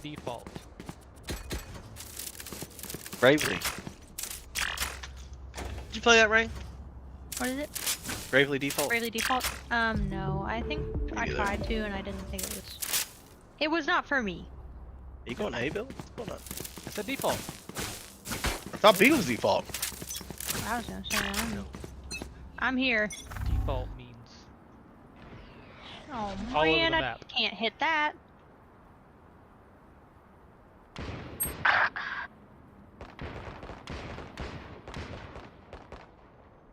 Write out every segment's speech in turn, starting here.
default. Bravely. Did you play that, Ray? What is it? Bravely Default? Bravely Default? No. I think I tried to and I didn't think it was... It was not for me. Are you going A, Bill? What's going on? It's a default. I thought B was default. I was gonna say, I'm here. Default means Oh all over the man, I map. can't hit that.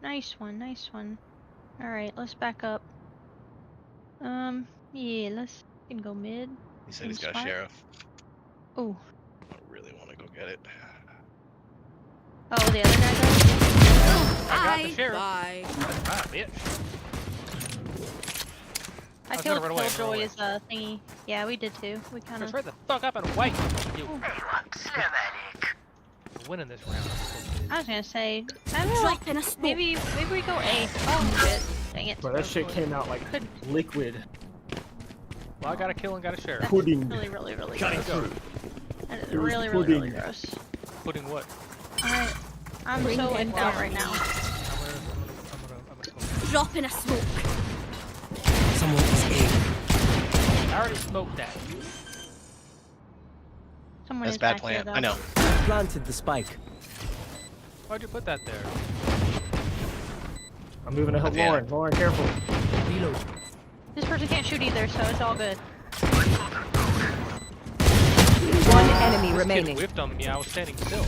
Nice one, nice one. Alright, let's back up. Yeah, let's can go mid. He said he's got a sheriff. Oh. I don't really want to go get it. Oh, the other guy does? I got the sheriff. Bye. Ah, bitch. I was killed gonna run away, Killjoy's thingy. Yeah, we did too. We kind Let's of. right the fuck up and wait. We're winning this round. I was gonna say, Drop in a smoke. maybe we go A. Oh shit! Dang it. Bro, that shit came out like liquid. Well, I got a kill and got a sheriff. Pudding. Really, really, really Cutting gross. through. That is It was really, really, really pudding. gross. Pudding what? Alright, I'm Bring so them wiped out down. right now. I'm gonna smoke. Drop in a smoke. Someone is A. I already smoked that. Someone That's is a bad back plan. here, I know. Planted the spike. Why'd you put that there? I'm moving to help Yeah. Lauren. Lauren, careful. Reload. This person can't shoot either, so it's all good. One enemy This kid remaining. whiffed on me. I was standing still.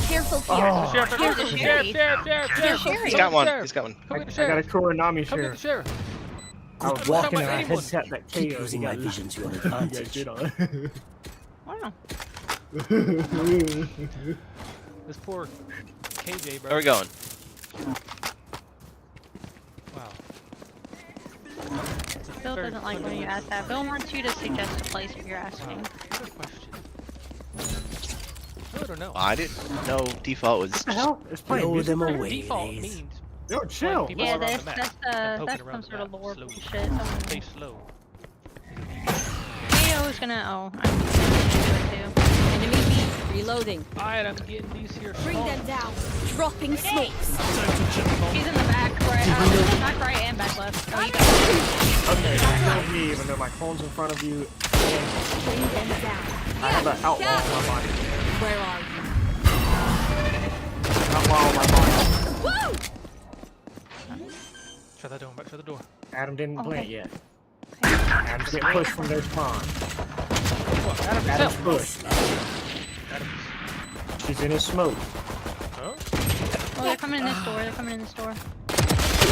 Careful here. Oh, Sheriff, Here's the sheriff, Sherry. sheriff, sheriff, sheriff. Sherry. He's got one. He's got one. Come get the I got a sheriff. Kuronami Come get sheriff. the sheriff. I was What's walking up and I with anyone? headset that Keep KO. using my vision to an advantage. Wow. This poor KJ, bro. Where are we going? Wow. Bill doesn't like when you ask that. Bill wants you to suggest a place if you're asking. Good question. I don't know. I didn't know default was. What the hell? It's playing Blow music. them away, Default Lays. means Yo, chill. people Yeah, around that's the map. that's And poking that's around some the sort of map lore slowly. bullshit. Play slow. Theo is gonna. Oh, I'm gonna do it too. Enemy B. Reloading. Alright, I'm getting these here. Bring small. them down. Dropping smokes. He's in the back, right? Back right and back left. Oh, you got Okay, you killed me even though my phone's in front of you. Bring them down. I have an outlaw on my mind. Where are you? Outlaw on my mind. Woo! Shut that door. Back to the door. Adam didn't Okay. plant yet. Adam's getting pushed from their spawn. What? Adam Adam's himself. pushed. She's in his smoke. Huh? Oh, they're coming in this door. They're coming in this door.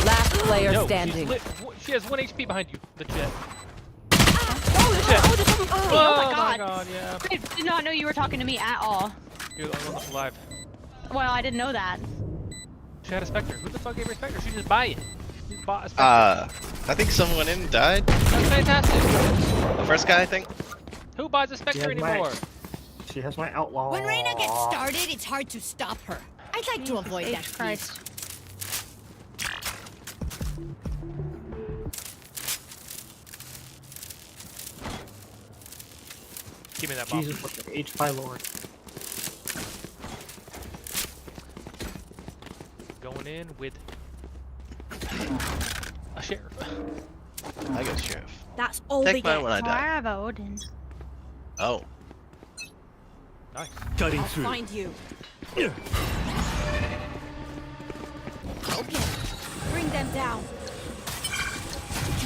Last player Yo, standing. she's lit. She has 1 HP behind you. The jet. Oh, there's Shit. oh, there's someone. Oh my god. Yeah. I did not know you were talking to me at all. You're the only one alive. Well, I didn't know that. She had a Spectre. Who the fuck gave her a Spectre? She just buy it. She just bought a Spectre. I think someone went in and died. That's fantastic. The first guy, I think. Who buys a Spectre has my- anymore? She has my outlaw. When Reyna gets started, it's hard to stop her. I'd like to avoid that, Jesus Christ. Give me that bomb. Jesus, what the H by Lord. Going in with a sheriff. I got sheriff. That's all Take they mine get. when I die. Bravo, Odin. Oh. Nice. Cutting I'll through. find you. Yeah. Okay. Bring them down.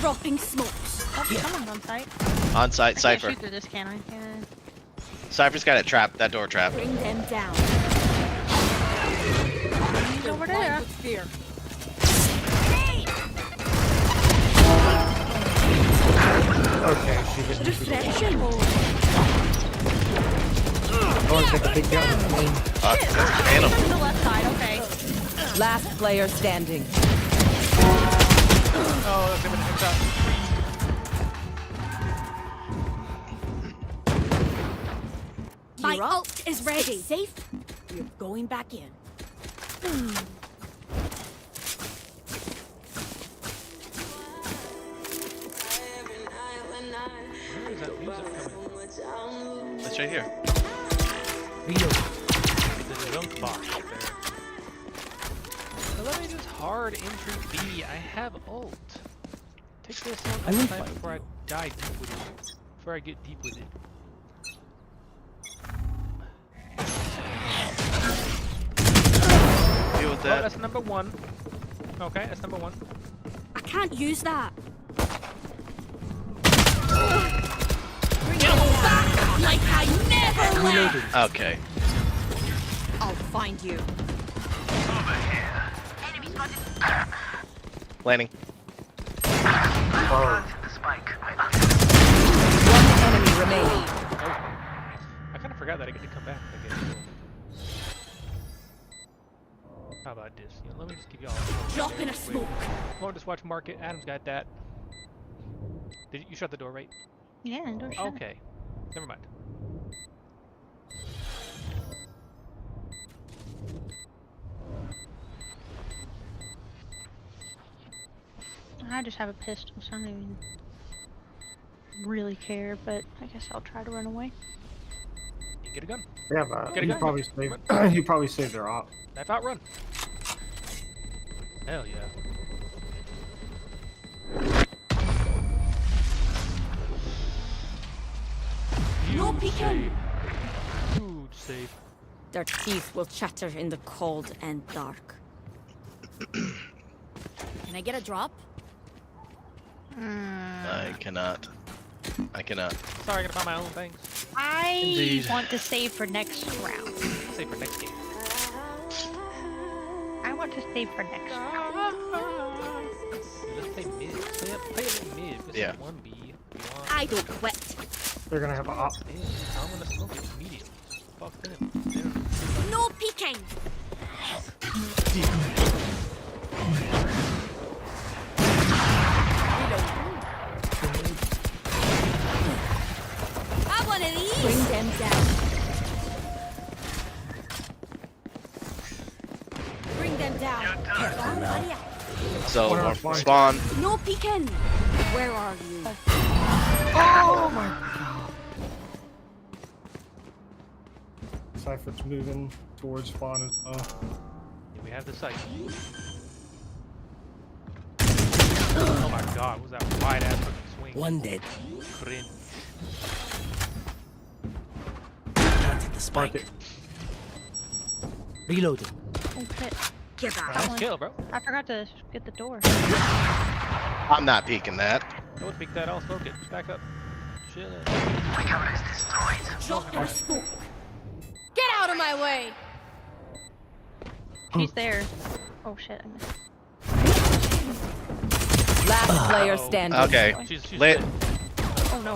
Dropping smokes. Oh, someone's on site. On site, I can't Cypher. shoot through this, can I? Yeah. Cypher's got it trapped. That door trapped. Bring them down. He's over there. Fear. Okay, she just Reflection mode. Lauren's got the big gun. That's Phantom. To the left side, okay. Last player standing. Oh, that's him in the headshot. My ult is ready. Safe? You're going back in. Where is that music coming from? It's right here. Reload. The junk box up there. So let me just hard entry B. I have ult. Take this one I will this time find before I you. die deep with it. Before I get deep with it. Deal with Oh, that. that's number one. Okay, that's number one. I can't use that. Like I never left. Reloading. Okay. I'll find you. Landing. Oh, One enemy remaining. I kind of forgot that I get to come back. I guess. How about this? You know, let me just give you all. Drop in a smoke. Come on, just watch market. Adam's got that. Did you shut the door, right? Yeah, don't shut it. Okay. Never mind. I just have a pistol, so I don't even really care, but I guess I'll try to run away. You can get a gun. yeah, but Get a he gun. probably saved. He probably saved their op. Knife out, run. Hell yeah. No Huge peeking. save. Huge save. Their teeth will chatter in the cold and dark. Can I get a drop? I cannot. I cannot. Sorry, I gotta buy my own things. I Indeed. want to save for next round. Save for next game. I want to save for next round. Let's play mid. Play it mid. This Yeah. is 1B. You want? I don't quit. They're gonna have an op. I'm gonna smoke it immediately. Fuck them. They're- No peeking. Have one of these. Bring them down. Bring them down. Careful now. So, What more are we spawn. No peeking. Where are you? Oh my god. Cypher's moving towards spawn as well. We have the sight. Oh my god, what was that wide ass fucking swing? One dead. Cringe. Planted the spike. Market. Reloading. Oh shit. Give up. Nice kill, bro. I forgot to get the door. I'm not peeking that. Don't peek that, I'll smoke it. Back up. Chill it. Drop in a smoke. Get out of my way. She's there. Oh shit, I missed. Last player Oh. standing. Okay. She's Lit. dead. Oh no.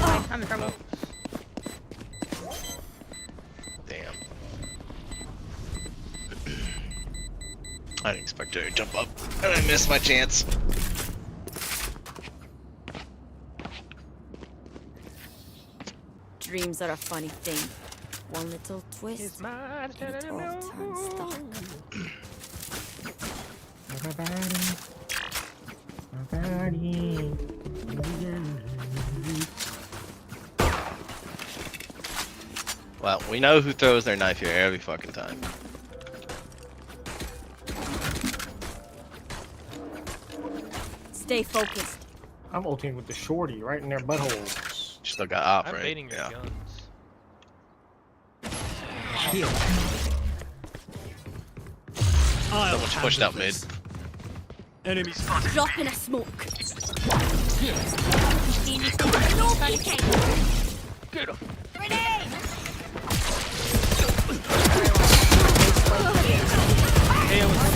Bye, I'm in trouble. Damn. I didn't expect her to jump up. And I missed my chance. Dreams are a funny thing. One little It's twist, mine. and it all turns dark. Well, we know who throws their knife here every fucking time. Stay focused. I'm ulting with the shorty right in their buttholes. Still got op, I'm right? baiting your Yeah. guns. Here. Someone's pushed out mid. Enemy spotted. Drop in a smoke. No peeking. Get him. Grenade.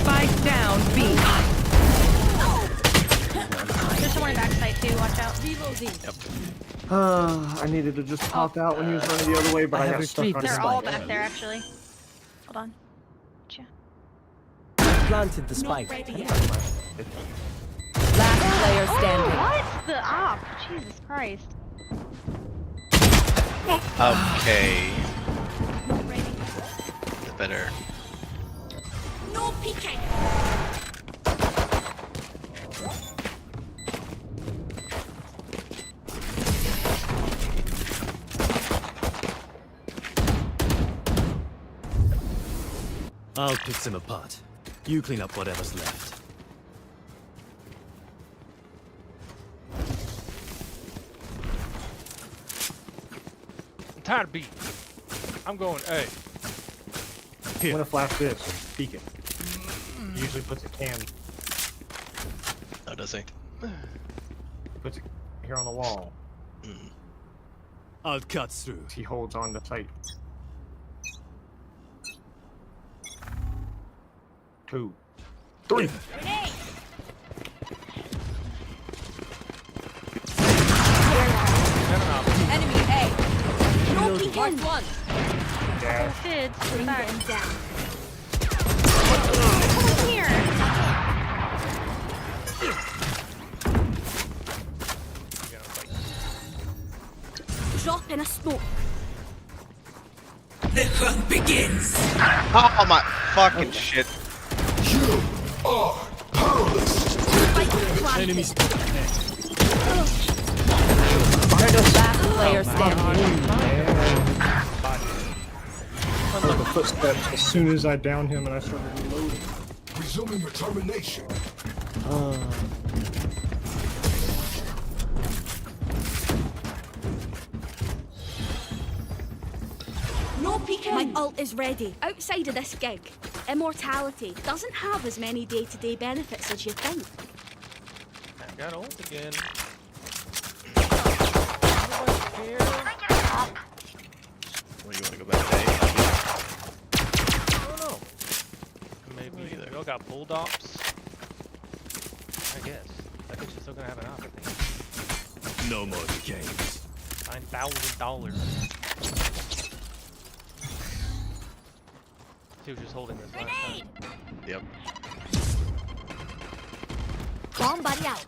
Spike down. B. There's someone in backside too, watch out. Reloading. I needed to just pop out when he was running the other way, but I I have got stuck on retrieved his They're the all spike. back there actually. Hold on. Planted the spike. Last player standing. What? The op? Jesus Christ. Okay. Better. No peeking. I'll pick them apart. You clean up whatever's left. I'm tired of B. I'm going A. I'm gonna flash this. Peek it. Usually puts a can. Oh, does he? Puts it here on the wall. I'll cut through. He holds on to tight. 2, 3. Enemy A. No peek on one. Dash. Kids, Bring back. them down. Come here. You gotta fight. Drop in a smoke. Oh my fucking shit. Enemies. Last player standing. I heard the footsteps as soon as I downed him and I started reloading. Resuming your termination. No peeking. My ult is ready. Outside of this gig, immortality doesn't have as many day-to-day benefits as you think. I got ult again. Nobody care. Well, you wanna go back to A? I don't know. Maybe Me either. we all got bulldogs. I guess. I think she's still gonna have an op, I think. No more games. $9,000. She was just holding this last time. Yep. Bomb buddy out.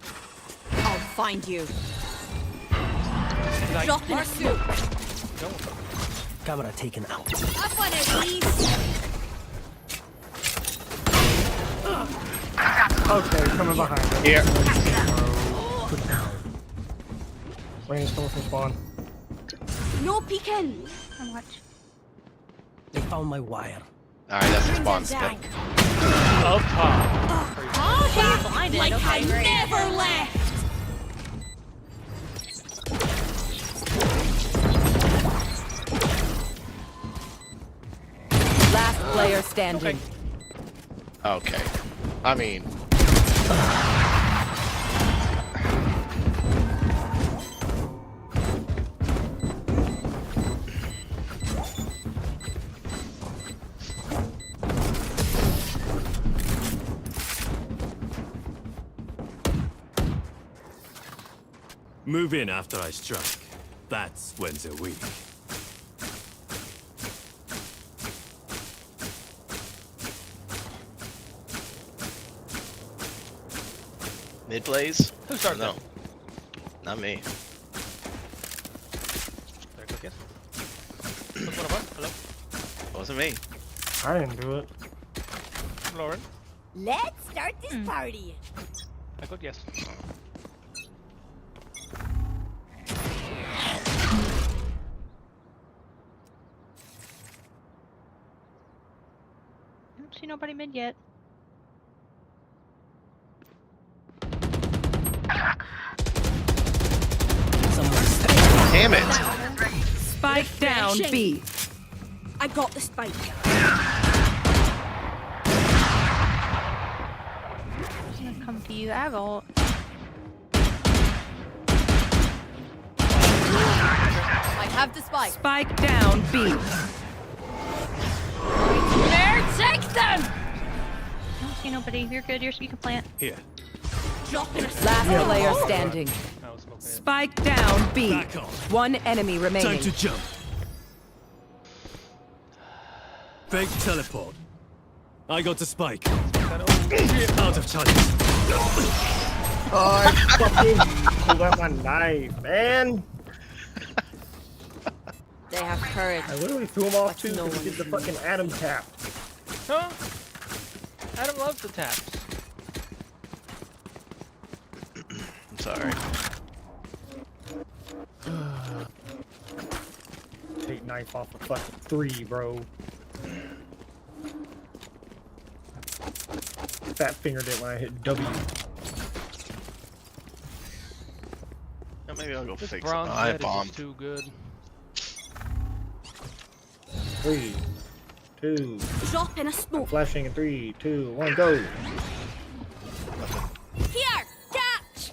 I'll find you. She's like, Drop in a smoke. don't. Camera taken out. Have one of these. Okay, coming behind him. Here. Put down. Rain's coming from spawn. No peeking. How much? They found my wire. Alright, that's the Bring spawn them down. stick. Up top. Crazy. Oh, you're blinded. Like Okay, I great. never left. Last player standing. Okay. I mean, Move in after I strike. That's when they're weak. mid plays? Who started No. that? Not me. There, click it. Click one of us. Hello. Wasn't me. I didn't do it. Lauren. Let's start this party. I clicked yes. I don't see nobody mid yet. Someone's Damn it! Spike down B. I got the spike. I'm gonna come to you. I have ult. I have the spike. Spike down B. There, take them. I don't see nobody. You're good. You can plant. here. Drop in a Last player standing. I was smoking it. Spike down B. Back off. One enemy remaining. Time to jump. Fake teleport. I got the spike. Out of charges. Oh, I fucking pulled out my knife, man. They have courage. I literally threw him off too No because he one did the fucking Adam tap. Huh? Adam loves the taps. I'm sorry. Take knife off a fucking 3, bro. fat finger did when I hit W. Yeah, maybe I'll go This fix it. bronze Oh, I jet is bombed. just too good. 3, 2, Drop in a smoke. flashing in 3, 2, 1, go. Here! Catch!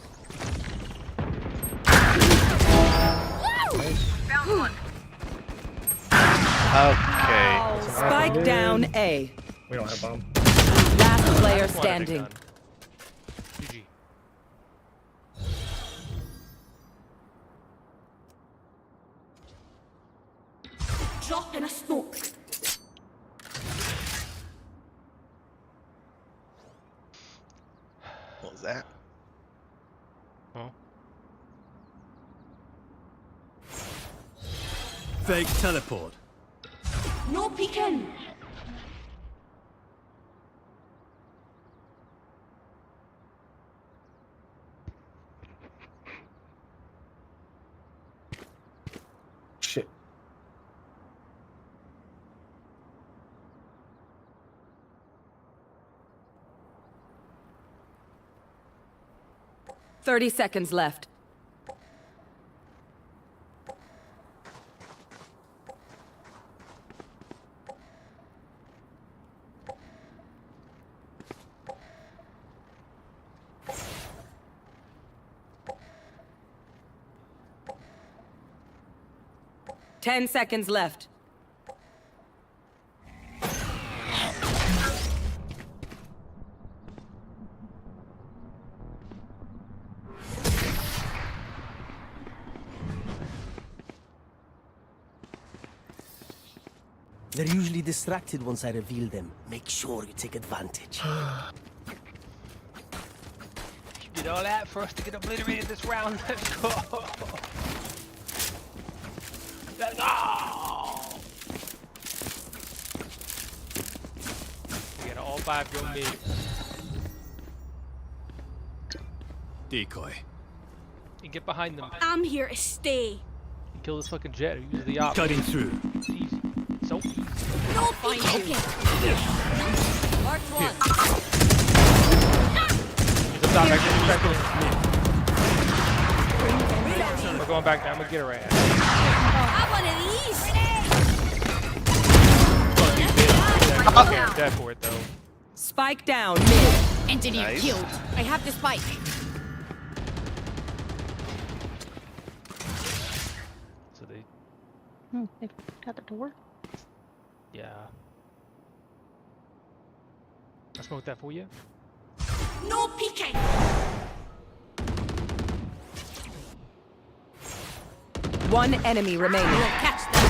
Woo! Okay. Spike down A. We don't have bomb. Last player That's one I've been standing. done. GG. Drop in a smoke. What was that? Oh. Fake teleport. No peeking. Shit. Thirty seconds left. Ten seconds left. They're usually distracted once I reveal them. Make sure you take advantage. You did all that for us to get obliterated this round. Let's go. Let's go. We got all 5 go mid. Decoy. And get behind them. I'm here to stay. Kill this fucking jet who uses the op. Cutting through. It's easy. So easy. No peeking. Marked one. He's up top. We're going back now. I'm gonna get her right. Have one of these. I'm dead for it though. Spike down mid. Engineer Nice. killed. I have the spike. So they, Oh, they've got the door. yeah. I smoked that for you. No peeking. One enemy remaining. Catch them.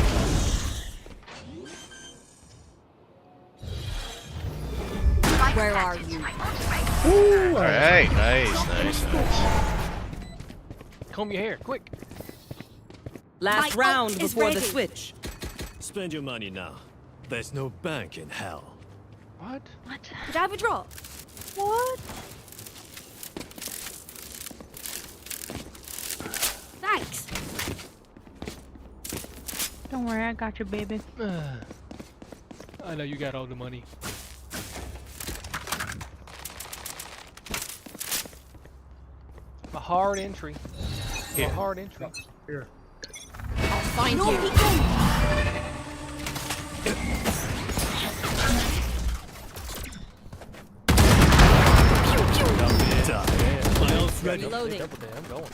Where are you? Alright, nice. Comb your hair, quick. Last My round ult is before the ready. switch. Spend your money now. There's no bank in hell. What? What? Did I have a drop? What? Thanks. Don't worry, I got you, baby. I know you got all the money. A hard entry. A hard entry. Here. Find No you. peeking. My ult's ready. Reloading. Double damn, I'm going.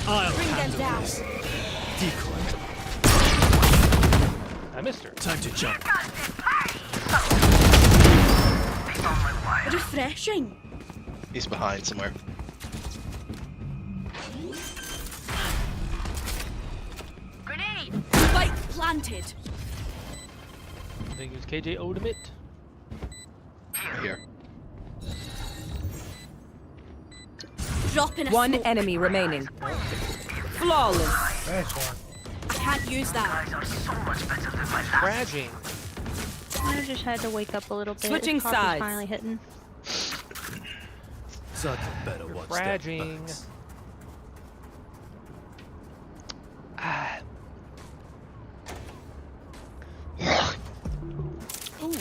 I'll Bring them handle down. this. Decoy. I missed her. Time to jump. Refreshing. He's behind somewhere. Grenade. Spike planted. I think it was KJ Ultimate. Right here. Drop in a One smoke. enemy remaining. Flawless. Nice one. I can't use that. Fragging. I just had to wake up a little bit. Switching His coffee's sides. finally hitting. Such a better watch that Fragging. bounce. Ah. Ooh.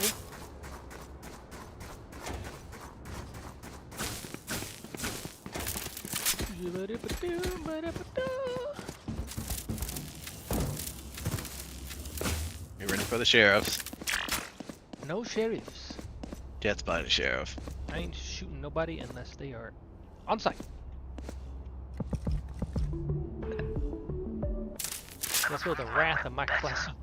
You ready for the sheriffs? No sheriffs. Jet's by the sheriff. I ain't shooting nobody unless they are on site. Let's feel the wrath of my classic.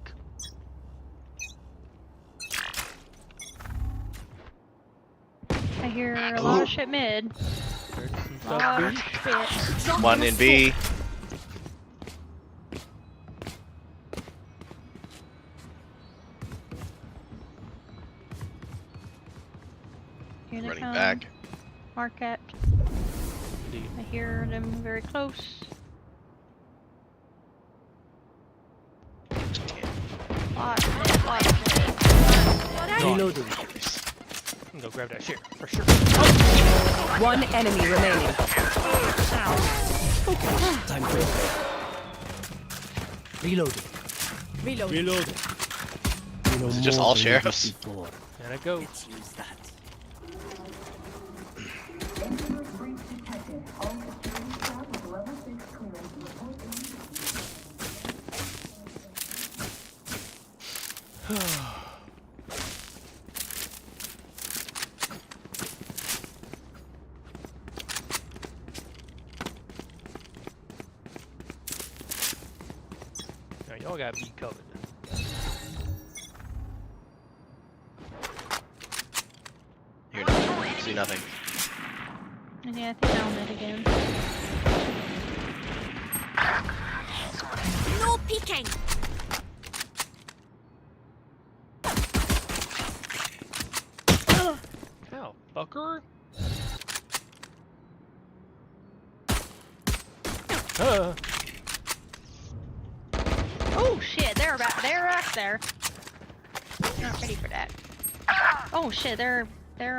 I hear a lot of shit mid. Heard some A lot of stuff, shit. Drop One a in B. Here they Running come. back. Market. B. I hear them very close. Lots of it, lots of it. Reloading. I'm gonna go grab that shit for sure. One enemy remaining. Time to reloading. Reloading. Reloading. You know Is it just more all than you did sheriffs? before. And I go. Let's use that. Now y'all gotta be covered. Hear nothing. See nothing. And yeah, I think I'll mid again. No peeking. Ow, fucker. Oh shit, they're right there. Not ready for that. Oh shit, they're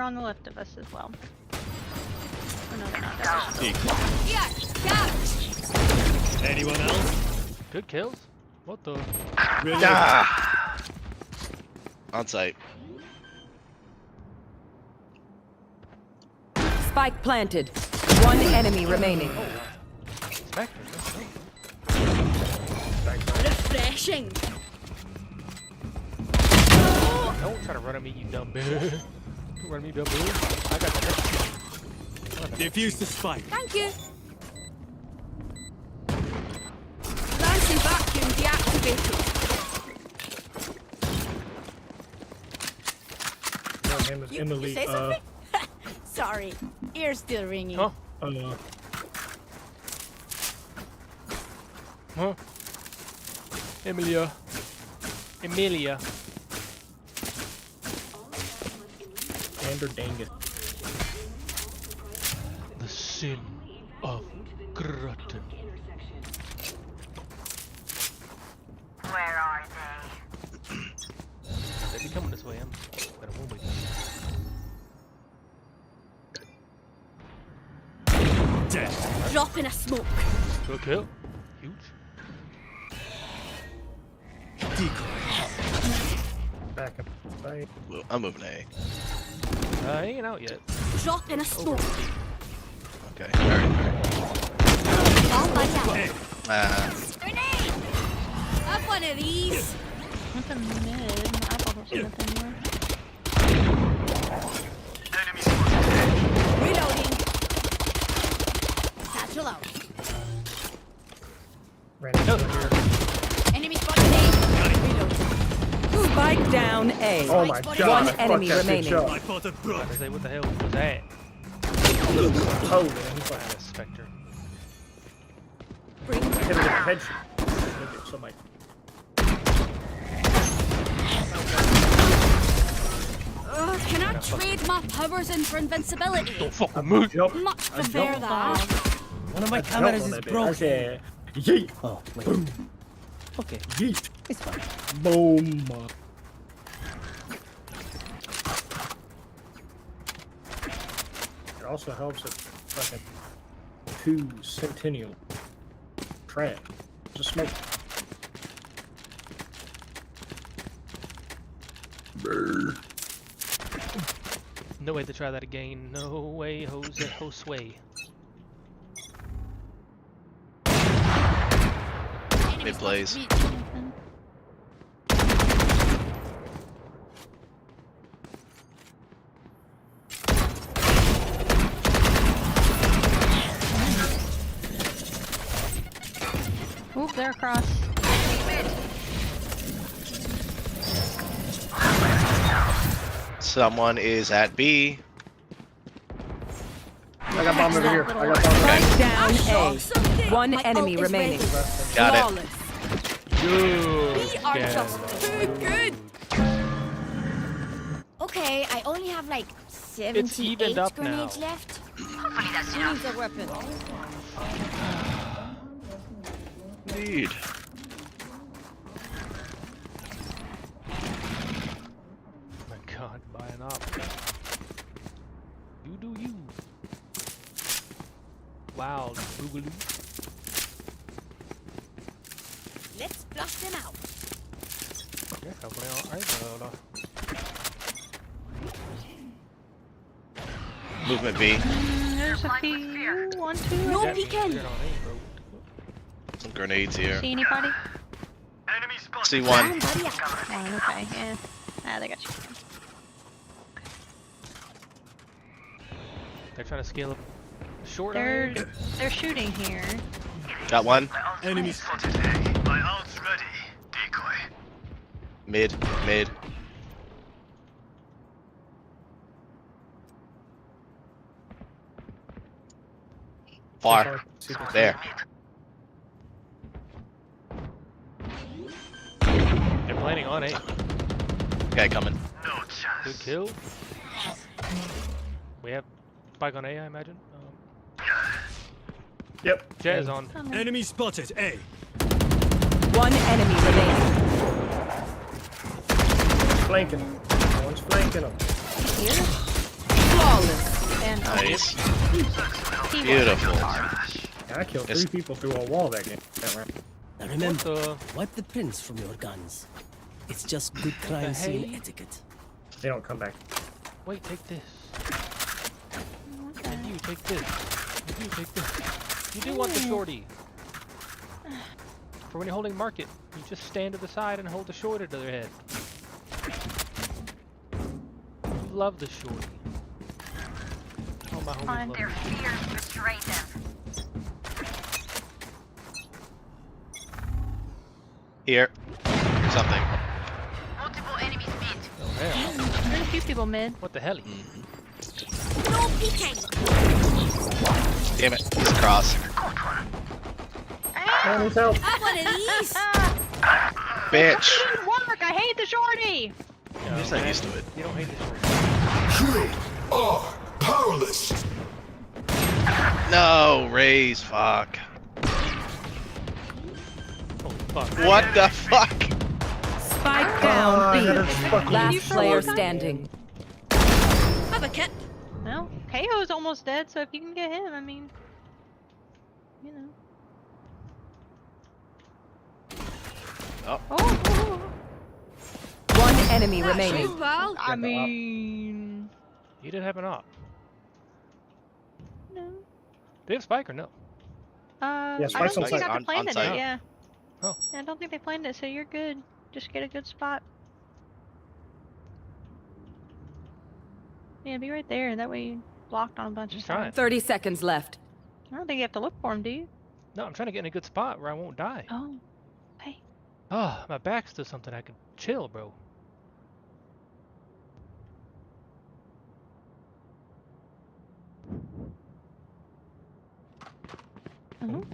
on the left of us as well. Oh no, they're not. They're just Yeah, Anyone else? Good kills. What the? Reloading. Ah! On site. Spike planted. One enemy remaining. Spectre, let's go. refreshing. Don't try to run at me, you dumb bitch. Don't run at me, dumb bitch. I got the next shit. Defuse the spike. Thank you. Dancing vacuum deactivated. Her name is Emily. say something? Sorry, ear's still ringing. Huh? Huh? Emilia. Gander Dangus. The sin of glutton. Where are they? They be coming this way, but I won't wait. Dead. Dropping a smoke. Good kill. Huge. Decoy. Back up. Right. Well, I'm moving A. I ain't out yet. Dropping a smoke. Okay. Alright. Oh my god. Grenade! Have one of these. nothing mid. My eyeball don't see nothing anymore. Reloading. Satchel out. Ran over here. Enemy spotted A. Reload. Spike down A. Oh my One god. One enemy fuck that bitch remaining. up. I thought of blood. I say, what the hell was that? Oh, man. That is Spectre. Bring I hit her with a headshot. Look at somebody. Can I trade my powers in for invincibility? Don't fucking move. Yup. Much I prefer jumped. that. One of my Jump cameras on is that bitch. I broken. said, yeet. Oh, wait. Okay, Yeet. it's fine. Boom. It also helps if fucking 2 Centennial trap. Just smoke. No way to try that again. No way, Jose Josue. Mid plays. Oop, they're across. Someone is at B. I got bomb over here. I got bomb over here. Spike down A. One My enemy ult is remaining. ready. Got it. Flawless. Good. We are Yeah. just too good. Okay, I only have like evened 78 up grenades now. left. Hopefully that's Who enough. needs a weapon? Indeed. Oh my god, buy an op. You do you. Loud boogaloo. Let's flush them out. Yeah, hopefully I'll Movement B. There's a few. 1, 2. No Yeah, peeking. you're on A, bro. Some grenades here. See anybody? See one. Down, buddy. Oh, okay. Yeah. Ah, they got you. They're trying to scale up short. They're shooting here. Got one. Enemies. My ult's ready. Decoy. Mid. Mid. Far. There. They're planning on A. Guy coming. No chance. Good kill. We have spike on A, I imagine. Yep. Jet is on. Enemy spotted A. One enemy remaining. Flanking. One's flanking them. Here? Flawless. And Nice. he Beautiful. I killed Yes. 3 people through a wall that game. That round. Now What remember, the? wipe the prints from your guns. It's just good crime scene hey? etiquette. They don't come back. Wait, take this. And you take this. And you take this. You do want the shorty. For when you're holding market, you just stand to the side and hold the shorty to their head. You love the shorty. Oh, my homies On love their it. fears betray them. Here. Something. Multiple enemies mid. Oh, hell. There's a few people mid. What the hell? No peeking. Damn it. He's across. Oh, needs help. Have one of these. Bitch. Didn't work. I hate the shorty. I'm just not used to it. You don't hate the shorty. You are powerless. No, Rays. Fuck. Oh, fuck. What the fuck? Spike down B. fucking Last player standing. Have a kit. Well, KO's almost dead, so if you can get him, I mean, you know. Oh. Oh, One enemy remaining. Pal. I mean, He did have an op. no. Do they have spike or no? I Spike's don't on think they site. got to plan On it. site. Yeah. Oh. Yeah, I don't think they planned it, so you're good. Just get a good spot. Yeah, be right there. That way you blocked on a bunch I'm of trying. stuff. 30 seconds left. I don't think you have to look for him, do you? No, I'm trying to get in a good spot where I won't die. Oh, hey. Oh, my back's to something I can chill, bro. Mhm.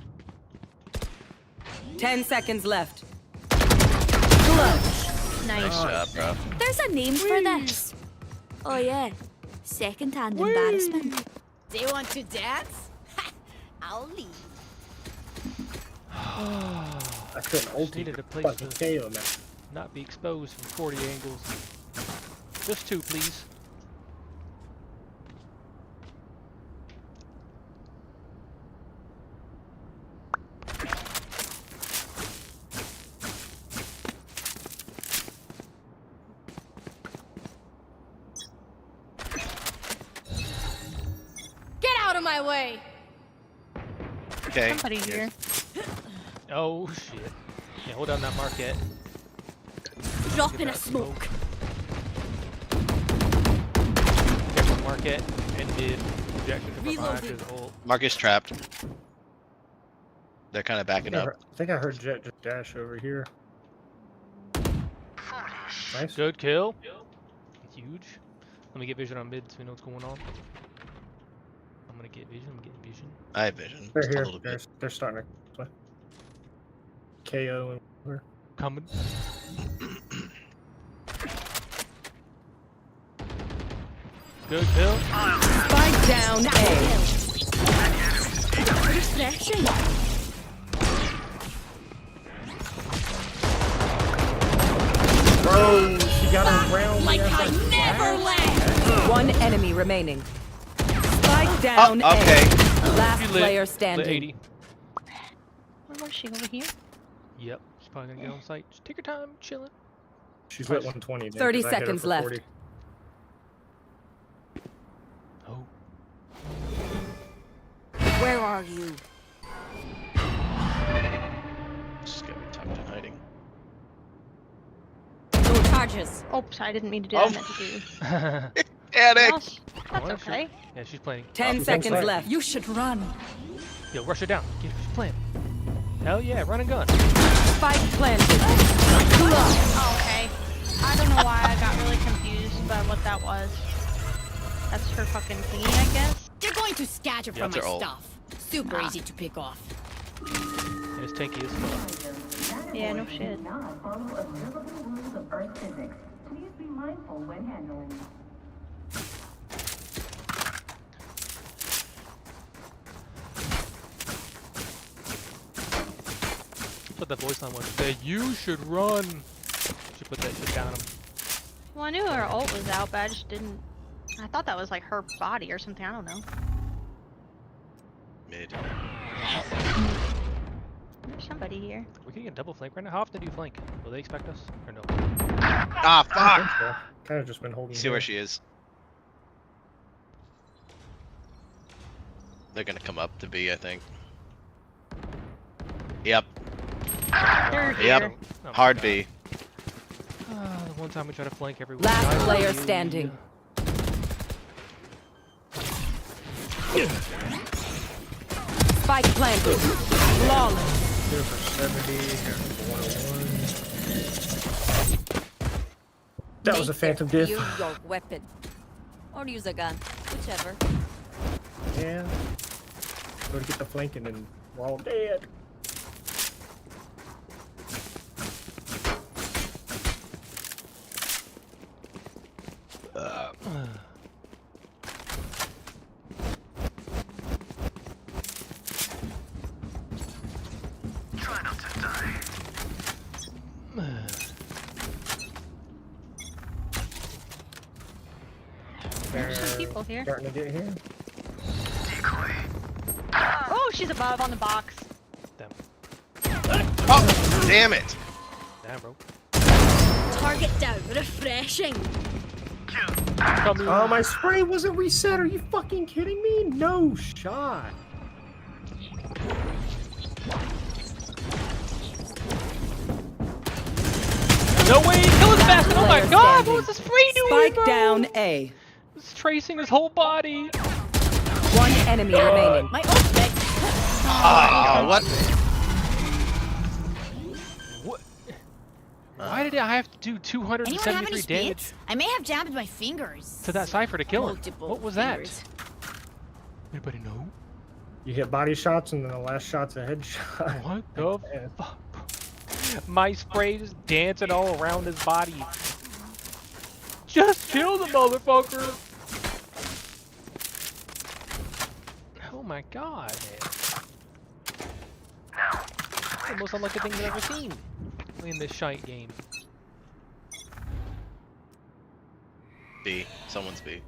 10 seconds left. Clutch. Nice. Nice job, bro. There's a name for this. Oh yeah. Second-hand embarrassment. Do you want to dance? I'll leave. I couldn't ult needed a place fucking to- KO him. Not be exposed from 40 angles. Just 2, please. Get out of my way. Okay. Somebody here. Oh shit. Yeah, hold down that market. Drop Get in a that smoke. Careful, market and mid. Projection to provide his ult. Marcus trapped. They're kind of backing up. I think I heard Jet just dash over here. Nice. Good kill. Huge. Let me get vision on mid so we know what's going on. I'm gonna get vision. I'm getting vision. I have vision. They're Just a here. little bit. They're starting to KO and whatever. Coming. Good kill. Spike down A. Refreshing. Bro, she got around Like me. I never left. One enemy remaining. Spike down okay. A. Last You lit. player Lit standing. 80. Where was she? Over here? Yep. She's probably gonna get on site. Just take your time, chilling. She's lit 120. 30 seconds left. 40. Oh. Where are you? Just got me tucked in hiding. No charges. Oops, I didn't mean to do Oh. that. I meant to do. Panic! Well, that's Well, she- okay. Yeah, she's playing. 10 Oh, seconds right. left. You should run. Yo, rush her down. She's playing. Hell yeah, run and gun. Spike planted. Okay. I don't know why I got really confused about what that was. That's her fucking thingy, I guess. You're going to scatter Yeah, from they're my old. stuff. Super easy to pick off. And it's tanky as fuck. Yeah, no shit. That's what that voice line was. Say, you should run. Should put that shit down him. Well, I knew her ult was out, but I just didn't. I thought that was like her body or something. I don't know. Mid. There's somebody here. We can get double flank right now. How often do you flank? Will they expect us or no? Ah, fuck! Kind of just been holding. See where she is. They're gonna come up to B, I think. Yep. They're here. Yep. Oh my Hard God. B. The one time we try to flank everyone. Last player standing. Spike planted. Flawless. Here for 70. Here for 101. That was a phantom diff. Use your weapon. Or use a gun. Whichever. Yeah. Go to get the flanking and we're all dead. Try not to die. There's some people here. Starting to get here. Decoy. Oh, she's above on the box. Damn. Oh, damn it! Damn, bro. Target down. Refreshing. Come Oh, my spray wasn't reset. Are you fucking kidding me? No shot. No way! Kill his bastard! Oh my player God! standing. What was this free doing, Spike bro? down A. It's tracing his whole body. One enemy remaining. My ult deck. Oh, what? What? Why did I have to do Anyone have any 273 damage spits? I may have jammed my fingers. to that cipher to kill him? Multiple What was that? fingers. Anybody know? You hit body shots and then the last shot's a headshot. What the fuck? My spray just dancing all around his body. Just kill the motherfucker! Oh my God, man. That's the most unlucky thing I've ever seen in this shite game. B. Someone's B.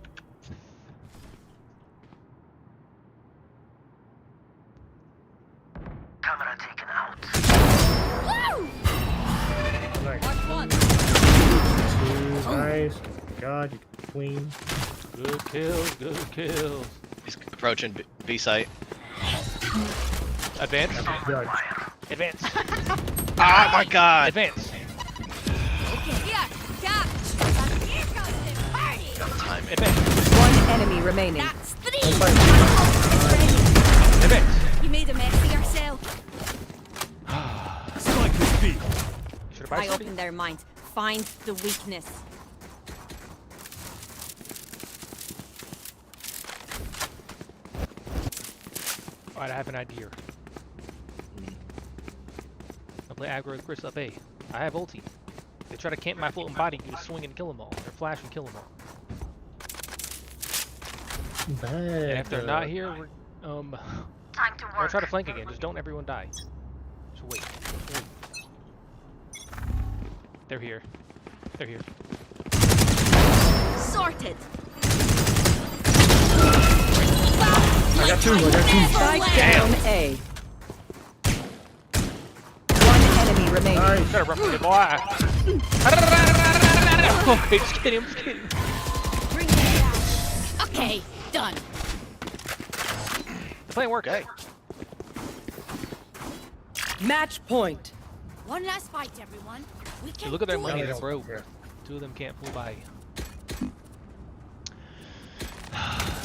Camera taken out. Nice. Watch one. Nice. God, you queen. Good kills, good kills. He's approaching B site. Advance. Judge. Advance. Oh my god! Advance. Here, catch. Here comes the party. Time it. Advance. One enemy remaining. That's 3. Advance. You made a mess of yourself. Spike is B. Should have I open their minds. Find the weakness. Alright, I have an idea. I'll play aggro with Chris up A. I have ulti. They try to camp my floating body, you just swing and kill them all. Or flash and kill them all. And if they're not here, we're Time to I'll work. try to flank again. Just don't everyone die. Just wait. Just wait. They're here. They're here. Sorted. I got two. Spike down A. One enemy remaining. Nice. Gotta run for the boy. Okay, just kidding. I'm just kidding. Bring it down. Okay, done. The plan worked. Okay. Match point. One last fight, everyone. We Dude, can look at their do money. it. They're broke. Two of them can't pull by.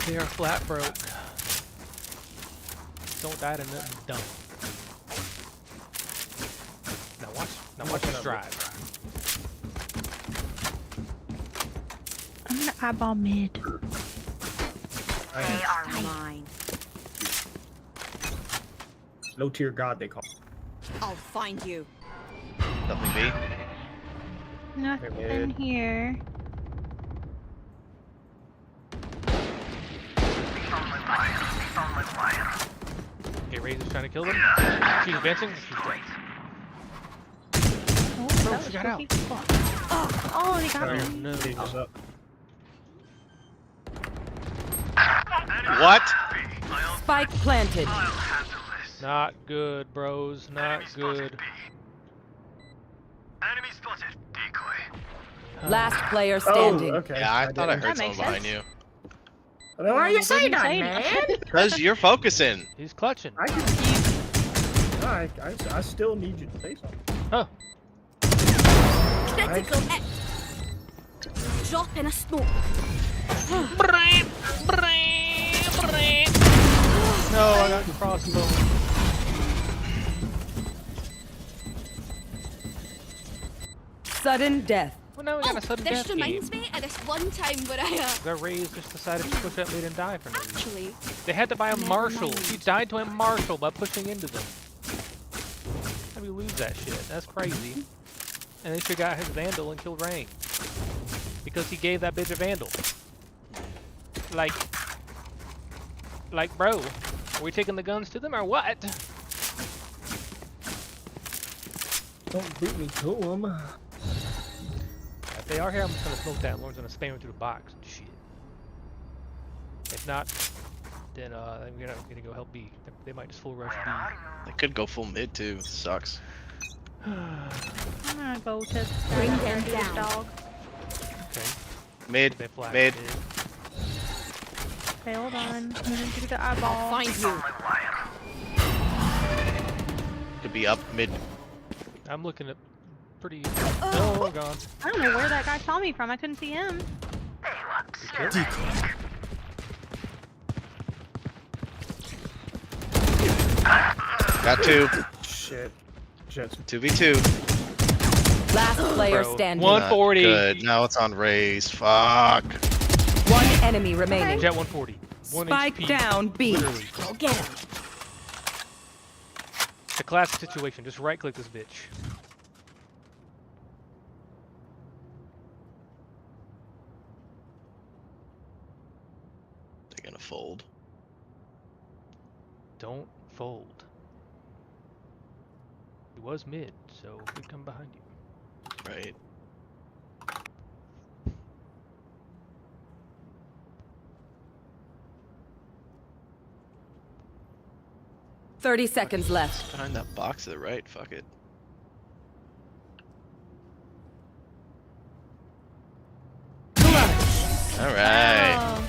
They are flat broke. Don't die to nothing dumb. Now watch us drive. I'm gonna eyeball mid. They are Mine. Low tier god they call. I'll find you. Nothing B. Nothing here. Okay, Razor's trying to kill them. She's advancing. She's dead. Oh, Bro, that she was got out. cookie. Oh, they got me. No. Stages up. What? Spike planted. Not good, bros. Not good. Enemy spotted. Decoy. Last player Oh, standing. okay. Yeah, I thought I didn't. heard That makes someone behind you. Why are you saying that, Say man? Because you're focusing. He's clutching. I can. I still need you to say something. Huh. Critical hit. Drop in a smoke. No, I got crossbow. Sudden death. Well, now we got a sudden This death game. reminds me of this one time where That Raze just decided to push that mid and die for no reason. actually. They had to buy a Never Marshall. mind. She died to a Marshall by pushing into them. How do we lose that shit? That's crazy. And then she got his Vandal and killed Rain. Because he gave that bitch a Vandal. Like, bro, are we taking the guns to them or what? Don't beat me to him. If they are here, I'm just gonna smoke that. Lauren's gonna spam him through the box and shit. If not, then we're gonna go help B. They might just full rush B. They could go full mid too. Sucks. I'm gonna go to Bring the them dirty down. dog. Okay. Mid. They flash Mid. Okay, hold on. I'm gonna do the eyeball. Find you. Could be up mid. I'm looking at pretty. Oh, gone. I don't know where that guy saw me from. I couldn't see him. Decoy. Got two. Shit. Jets. 2v2. Last player Bro, standing. 140. Good. Now it's on Raze. Fuck. One enemy remaining. Jet 140. 1 Spike HP. down B. Literally. Go get him. It's a classic situation. Just right click this bitch. They're gonna fold. Don't fold. He was mid, so we come behind you. Right. Thirty seconds left. Behind that box to the right. Fuck it. Alright.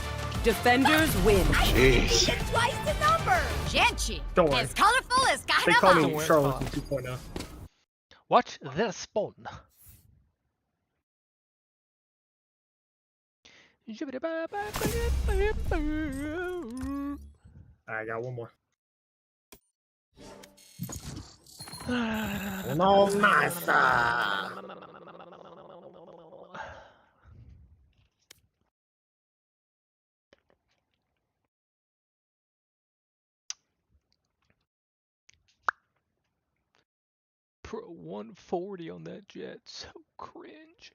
Defenders win. Jeez. Twice the number. Genchi. Don't worry. As colorful as They call ammo. me Where's Charlatan Bob? 2.0. Watch this spawn. I got one more. No, nice. Pro 140 on that jet. So cringe.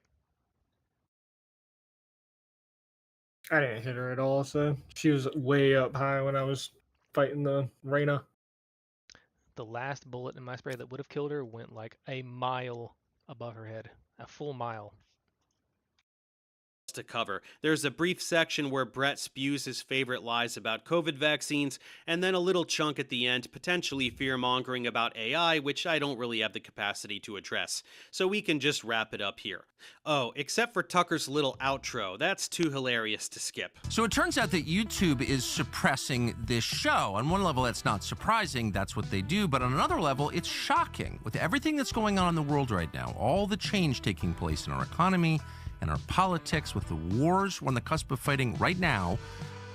I didn't hit her at all, so she was way up high when I was fighting the Reyna. The last bullet in my spray that would have killed her went like a mile above her head. A full mile. To cover. There's a brief section where Brett spews his favorite lies about COVID vaccines, and then a little chunk at the end, potentially fear-mongering about AI, which I don't really have the capacity to address. So we can just wrap it up here. Oh, except for Tucker's little outro. That's too hilarious to skip. So it turns out that YouTube is suppressing this show. On one level, that's not surprising. That's what they do. But on another level, it's shocking. With everything that's going on in the world right now, all the change taking place in our economy, and our politics, with the wars we're on the cusp of fighting right now,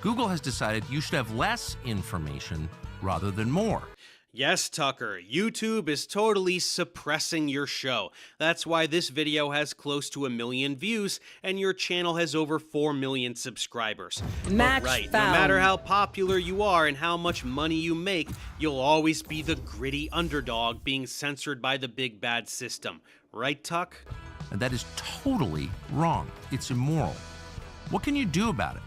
Google has decided you should have less information rather than more. Yes, Tucker, YouTube is totally suppressing your show. That's why this video has close to 1 million views and your channel has over 4 million subscribers. Match but right, found. no matter how popular you are and how much money you make, you'll always be the gritty underdog being censored by the big bad system. Right, Tuck? And that is totally wrong. It's immoral. What can you do about it?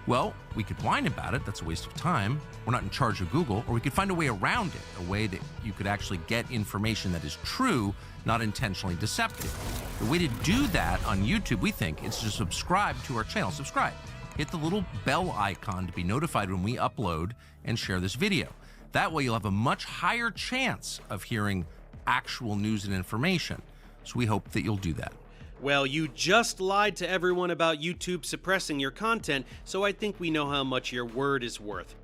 Well, we could whine about it. That's a waste of time. We're not in charge of Google. Or we could find a way around it, a way that you could actually get information that is true, not intentionally deceptive. The way to do that on YouTube, we think, is to subscribe to our channel. Subscribe. Hit the little bell icon to be notified when we upload and share this video. That way you'll have a much higher chance of hearing actual news and information. So we hope that you'll do that. Well, you just lied to everyone about YouTube suppressing your content, so I think we know how much your word is worth.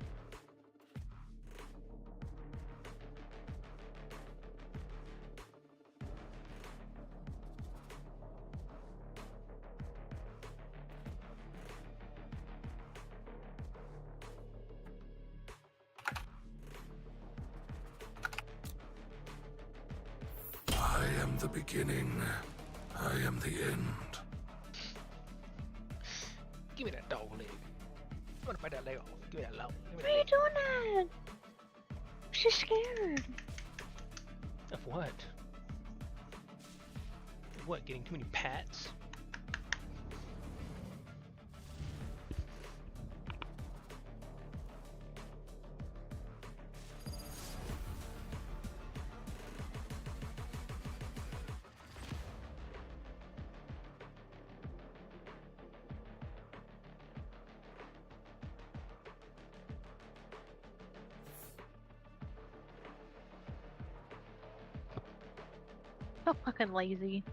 I am the beginning. I am the end. Give me that dog leg. I want to fight that leg off. Give me that leg. Why are you doing that? She's scared. Of what? What, getting too many pats? So fucking lazy.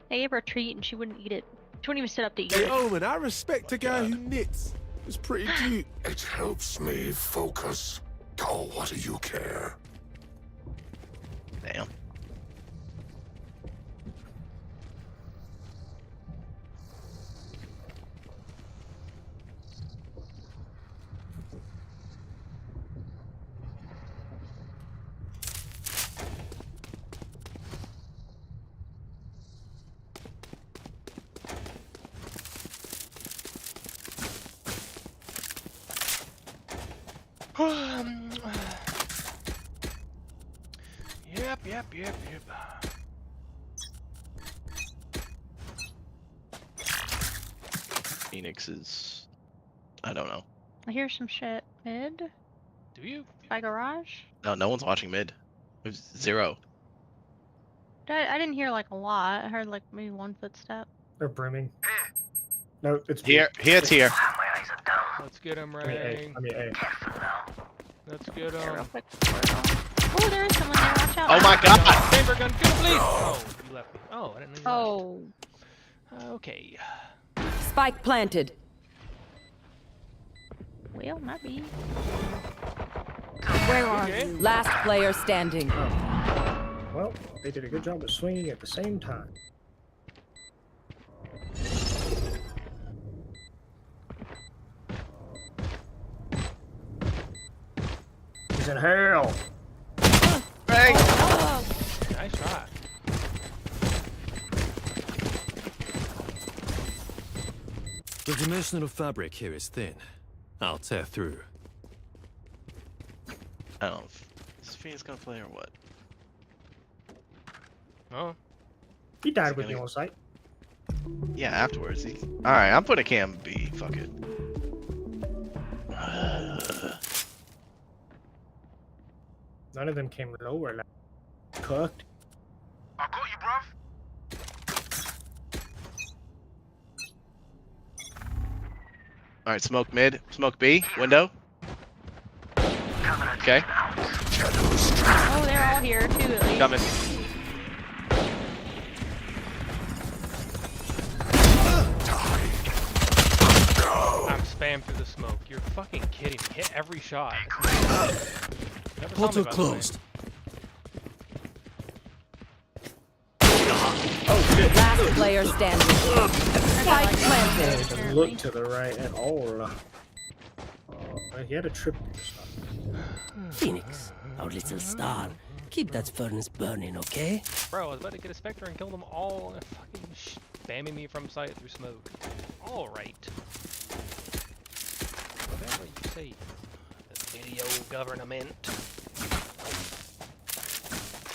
I gave her a treat and she wouldn't eat it. She wouldn't even sit up to eat it. Omen, I respect a guy who knits. It's pretty cute. It helps me focus. Oh, what do you care? Damn. Yep. Phoenix is... I don't know. I hear some shit. Mid? Do you? By garage? No, no one's watching mid. There's 0. I didn't hear like a lot. I heard like maybe one footstep. They're brimming. No, it's Here, it's here. Let's get him, I mean, Ray. A. Let's get Real him. quick. Oh, there is someone there. Watch out. Oh my god! Chamber gun, kill him, please! Oh, you left me. Oh, I didn't know you left. Oh. Okay. Spike planted. Well, might be. Where are you? Last player standing. Well, they did a good job of swinging at the same time. He's in hell. Hey! Nice shot. The dimensional fabric here is thin. I'll tear through. I don't know if is Phoenix gonna play or what. Oh. He died with me on sight. Yeah, afterwards. Alright, I'm putting Cam B. Fuck it. None of them came lower. Like, cooked. I got you, bruv. Alright, smoke mid. Smoke B. Window. Okay. Oh, they're all here too, at least. Coming. I'm spam through the smoke. You're fucking kidding me. Hit every shot. Never saw me, Portal by the way. closed. Oh shit. Last player standing. Spike planted. He didn't look to the right at all. He had a trip. Phoenix, our little star. Keep that furnace burning, okay? Bro, I was about to get a Spectre and kill them all. And fucking spamming me from sight through smoke. Alright. Whatever you say. The video government.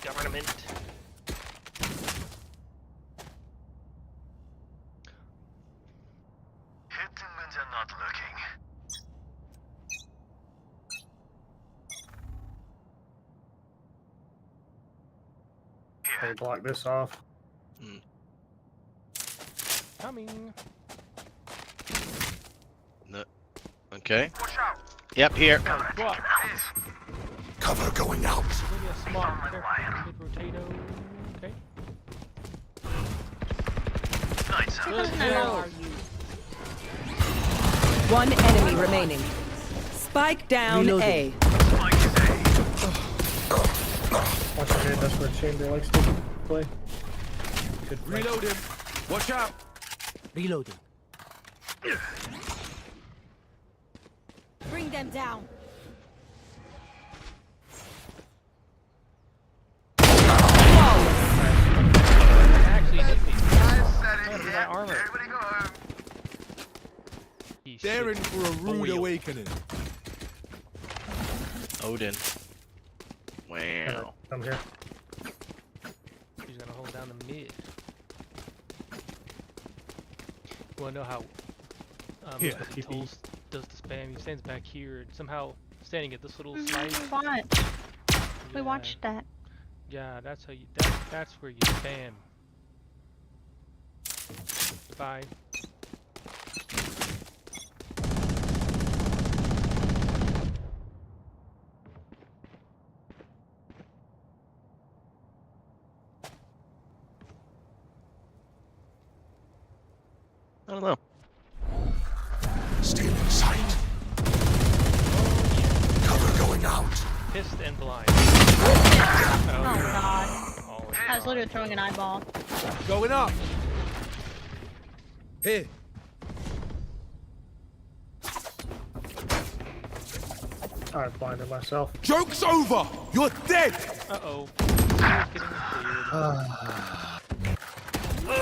Government. Hit them when they're not looking. They block this off. Coming. No. Okay. Watch out. Yep, here. What? Cover going out. Maybe a smart potato. Okay. Nice. Where are you? One enemy remaining. Spike down A. Watch your head, that's where Chamber likes to play. Good play. Reload him. Watch out. Reloading. Bring them down. Actually hit me. Nice, That armor. everybody go home. They're in for a rude awakening. Odin. Wow. I'm here. He's gonna hold down the mid. You wanna know how Here. Mr. Tolls does the spam? He stands back here and somehow standing at this little slice. We watched that. Yeah, that's how you that's where you spam. Goodbye. I don't know. Still in sight. Cover going out. Pissed and blind. Oh god. Oh, I was literally throwing an eyeball. Going up. Here. I blinded myself. Joke's over. You're dead. Uh-oh.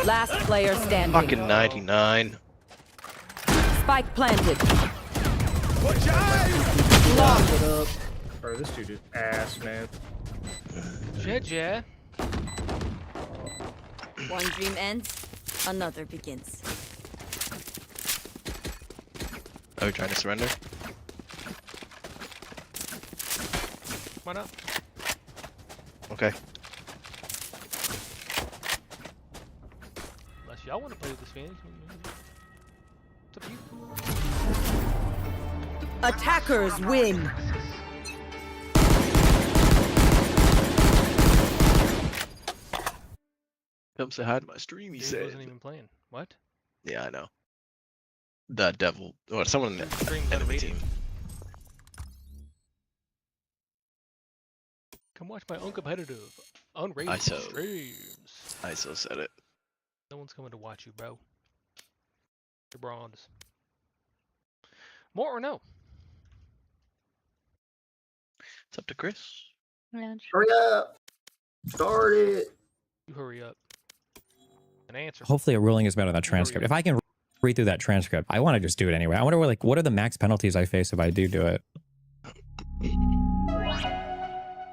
Last player standing. Fucking 99. Spike planted. Watch out. Lock it up. Bro, this dude is ass, man. Yeah. One dream ends, another begins. Are we trying to surrender? Why not? Okay. Unless y'all want to play with this Phoenix. It's up to you. Attackers win. Come say hi to my stream, he Dude said. wasn't even playing. What? Yeah, I know. The devil. Or someone in the Stream's enemy unrated. team. Come watch my uncompetitive, unrated ISO. streams. ISO said it. No one's coming to watch you, bro. You're bronze. More or no? It's up to Chris. Hurry up! Start it! You hurry up. An answer. Hopefully a ruling is better than that transcript. If I can read through that transcript, I want to just do it anyway. I wonder what are the max penalties I face if I do it?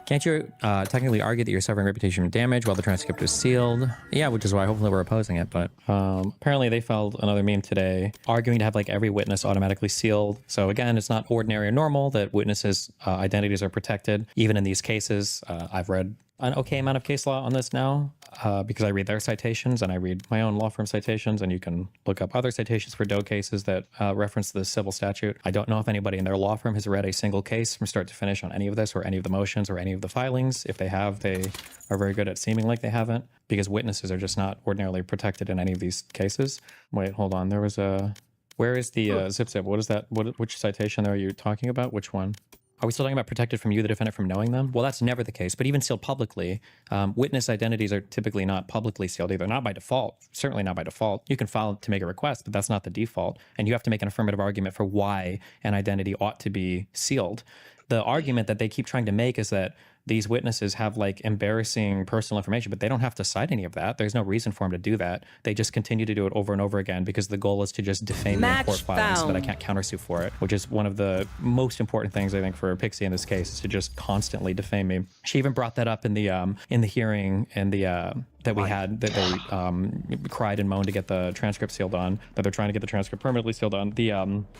Can't you technically argue that you're suffering reputation damage while the transcript is sealed? Yeah, which is why hopefully we're opposing it. But apparently they filed another meme today arguing to have like every witness automatically sealed. So again, it's not ordinary or normal that witnesses' identities are protected. Even in these cases, I've read an okay amount of case law on this now because I read their citations and I read my own law firm citations, and you can look up other citations for Doe cases that reference the civil statute. I don't know if anybody in their law firm has read a single case from start to finish on any of this or any of the motions or any of the filings. If they have, they are very good at seeming like they haven't, because witnesses are just not ordinarily protected in any of these cases. Wait, hold on. There was a... Where is the zip? What is that? Which citation are you talking about? Which one? Are we still talking about protected from you, the defendant, from knowing them? Well, that's never the case. But even sealed publicly, witness identities are typically not publicly sealed either. Not by default. Certainly not by default. You can file to make a request, but that's not the default. And you have to make an affirmative argument for why an identity ought to be sealed. The argument that they keep trying to make is that these witnesses have like embarrassing personal information, but they don't have to cite any of that. There's no reason for them to do that. They just continue to do it over and over again because the goal is to just defame me in court filings so that I can't countersue for it, which is one of the most important things I think for Pixie in this case, is to just constantly defame me. She even brought that up in the hearing and that we had, that they cried and moaned to get the transcript sealed on, that they're trying to get the transcript permanently sealed on.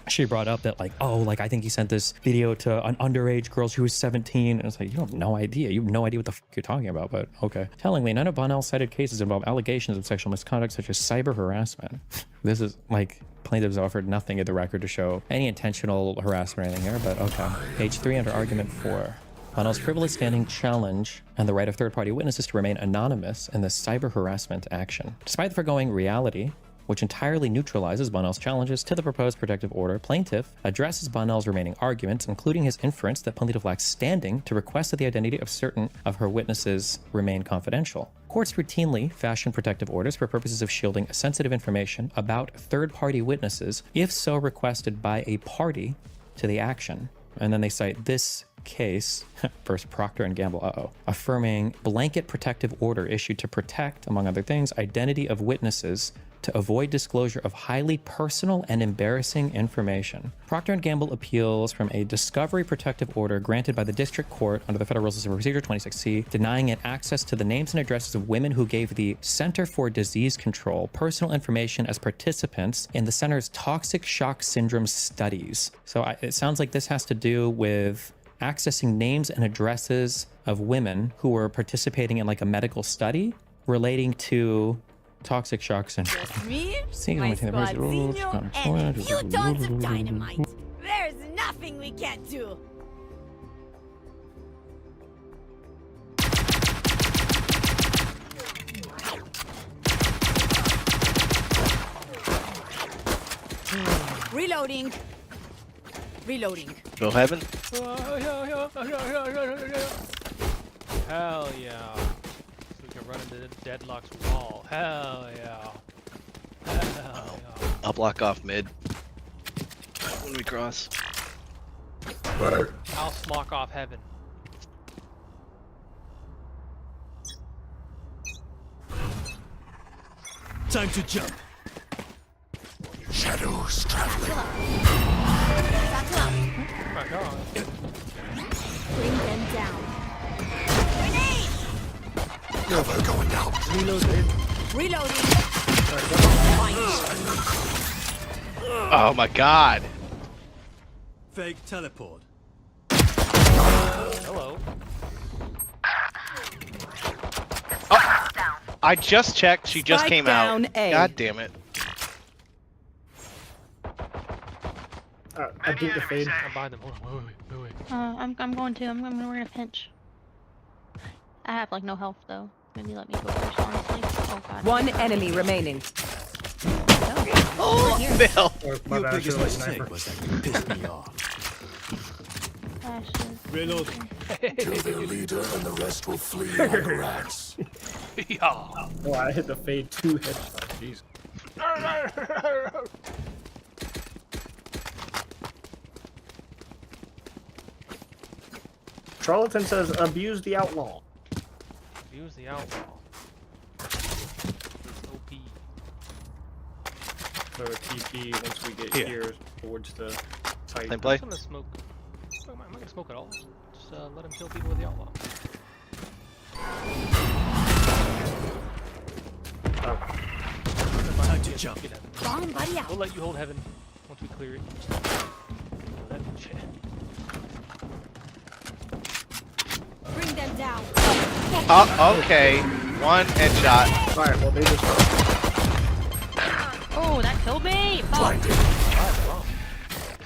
She brought up that like, oh, like I think he sent this video to an underage girl who was 17. And it's like, you have no idea. You have no idea what the fuck you're talking about, but okay. Tellingly, none of Bonnell's cited cases involve allegations of sexual misconduct such as cyber harassment. This is like, plaintiffs offered nothing in the record to show any intentional harassment or anything here, but okay. Page 3 under argument 4. Bonnell's frivolous standing challenge and the right of third-party witnesses to remain anonymous in the cyber harassment action. Despite the foregoing reality, which entirely neutralizes Bonnell's challenges to the proposed protective order, plaintiff addresses Bonnell's remaining arguments, including his inference that plaintiff lacks standing to request that the identity of certain of her witnesses remain confidential. Courts routinely fashion protective orders for purposes of shielding sensitive information about third-party witnesses if so requested by a party to the action. And then they cite this case versus Procter & Gamble, affirming blanket protective order issued to protect, among other things, identity of witnesses to avoid disclosure of highly personal and embarrassing information. Procter & Gamble appeals from a discovery protective order granted by the district court under the Federal Rules of Civil Procedure 26C, denying it access to the names and addresses of women who gave the Center for Disease Control personal information as participants in the center's toxic shock syndrome studies. So it sounds like this has to do with accessing names and addresses of women who were participating in like a medical study relating to toxic shock syndrome. Just me, Seeing my anything that brings the rules, and a few tons of dynamite. There's nothing we can't do. Reloading. Reloading. Go heaven. Hell yeah. So we can run into the Deadlock's wall. Hell yeah. Hell yeah. I'll block off mid when we cross. I'll smock off heaven. Time to jump. Shadows traveling. Oh my god. Bring them down. Cover going out. Reloading. Oh my god. Fake teleport. Hello. Oh, I just checked. She just Spike came down out. A. God damn it. I beat the fade. I'm behind them. Hold on. Wait. I'm going to. We're gonna pinch. I have like no health though. Maybe let me go first, honestly. Oh god. One enemy remaining. Oh, Bill. My Your bad, I biggest should've let mistake sniper. was that you pissed me off. Flashes. Reload. Kill their leader and the rest will flee like rats. Yeah. Oh, I hit the fade 2 headshot. Jeez. Charlatan says, abuse the outlaw. Abuse the outlaw. It's OP. So a TP once we get here towards the site. Same play. I'm gonna smoke. I'm not gonna smoke at all. Just let him kill people with the outlaw. Time to jump. Bomb buddy out. We'll let you hold heaven once we clear it. That shit. Bring them down. Oh, okay. One headshot. Alright, well, they just. Oh, that killed me! Fuck. I'm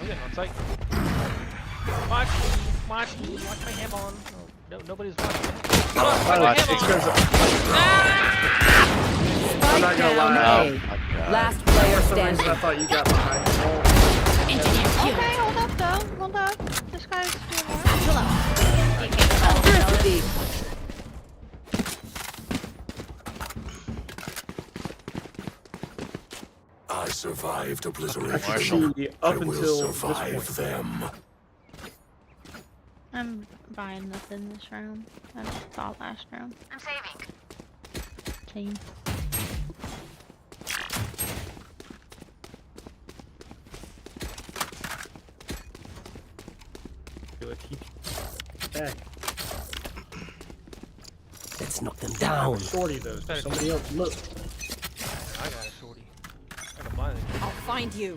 getting on site. Watch my ham on. Oh, no, nobody's watching. I'm not gonna lie. Last player For some reason, standing. I thought you got behind the wall. Okay, hold up though. Hold up. This guy's doing well. Thrifty. I survived obliteration. Marshall. Up I will until survive this point. them. I'm buying nothing this round. I thought last round. I'm saving. Team. Do a TP. Back. Let's knock them Down. down. Shorty though. So somebody else look. I got a shorty. I got mine. I'll find you.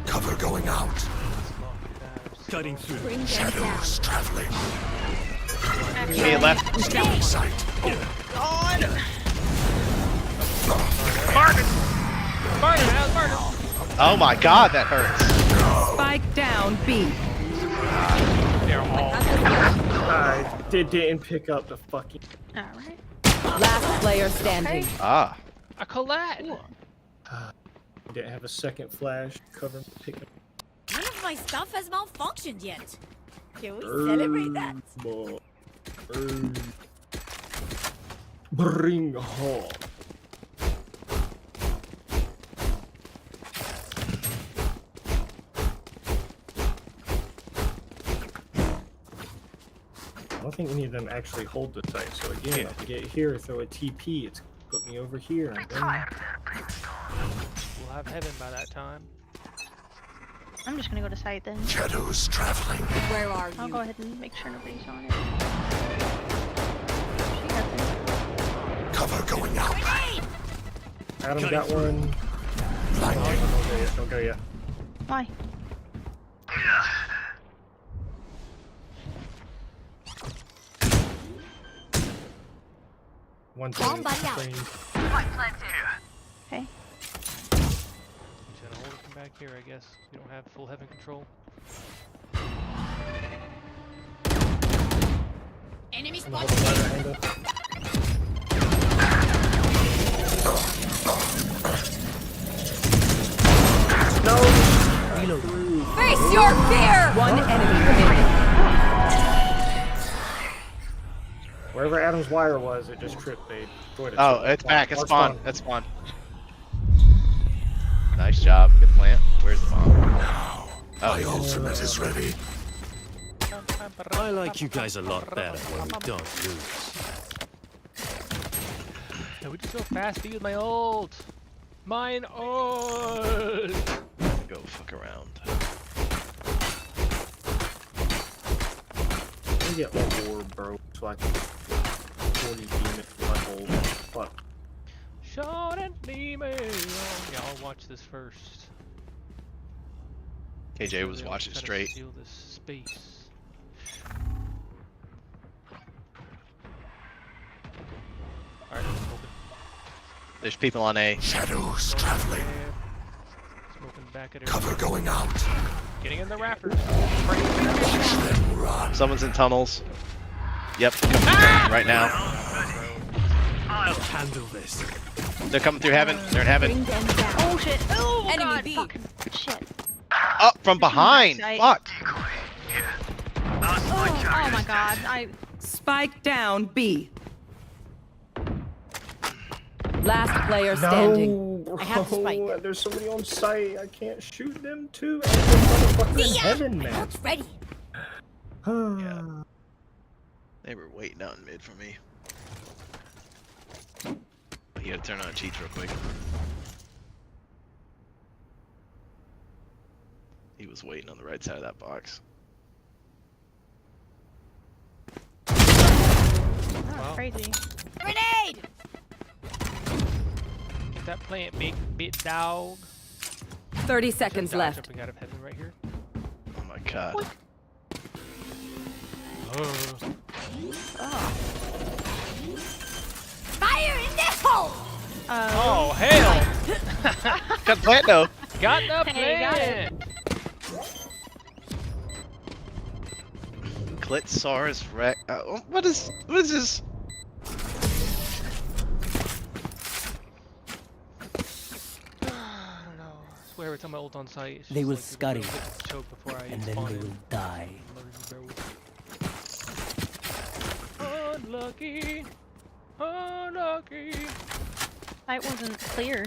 Cover going out. Cutting through. Bring them Shadows traveling. Me left. Scanning sight. Barton, how's Barton? Oh my god, that hurts. Spike down B. They're all. I didn't pick up the fucking. Alright. Last player standing. Ah. A collide. Didn't have a second flash cover pick up. None of my stuff has malfunctioned yet. Can we celebrate that? Bring home. I don't think any of them actually hold the site. So again, if I get here, throw a TP, it's put me over here. And then... We'll have heaven by that time. I'm just gonna go to site then. Shadows traveling. Where are I'll you? go ahead and make sure nobody's on it. She got this. Cover going out. Adam got one. Blinding. Don't go yet. Why? One Bomb buddy out. thing. Okay. Just gotta hold it from back here, I guess. We don't have full heaven control. Enemy I'm gonna hold the ladder hand up. No! Reload. Face your fear! One enemy remaining. Wherever Adam's wire was, it just tripped. They destroyed it. Oh, it's back. It's Mark spawn. It's spawn. Nice job. Good plant. Where's the bomb? My ultimate is ready. I like you guys a lot better when we don't lose. Yeah, we just go fast beat with my ult. Mine ult. Go fuck around. Let me get one more, bro, so I can 40 demon my whole fuck. Shot and demon. Yeah, I'll watch this first. KJ was watching Try to straight. steal this space. Alright, open. There's people on A. Shadows traveling. Smoking back at her. Cover going out. Getting in the rafters. Watch them run. Someone's in tunnels. Yep, coming through right now. I'll handle this. They're coming through heaven. They're in heaven. Bring them down. Oh shit! Oh Enemy god! B. Fucking shit! Up from behind. Backside. Fuck. Oh my god, Spike down B. Last player standing. No, I have the spike. bro. There's somebody on site. I can't shoot them too. And there's motherfucker in heaven, My man. ult's ready. Yeah. They were waiting out in mid for me. You gotta turn on cheats real quick. He was waiting on the right side of that box. that's crazy. Grenade! Get that plant, big dog. 30 seconds Dog left. Jumping out of heaven right here. Oh my god. What? Fire in the hole! Oh hell! Got the plant though. Got the Hey, got it. plant. Clitsaurus Rex. What is this? I don't know. I swear every time I ult on site, it's They just will like scurry, a little bit choke before I and then spawn they in. will die. Unlucky. Unlucky. Site wasn't clear.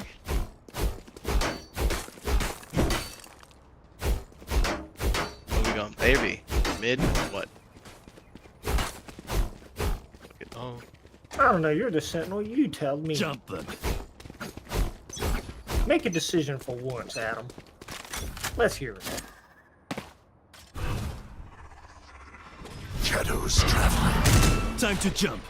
Where we going? Baby. Mid? What? Oh. I don't know. You're the sentinel. You tell me. Jump them. Make a decision for once, Adam. Let's hear it. Shadows traveling. Time to jump.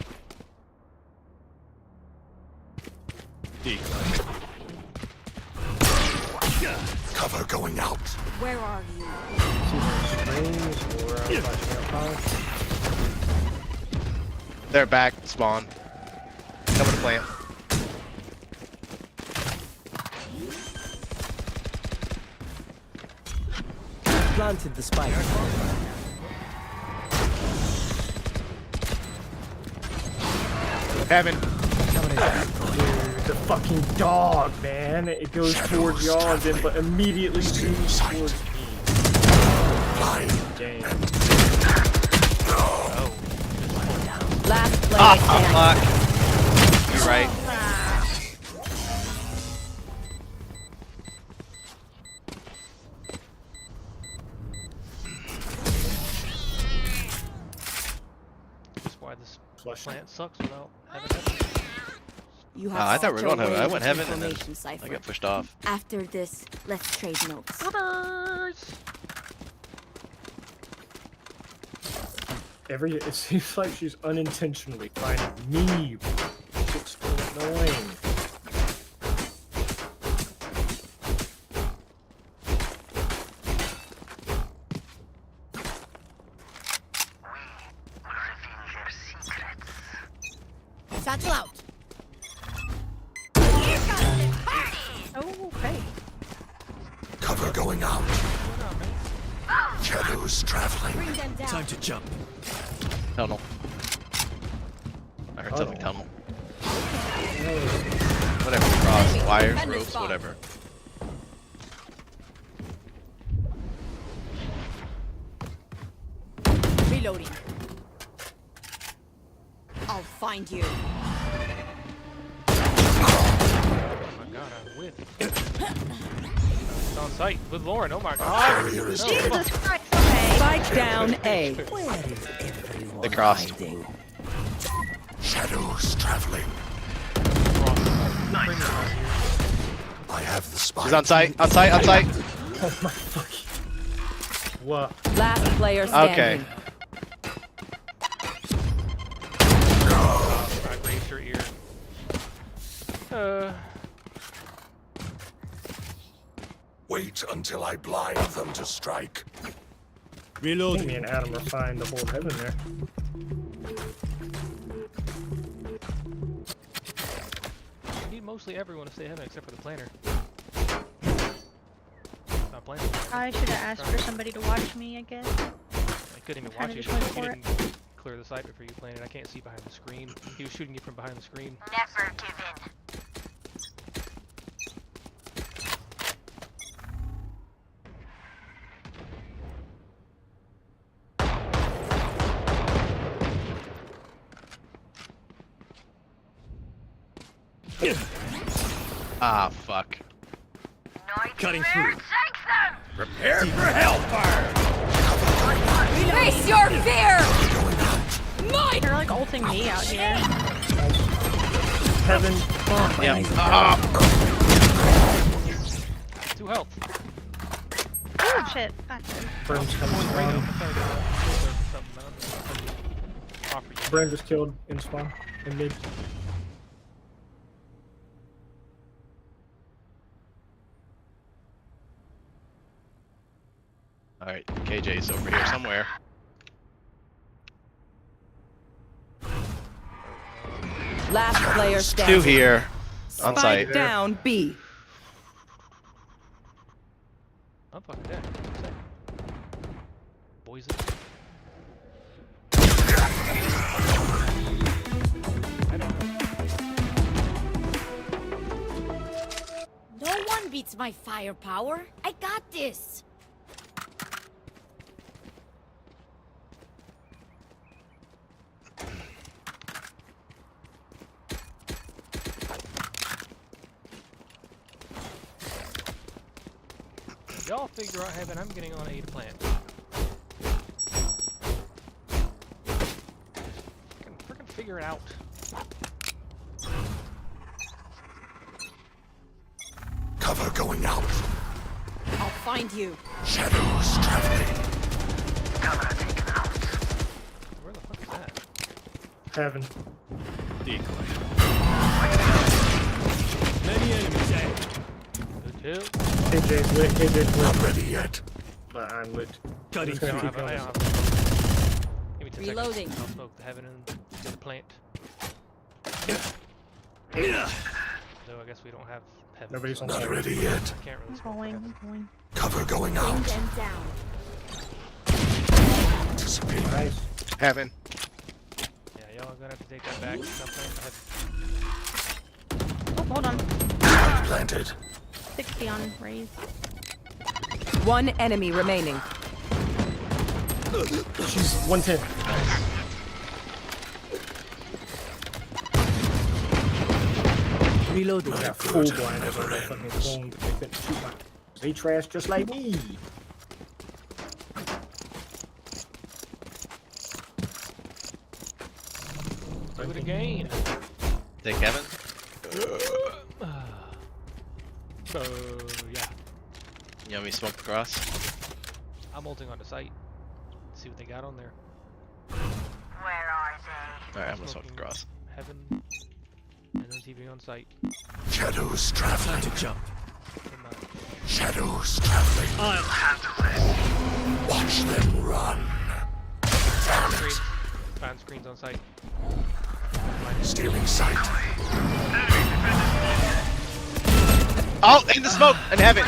Cover going out. Where are you? They're back. Spawn. Coming to plant. Planted the spike. Heaven. Dude, the fucking dog, man. It goes towards y'all, then but immediately moves towards me. Damn. Last player standing. Fuck. You're right. That's why this Flush. plant sucks without having heaven. You Oh, have I thought we were such going a heaven. I range went of heaven and then information, Cypher. I got pushed off. After this, let's trade notes. It seems like she's unintentionally finding me. It's so annoying. Satchel out. Oh, okay. Cover going out. Shadows traveling. Bring them down. Time to jump. Tunnel. I heard something tunnel. Whatever, cross, wires, ropes, whatever. Reloading. I'll find you. Oh my god, I'm with. It's on site with Lauren. Oh my god. No, Jesus Christ. Okay. Spike down A. Where is everyone They crossed. hiding? Shadows traveling. I have the spike. She's on site, on site, on site. Oh my fucking. What? Last player standing. Okay. I raised her ear. Wait until I blind them to strike. Reloading. Me and Adam are fine to hold heaven there. You need mostly everyone to stay heaven except for the planner. Not planning. I should have asked for somebody to watch me, I guess. I couldn't even watch Kinda you. just went You for it. didn't clear the site before you planted. I can't see behind the screen. He was shooting you from behind the screen. Never give in. Ah, fuck. Cutting through. Prepare for hellfire! Face your fear! Mine! You're like ulting me out here. Heaven. Yep. 2 health. Oh shit. Back. Brim's coming spawn. Brim just killed in spawn. In mid. Alright, KJ's over here somewhere. Last player standing. 2 here. On Spike site. down B. I'm fucking dead. Boys. No one beats my firepower. I got this. Y'all figure out heaven. I'm getting on A to plant. Freaking figure it out. Cover going out. I'll find you. Shadows traveling. Cover taken out. Where the fuck is that? Heaven. Decoy. Many enemies A. Good kill. KJ's lit. KJ's lit. Not ready yet. But I'm lit. Cutting I through. don't have it. Give me 10 Reloading. seconds. I'll smoke the heaven and get the plant. So I guess we don't have heaven. Nobody's on Not site. ready yet. Can't really I'm smoke going. heaven. I'm going. Cover going Bring out. them down. Anticipate. Nice. Heaven. Yeah, y'all are gonna have to take that back. Stop playing Oh, hold on. Planted. 60 on raise. One enemy remaining. She's 110. Reloading. I got full blind as a fucking phone. They couldn't shoot my. They trash just like me. Do it again. Take Heaven. So yeah, You want me to smoke across? I'm ulting on the site. See what they got on there. Where are they? Alright, I'm gonna smoke across. Heaven and then TV on site. Shadows traveling. Time to jump. Shadows traveling. I'll handle it. Watch them run. Damn it. Screens. Find screens on site. Stealing sight. Oh, in the smoke! In Heaven!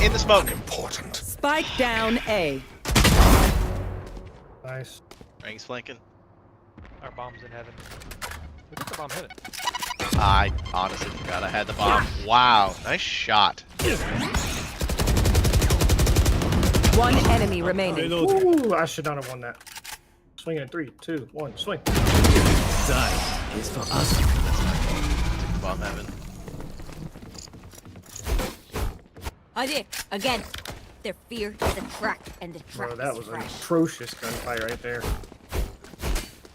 In the smoke! Important. Spike down A. Nice. Rang's flanking. Our bomb's in heaven. We took the bomb heaven. I honestly forgot I had the bomb. Wow, nice shot. One enemy remaining. Ooh, I should not have won that. Swing in 3, 2, 1, swing. die is for us. Took the bomb Heaven. Ade, again. Their fear is a track, and the track Bro, that is was an fresh. atrocious gunfight right there.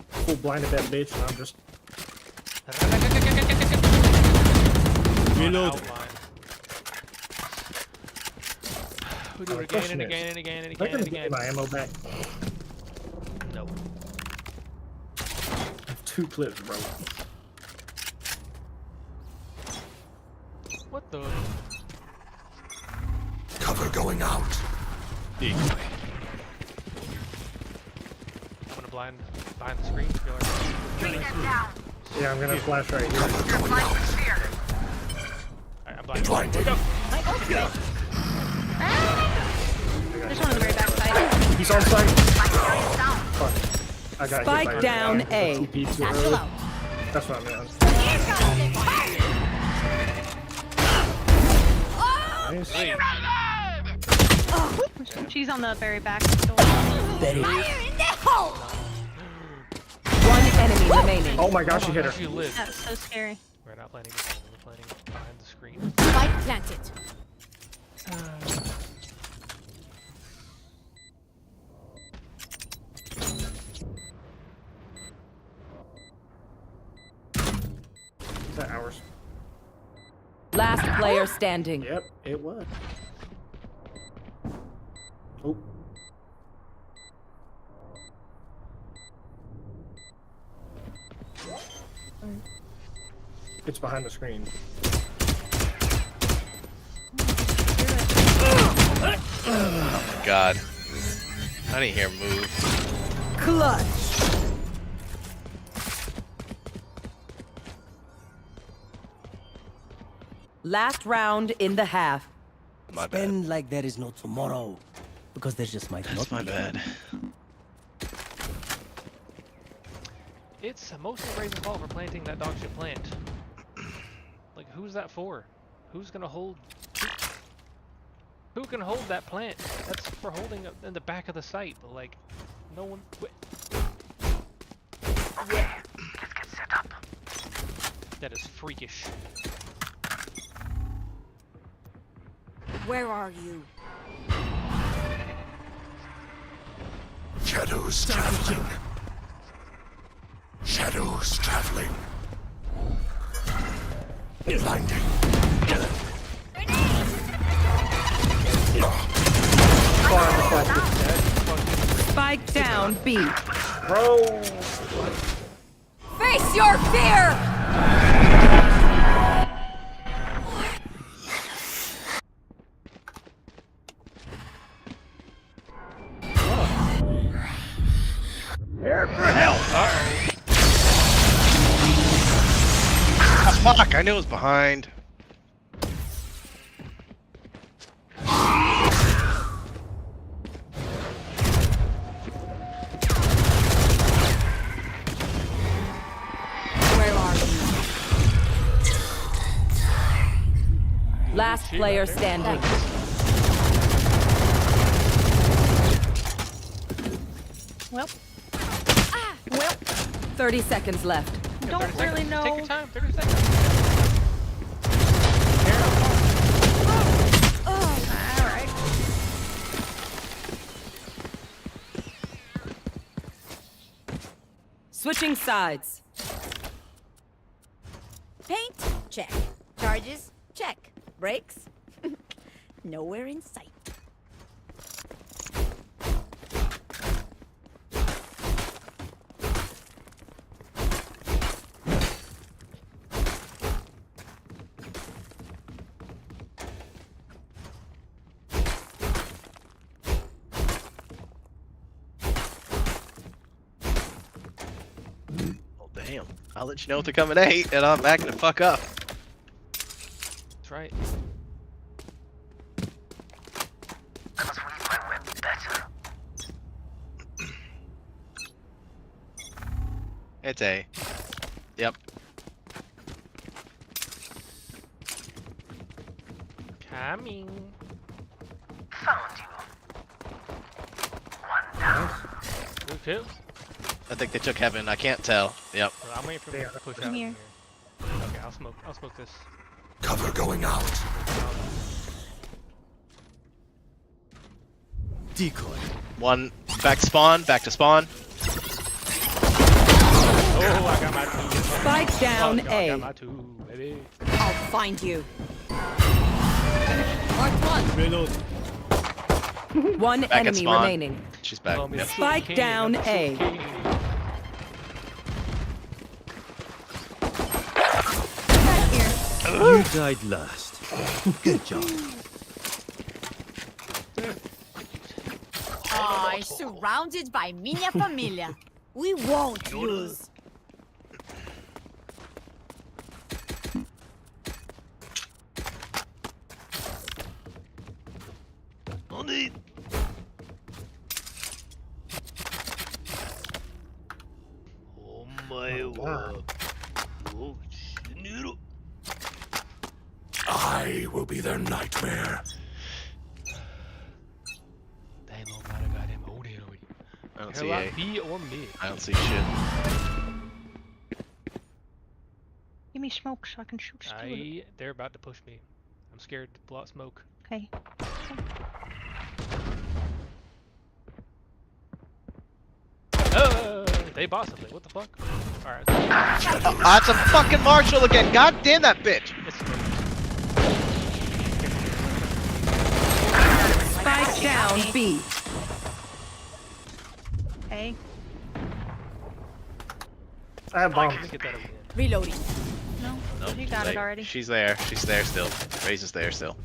Full blinded that bitch, and I'm just. Reload. We do it again and again and again and Am I again gonna and get again. my ammo back? No. I have 2 clips, bro. What the? Cover going out. Decoy. I'm gonna blind behind the screen. Yeah, I'm gonna flash right here. Cover going out. Alright, I'm blind. Blinded. There's one on the very back side. He's on site. Fuck. I got Spike down A. TP too early. That's what I meant. Nice. She's on the very back door. Fire in the hole! One enemy remaining. Oh my gosh, she hit her. She lived. That's so scary. We're not planning. behind the screen. Spike planted. Is that ours? Last player standing. Yep, it was. Oh. It's behind the screen. Oh my god. I didn't hear him move. Clutch. Last round in the half. My bad. Spend like there is no tomorrow. Because there's just might That's not my be. bad. It's mostly Raven's fault for planting that dog shit plant. Like, who's that for? Who's gonna hold... Who can hold that plant? That's for holding it in the back of the site, but like, no one... Okay, let's get set up. That is freakish. Where are you? Shadows traveling. Shadows traveling. Blinding. Spike down B. Bro. Face your fear! Prepare for hellfire. Fuck, I knew it was behind. Where are you? Last player standing. Well. Ah, Well. 30 seconds left. Don't really know. Take your time, 30 seconds. Alright. Switching sides. Paint? Check. Charges? Check. Brakes? Nowhere in sight. Oh, damn. I'll let you know if they're coming 8 and I'm backing the fuck up. That's right. I must read my web better. It's A. Yep. Coming. Found you. One down. Blue kills. I think they took heaven. I can't tell. Yep. Well, I'm waiting for them to push out. Come from here. Okay, I'll smoke this. Cover going out. Decoy. One back to spawn, back to spawn. Oh, I got my two. Spike down Oh, I A. got my two, baby. I'll find you. Mark one. Reload. One Back at enemy spawn. remaining. She's back. Oh, Yep. Spike down A. You died last. Good job. Surrounded by minha familia. We won't lose. Oh my word. Oh, noodle. I will be their nightmare. I don't see A. B or mid. I don't see shit. You Give me smoke so I can shoot Stuart. They're about to push me. I'm scared to blow out smoke. Okay. They bought something. What the fuck? Alright. It's a fucking Marshall again. God damn that bitch. Spike down B. Okay. I have bombs. Reloading. No, Nope, you got like, it already. She's there. She's there still. Raze is there still.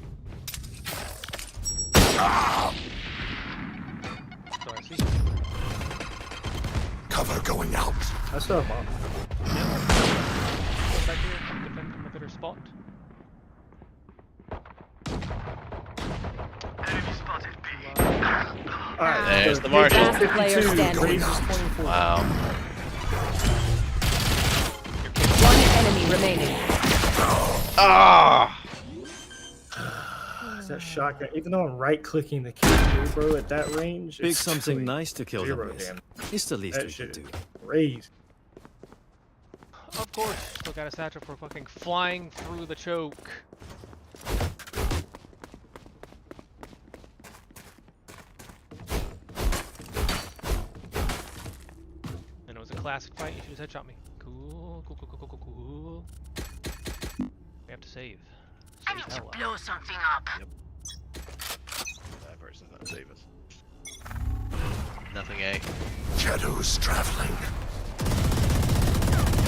Cover going out. I still have bombs. Back here, defend from a better spot. Enemy spotted. B. Alright, There's the Marshall. Last player 52, standing. Raze is 24. Wow. One enemy remaining. Ah! That shotgun, even though I'm right clicking the keyboard, bro, at that range, Pick it's something doing nice to kill them 0 with. damage. It's the least That we shit can do. is crazy. Of course, still got a satchel for fucking flying through the choke. And it was a classic fight. You should have headshot me. Cool, cool, cool, cool, cool, cool, cool. We have to save. I need to blow something up. Yep. That person's gonna save us. Nothing A. Shadows traveling.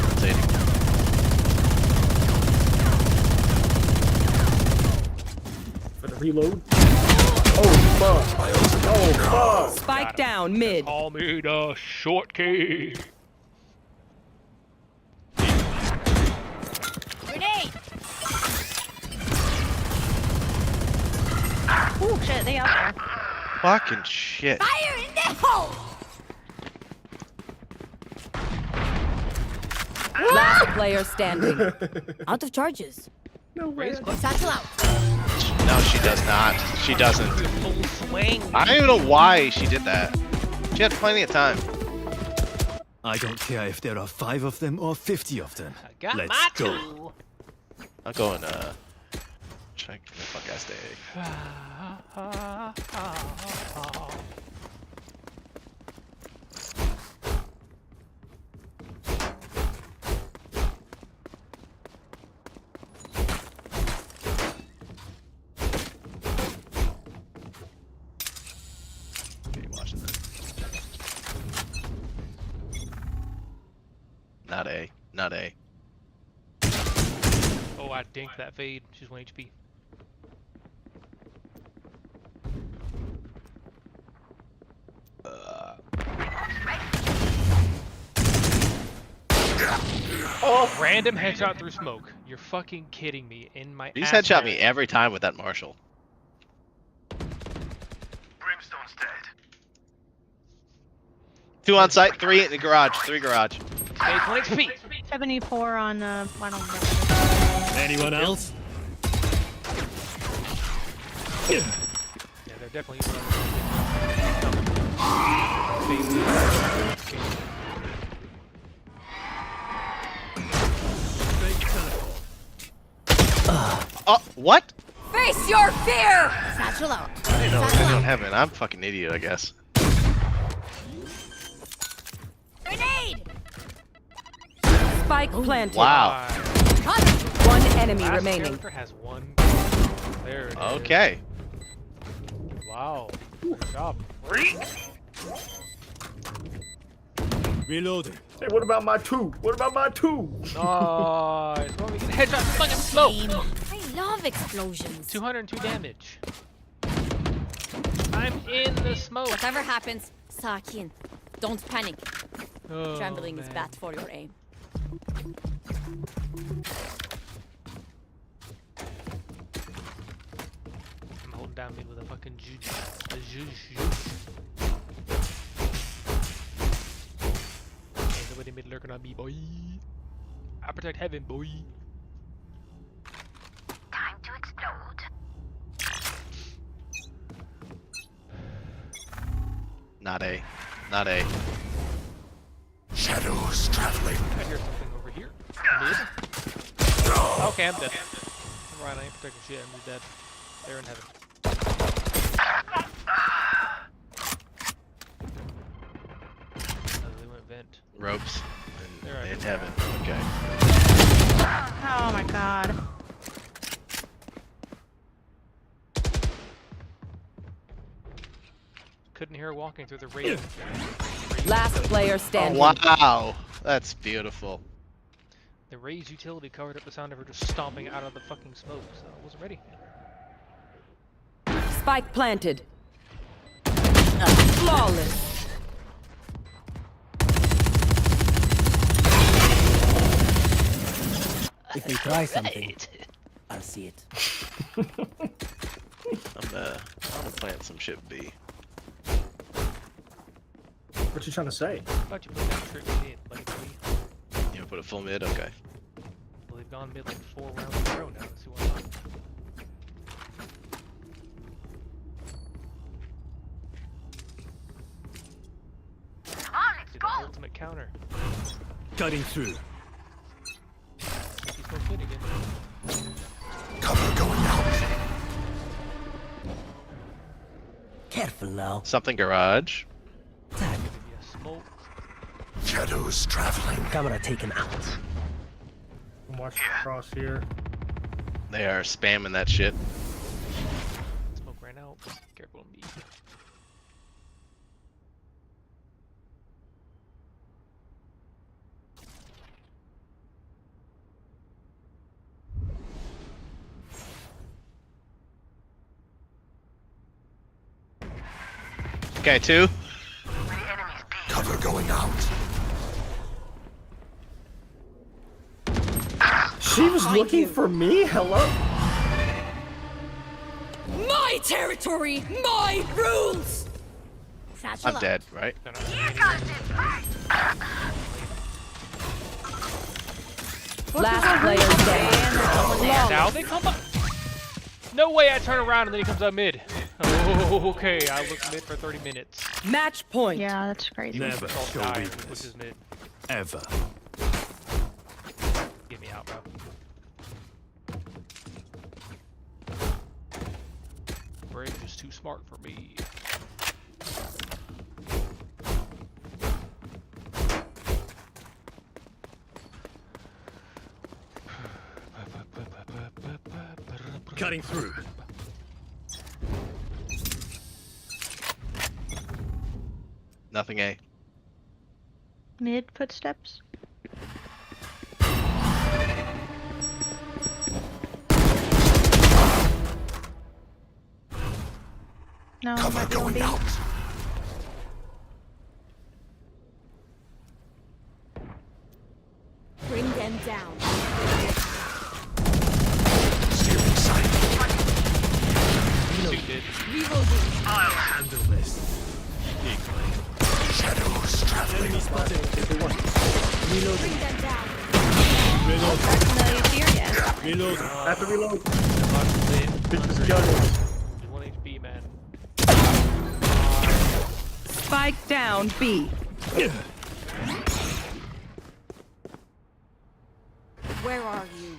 Rotating. For the reload. Oh fuck! Oh fuck! Spike down mid. Call me the short key. Grenade! Oh shit, they out there. Fucking shit. Fire in the hole! Last player standing. Out of charges. No way. Satchel out. No, she does not. She doesn't. Full swing. I don't even know why she did that. She had plenty of time. I don't care if there are 5 of them or 50 of them. I got Let's my go. two. I'll go and check the fuck ass day. Okay, watching that. Not A. Not A. Oh, I dinked that fade. She's 1 HP. Oh, random headshot through smoke. You're fucking kidding me. In my He's ass headshot crack. me every time with that Marshall. Brimstone's dead. 2 on site, 3 in the garage, 3 garage. Stay 1 HP. 74 on I don't know. Anyone else? Yeah, they're definitely. Oh, what? Face your fear! Satchel out. I didn't know it was in heaven. I'm a fucking idiot, I guess. Grenade! Spike planted. Wow. One enemy Last remaining. character has 1. There it is. Okay. Wow. Good job. Reloading. Hey, what about my 2? What about my 2? Nice. Well, we get headshot fucking smoke. I love explosions. 202 damage. I'm in the smoke. Whatever happens, suck in. Don't panic. Oh, Trembling is man. bad for your aim. I'm holding down mid with a fucking juice. A juice. Ain't nobody mid lurking on me, boy. I protect heaven, boy. Time to explode. Not A. Not A. Shadows traveling. I hear something over here. Mid. Okay, I'm dead. Right, I ain't protecting shit. I'm just dead. They're in heaven. Oh, they went vent. Ropes. They're And in everywhere. heaven. Okay. Oh my god. Couldn't hear her walking through the rain. Last player standing. Oh, wow. That's beautiful. The Raze utility covered up the sound of her just stomping out of the fucking smoke, so I wasn't ready. Spike planted. Flawless. If they try something, I'll see it. I'm gonna plant some shit B. What you trying to say? I thought you put down trick mid, like me. You put a full mid? Okay. Well, they've gone mid like 4 rounds in a row now. Let's see what's on. See the ultimate counter. Cutting through. He's going mid again. Cover going out. Careful now. Something garage. Tag. Smoke. Shadows traveling. Camera taken out. I'm watching across here. They are spamming that shit. Smoke ran out. Careful on B. Okay, 2. Cover going out. She was looking for me? Hello? My territory, my rules. I'm dead, right? Last player standing. Now they come up. No way I turn around and then he comes up mid. Oh, okay, I looked mid for 30 minutes. Match point. Yeah, that's crazy. Never All show die, weakness. which is mid. Ever. Get me out, bro. Bridge is too smart for me. Cutting through. Nothing A. Mid footsteps. No, Cover might be on going B. out. Bring them down. Stealing sight. Suited. Reloading. I'll handle this. Shadows traveling. Bring them down. No, he's here yet. Reload. I have to reload. Bitch is juggling. 1 HP, man. Spike down B. Where are you?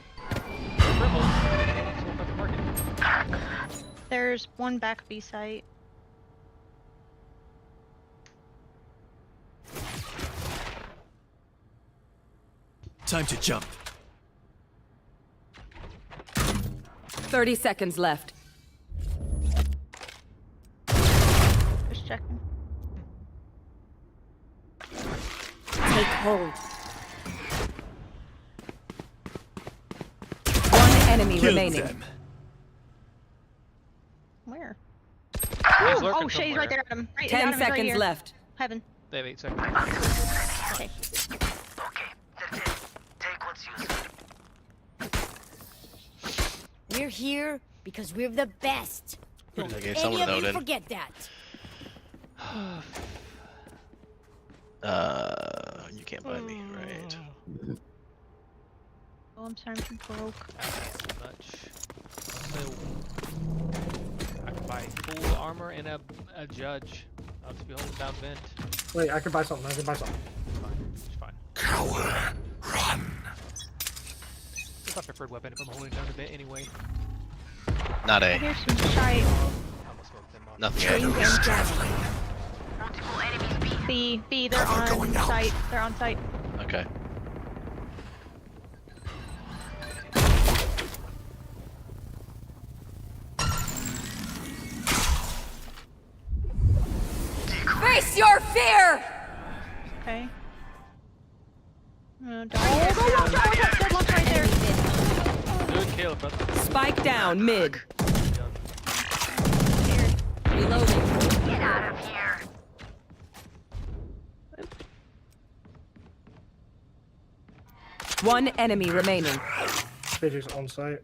There's one back B site. Time to jump. 30 seconds left. Just checking. Take hold. One enemy Kill remaining. them. Where? He's Oh, lurking shit, he's right there. Adam. Right, 10 Adam's right seconds here. left. Heaven. They have 8 seconds. Okay. Take what's useful. We're here because we're the best. I gave Any someone of a you note in. forget that. You can't buy me, right? Oh, I'm sorry, I'm too broke. Too much. So, I can buy full armor and a judge. I'll just be holding down vent. Wait, I can buy something. I can buy something. It's fine. Coward, run. If my preferred weapon if I'm holding down a bit anyway. Not I A. hear some shite. Nothing A. Multiple enemies B. B, they're on site. They're on site. Okay. Face your fear! Okay. Don't. Dead launch right there. Good kill, brother. Spike down mid. Reloading. Get out of here. One enemy remaining. Phaser's on site.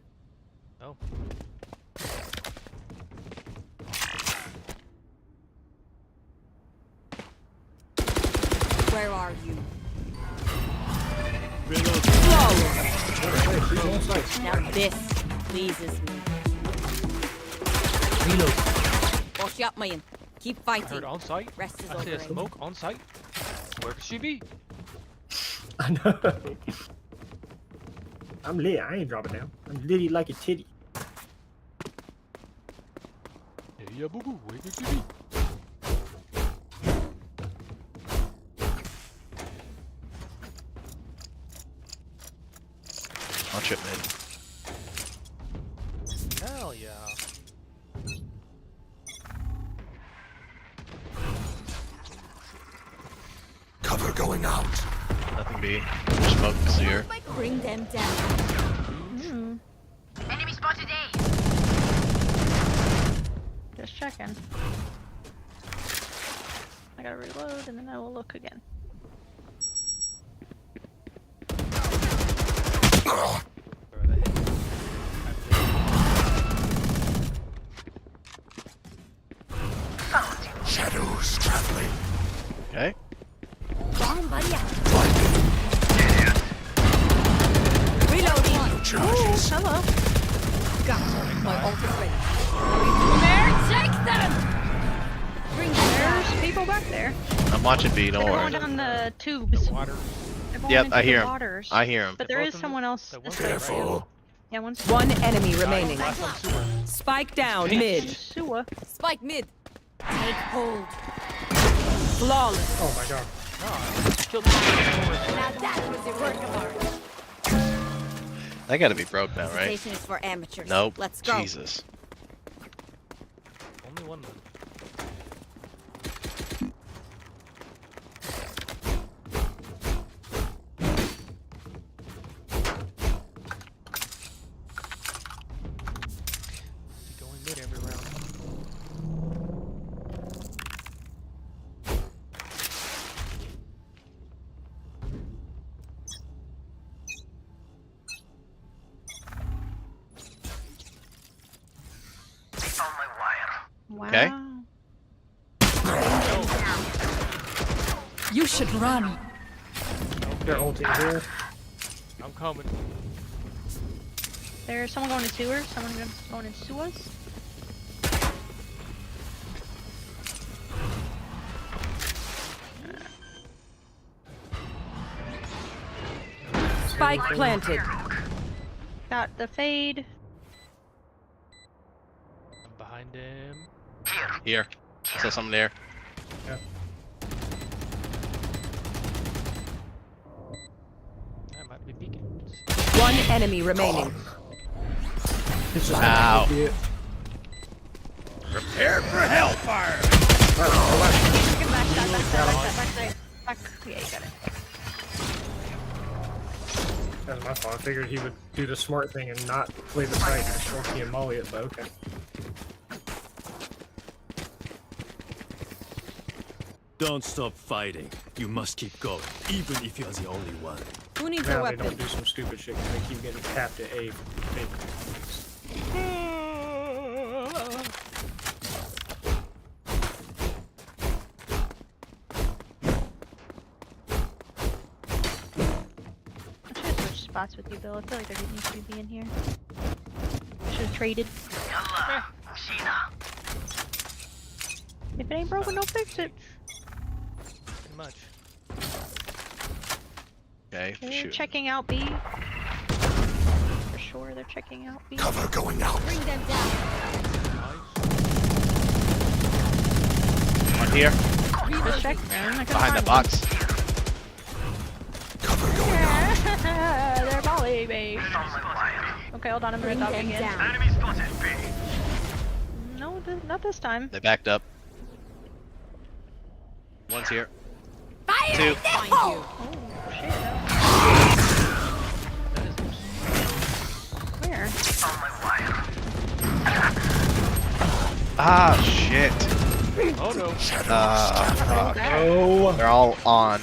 Oh. Where are you? Flawless. Now this pleases me. Reload. Wash up, man. Keep I fighting. heard on site. Rest is I see a over. smoke on site. Where could she be? I know. I'm lit. I ain't dropping down. I'm litty like a titty. Yeah, boo boo. Where could she be? I'll trip mid. Hell yeah. Cover going out. Nothing B. Smoke is here. Bring them down. Enemy spotted A. Just checking. I gotta reload and then I will look again. Shadows traveling. Okay. Bomb buddy. Reloading. No charges. Hello. Gotcha. My ult is ready. Take them! Bring them down. There's people back there. I'm watching B. Don't They're worry. going down the tubes. The water. They're going Yep, into I the hear him. waters. I hear him. But there is someone else. That one's Careful. Yeah, one's One enemy remaining. Last one sewer. Spike down mid. Sua. Spike mid. Take hold. Flawless. Oh my god. Killed Now that was a work of art. That gotta be broke now, right? Station is for amateurs. Nope. Let's go. Jesus. Only one left. Going mid every round. On my wire. Wow. Okay. You should run. They're ulting here. I'm coming. There's someone going to sewers. Someone going in sewers. Spike planted. Got the fade. I'm behind him. Here. I saw something there. Yeah. That might be beacons. One enemy remaining. It's just Ow. idiot. Prepare for hellfire! Back, back. Yeah, you got it. That's my fault. I figured he would do the smart thing and not play the fight and shorty and molly it, but okay. Don't stop fighting. You must keep going, even if you're the only one. Who needs a Now they weapon? don't do some stupid shit because they keep getting tapped at A for fake. I should have switched spots with you, Bill. I feel like there didn't need to be in here. Should have traded. If it ain't broken, don't fix it. Pretty much. Okay, Okay, shoot. checking out B. sure they're checking out B. Cover going out. Bring them down. One here. Just check them. I couldn't Behind that find box. Cover going out. one. They're volley bait. On my wire. Okay, hold on. I'm gonna Bring dog them again. down. Enemy spotted B. No, not this time. They backed up. One's here. Fire Two. in the hole! Oh shit. Where? On my wire. Ah, shit. Oh no. Fuck. Oh, They're all on.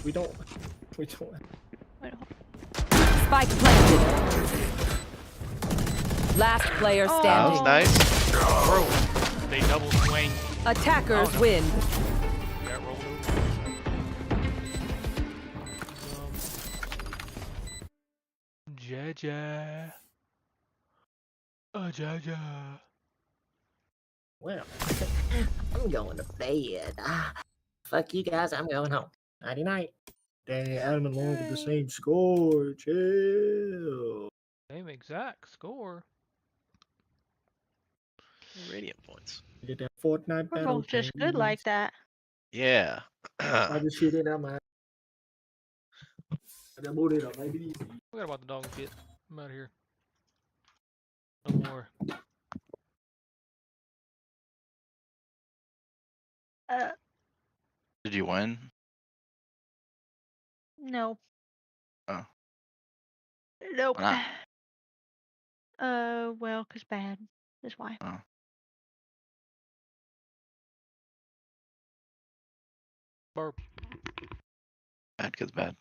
we don't. We don't. Wait, hold- Spike planted. Last player Oh. That was standing. nice. Bro, they double swing. Attackers Oh, no. win. Got rolled over. Jaja. Oh, Jaja. Well, I'm going to bed. Fuck you guys, I'm going home. Nighty night. Dang, Adam and Long with the same score. Chill. Same exact score. Radiant points. Did that Fortnite We're battle. both just good like that. Yeah. I just shit in out my. I just moved it up, baby. Forgot about the dog shit. I'm out of here. No more. Did you win? No. Oh. Nope. Why Well, 'cause bad. That's why. Oh. Burp. Bad kid's bad.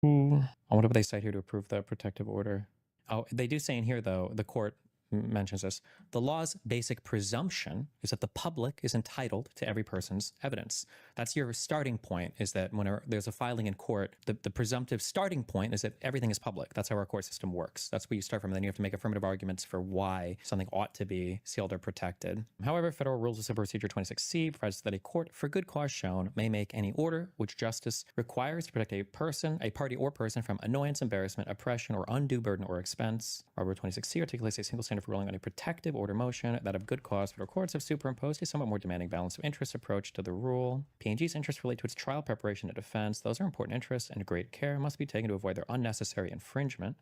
I wonder what they cite here to approve the protective order. Oh, they do say in here, though, the court mentions this. The law's basic presumption is that the public is entitled to every person's evidence. That's your starting point, is that whenever there's a filing in court, the presumptive starting point is that everything is public. That's how our court system works. That's where you start from. And then you have to make affirmative arguments for why something ought to be sealed or protected. However, Federal Rules of Civil Procedure 26C provides that a court, for good cause shown, may make any order which justice requires to protect a person, a party or person from annoyance, embarrassment, oppression, or undue burden or expense. Rule 26C articulates a single standard for ruling on a protective order motion that of good cause federal courts have superimposed a somewhat more demanding balance of interest approach to the rule. P&G's interests relate to its trial preparation and defense. Those are important interests, and great care must be taken to avoid their unnecessary infringement.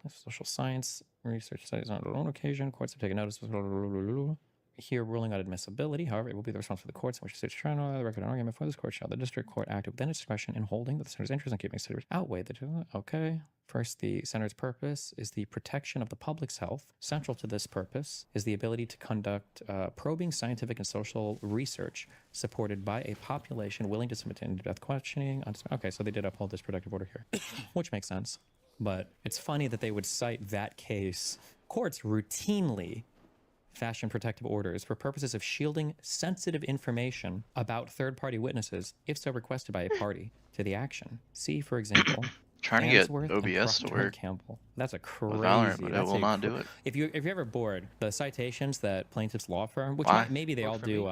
Social science research studies on their own occasion. Courts have taken notice of here ruling on admissibility. However, it will be the response of the courts in which the state's trial the record and argument for this court shall the district court act within its discretion in holding that the senator's interest in keeping senators outweigh the two. Okay. First, the senator's purpose is the protection of the public's health. Central to this purpose is the ability to conduct probing scientific and social research supported by a population willing to submit to in-depth questioning. Okay, so they did uphold this protective order here, which makes sense. But it's funny that they would cite that case. Courts routinely fashion protective orders for purposes of shielding sensitive information about third-party witnesses, if so requested by a party to the action. See, for example, Trying to get Answorth OBS and to work. Campbell. That's a crazy. Valorant, but it will not do it. If you're ever bored, the citations that plaintiff's law firm, which Why? maybe they all do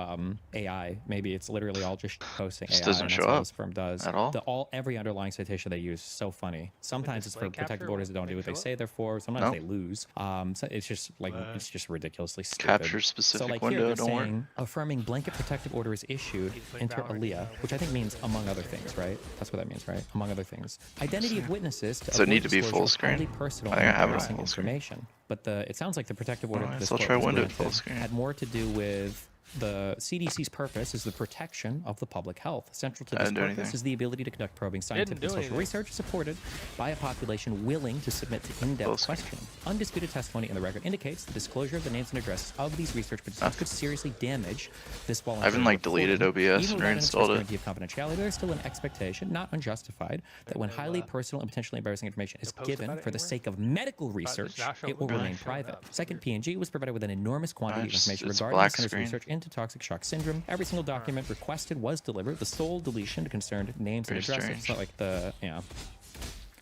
AI, maybe it's literally all just posting Just AI. doesn't and show that's what up this firm does at all? Every underlying citation they use is so funny. Sometimes it's for protective orders that don't do what they say they're for. Sometimes Nope. they lose. So it's just like it's just ridiculously stupid. Capture specific so like window, here they're don't worry. saying affirming blanket protective order is issued inter alia, which I think means among other things, right? That's what that means, right? Among other things. Identity of witnesses to Does it need to be disclosure full of screen? highly personal I think I and have it on embarrassing full screen. information. But it sounds like the protective order that this I'll court try was window granted full screen. had more to do with the CDC's purpose is the protection of the public health. Central to I this didn't do purpose anything. is the ability to conduct probing scientific do and social anything. research supported by a population willing to submit to in-depth questioning. Undisputed testimony in the record indicates the disclosure of the names and addresses of these research participants could seriously damage this voluntary I haven't like deleted reporting. OBS Even and without an reinstalled it. guarantee of confidentiality, there is still an expectation, not unjustified, that when highly personal and potentially embarrassing information is post given about it for the anywhere? sake of medical research, Josh it will really remain showed private. up. Second, P&G was provided with an enormous quantity of Nice. information It's regarding the black center's screen. research into toxic shock syndrome. Every single document requested was delivered. The sole deletion concerned names Very and addresses. strange. It's not like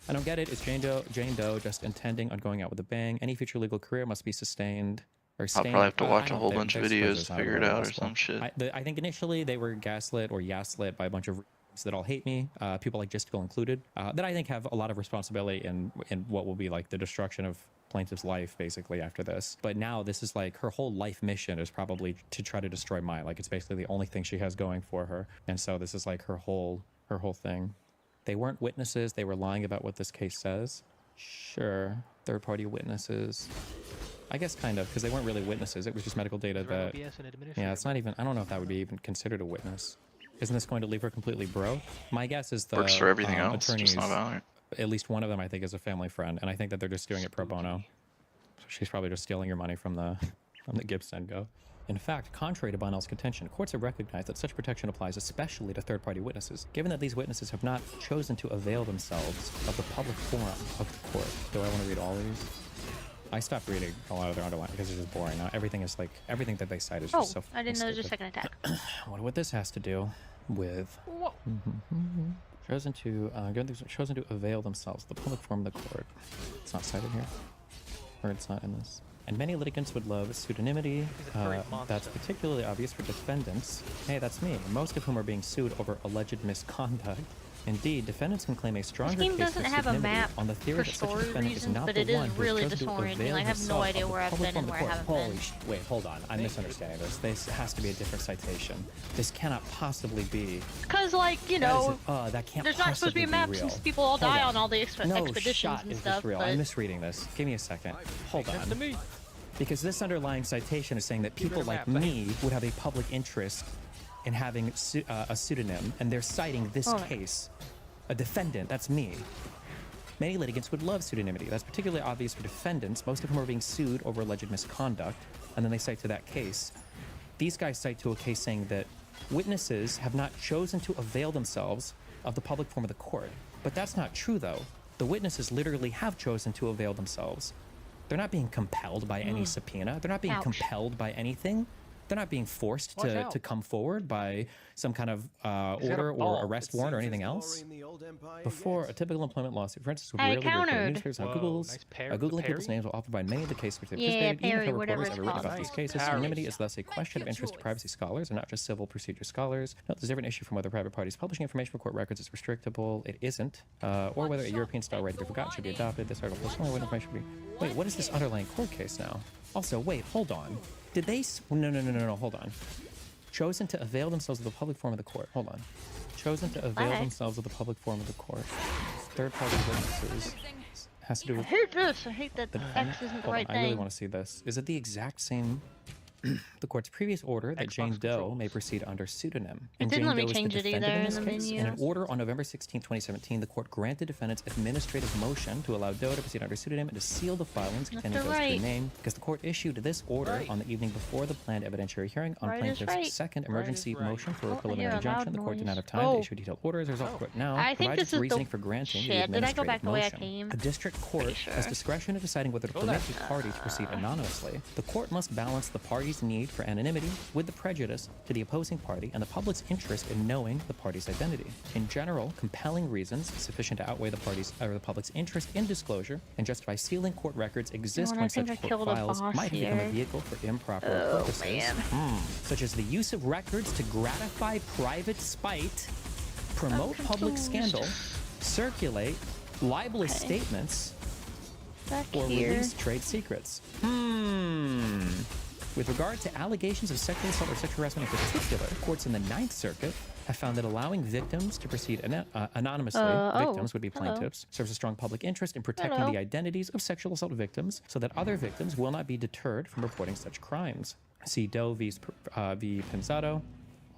I don't get it. Is Jane Doe just intending on going out with a bang? Any future legal career must be sustained or I'll stained. probably have to I watch a don't- whole there- bunch of there's- videos there's to not figure it really out or possible. some shit. I think initially they were gaslit or gaslit by a bunch of that all hate me, people like Jistical included, that I think have a lot of responsibility in what will be like the destruction of plaintiff's life basically after this. But now this is like her whole life mission is probably to try to destroy mine. Like it's basically the only thing she has going for her. And so this is like her whole thing. They weren't witnesses. They were lying about what this case says. Sure. Third-party witnesses. I guess kind of, because they weren't really witnesses. It was just medical data that... OBS and administrator. Yeah, it's not even... I don't know if that would be even considered a witness. Isn't this going to leave her completely broke? My guess is the Works for everything else, attorneys, just not Valorant. at least one of them I think is a family friend, and I think that they're just doing it pro bono. So she's probably just stealing your money from the Gibson Go. In fact, contrary to Bonnell's contention, courts have recognized that such protection applies especially to third-party witnesses, given that these witnesses have not chosen to avail themselves of the public forum of the court. Do I want to read all these? I stopped reading a lot of their underline because it's just boring. Now everything is like, everything that they cite is just so I didn't know there was a stupid. second attack. I wonder what this has to do with chosen to avail themselves of the public forum of the court. It's not cited here, or it's not in this. And many litigants would love pseudonymity. That's particularly obvious for defendants. Hey, that's me. Most of whom are being sued over alleged misconduct. Indeed, defendants can claim a stronger game case doesn't of have a pseudonymity map on the theory for that such a story defendant is reasons, not but the it is one who really has chosen to disorienting. avail I have no himself idea of the where I've public been and forum where I of the haven't court. been. Wait, hold on. I'm misunderstanding this. This has to be a different citation. This cannot possibly be. Because, like, you know, That can't there's not supposed to be a possibly map real. since people all Hold die on. on all the No expeditions shot and is stuff. this real. But I'm misreading this. Give me a second. Hold on. Because this underlying citation is saying that people like me would have a public interest in having a pseudonym, and they're citing this case. A defendant, that's me. Many litigants would love pseudonymity. That's particularly obvious for defendants, most of whom are being sued over alleged misconduct, and then they cite to that case. These guys cite to a case saying that witnesses have not chosen to avail themselves of the public forum of the court. But that's not true, though. The witnesses literally have chosen to avail themselves. They're not being compelled by any subpoena. They're not being compelled by anything. They're not being forced to come forward by some kind of order or arrest warrant or anything else. Before a typical employment lawsuit, for instance, would rarely be reported in newspapers on Googling people's names will often provide many of the cases which they participated, even if no reporters ever written about these cases. Anonymity is thus a question of interest to privacy scholars and not just civil procedure scholars. Note there's a different issue from whether private parties publishing information for court records is restrictable. It isn't. Or whether a European-style right to be forgotten should be adopted. This article personally when information should be... Wait, what is this underlying court case now? Also, wait, hold on. Did they... No, hold on. Chosen to avail themselves of the public forum of the court. Hold on. Chosen to avail themselves of the public forum of the court. Third-party witnesses. Has to do with... I hate this. I hate that X isn't the right thing. I really want to see this. Is it the exact same... the court's previous order that Jane Doe may proceed under pseudonym. It didn't let me change it either in the menu. In an order on November 16, 2017, the court granted defendants administrative motion to allow Doe to proceed under pseudonym and to seal the filings containing Doe's true name because the court issued this order on the evening before the planned evidentiary hearing on plaintiff's second emergency motion for a preliminary injunction. The court did not have time to issue a detailed order. As a result, the court now provides its reasoning for granting the administrative motion. A district court has discretion in deciding whether to permit the party to proceed anonymously. The court must balance the party's need for anonymity with the prejudice to the opposing party and the public's interest in knowing the party's identity. In general, compelling reasons sufficient to outweigh the party's or the public's interest in disclosure and justify sealing court records exist when such court files might become a vehicle for improper purposes, such as the use of records to gratify private spite, promote public scandal, circulate libelous statements, or release trade secrets. With regard to allegations of sexual assault or sexual harassment in particular, courts in the Ninth Circuit have found that allowing victims to proceed anonymously, victims would be plaintiffs, serves a strong public interest in protecting the identities of sexual assault victims so that other victims will not be deterred from reporting such crimes. See Doe v. Pinzado.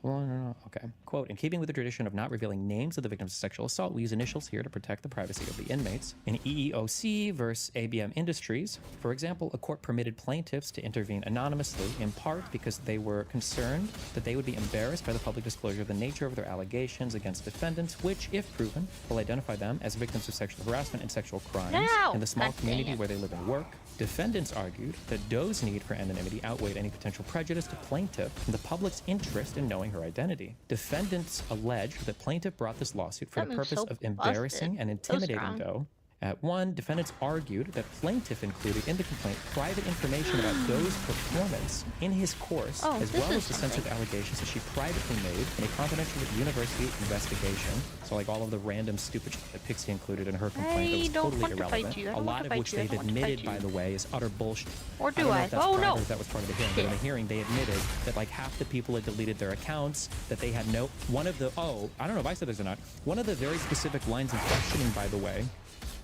Okay. Quote, in keeping with the tradition of not revealing names of the victims of sexual assault, we use initials here to protect the privacy of the inmates. In EEOC versus ABM Industries, for example, a court permitted plaintiffs to intervene anonymously, in part because they were concerned that they would be embarrassed by the public disclosure of the nature of their allegations against defendants, which, if proven, will identify them as victims of sexual harassment and sexual crimes in the small community where they live and work. Defendants argued that Doe's need for anonymity outweighed any potential prejudice to plaintiff and the public's interest in knowing her identity. Defendants alleged that plaintiff brought this lawsuit for the purpose of embarrassing and intimidating Doe. At one, defendants argued that plaintiff included in the complaint private information about Doe's performance in his course, as well as the censored allegations that she privately made in a confidential university investigation. So like all of the random stupid shit that Pixie included in her complaint that was totally irrelevant. A lot of which they've admitted, by the way, is utter bullshit. Or do I? Oh no! That was part of the hearing. But in the hearing, they admitted that like half the people had deleted their accounts, that they had no... One of the... I don't know if I said this or not. One of the very specific lines of questioning, by the way,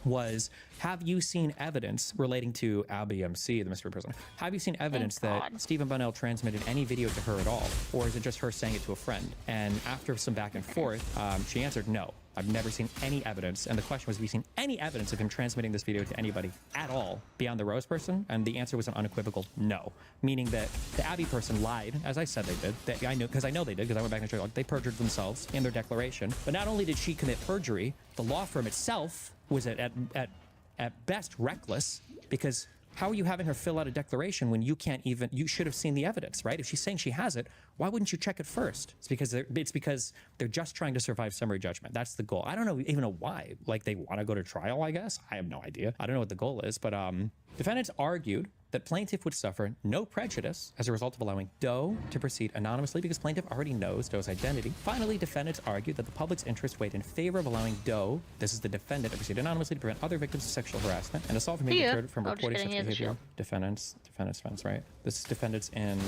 was, have you seen evidence relating to ABMC, the mystery prisoner? Have you seen evidence that Stephen Bunnell transmitted any video to her at all? Or is it just her saying it to a friend? And after some back and forth, she answered, no, I've never seen any evidence. And the question was, have you seen any evidence of him transmitting this video to anybody at all beyond the Rose person? And the answer was an unequivocal no, meaning that the Abby person lied, as I said they did. I know they did, because I went back and checked. They perjured themselves in their declaration. But not only did she commit perjury, the law firm itself was at best reckless, because how are you having her fill out a declaration when you can't even, you should have seen the evidence, right? If she's saying she has it, why wouldn't you check it first? It's because they're just trying to survive summary judgment. That's the goal. I don't even know why. Like, they want to go to trial, I guess. I have no idea. I don't know what the goal is, but defendants argued that plaintiff would suffer no prejudice as a result of allowing Doe to proceed anonymously because plaintiff already knows Doe's identity. Finally, defendants argued that the public's interest weighed in favor of allowing Doe, this is the defendant, to proceed anonymously to prevent other victims of sexual harassment and assault from being deterred from reporting such behavior. Defendants, right? This is defendants in...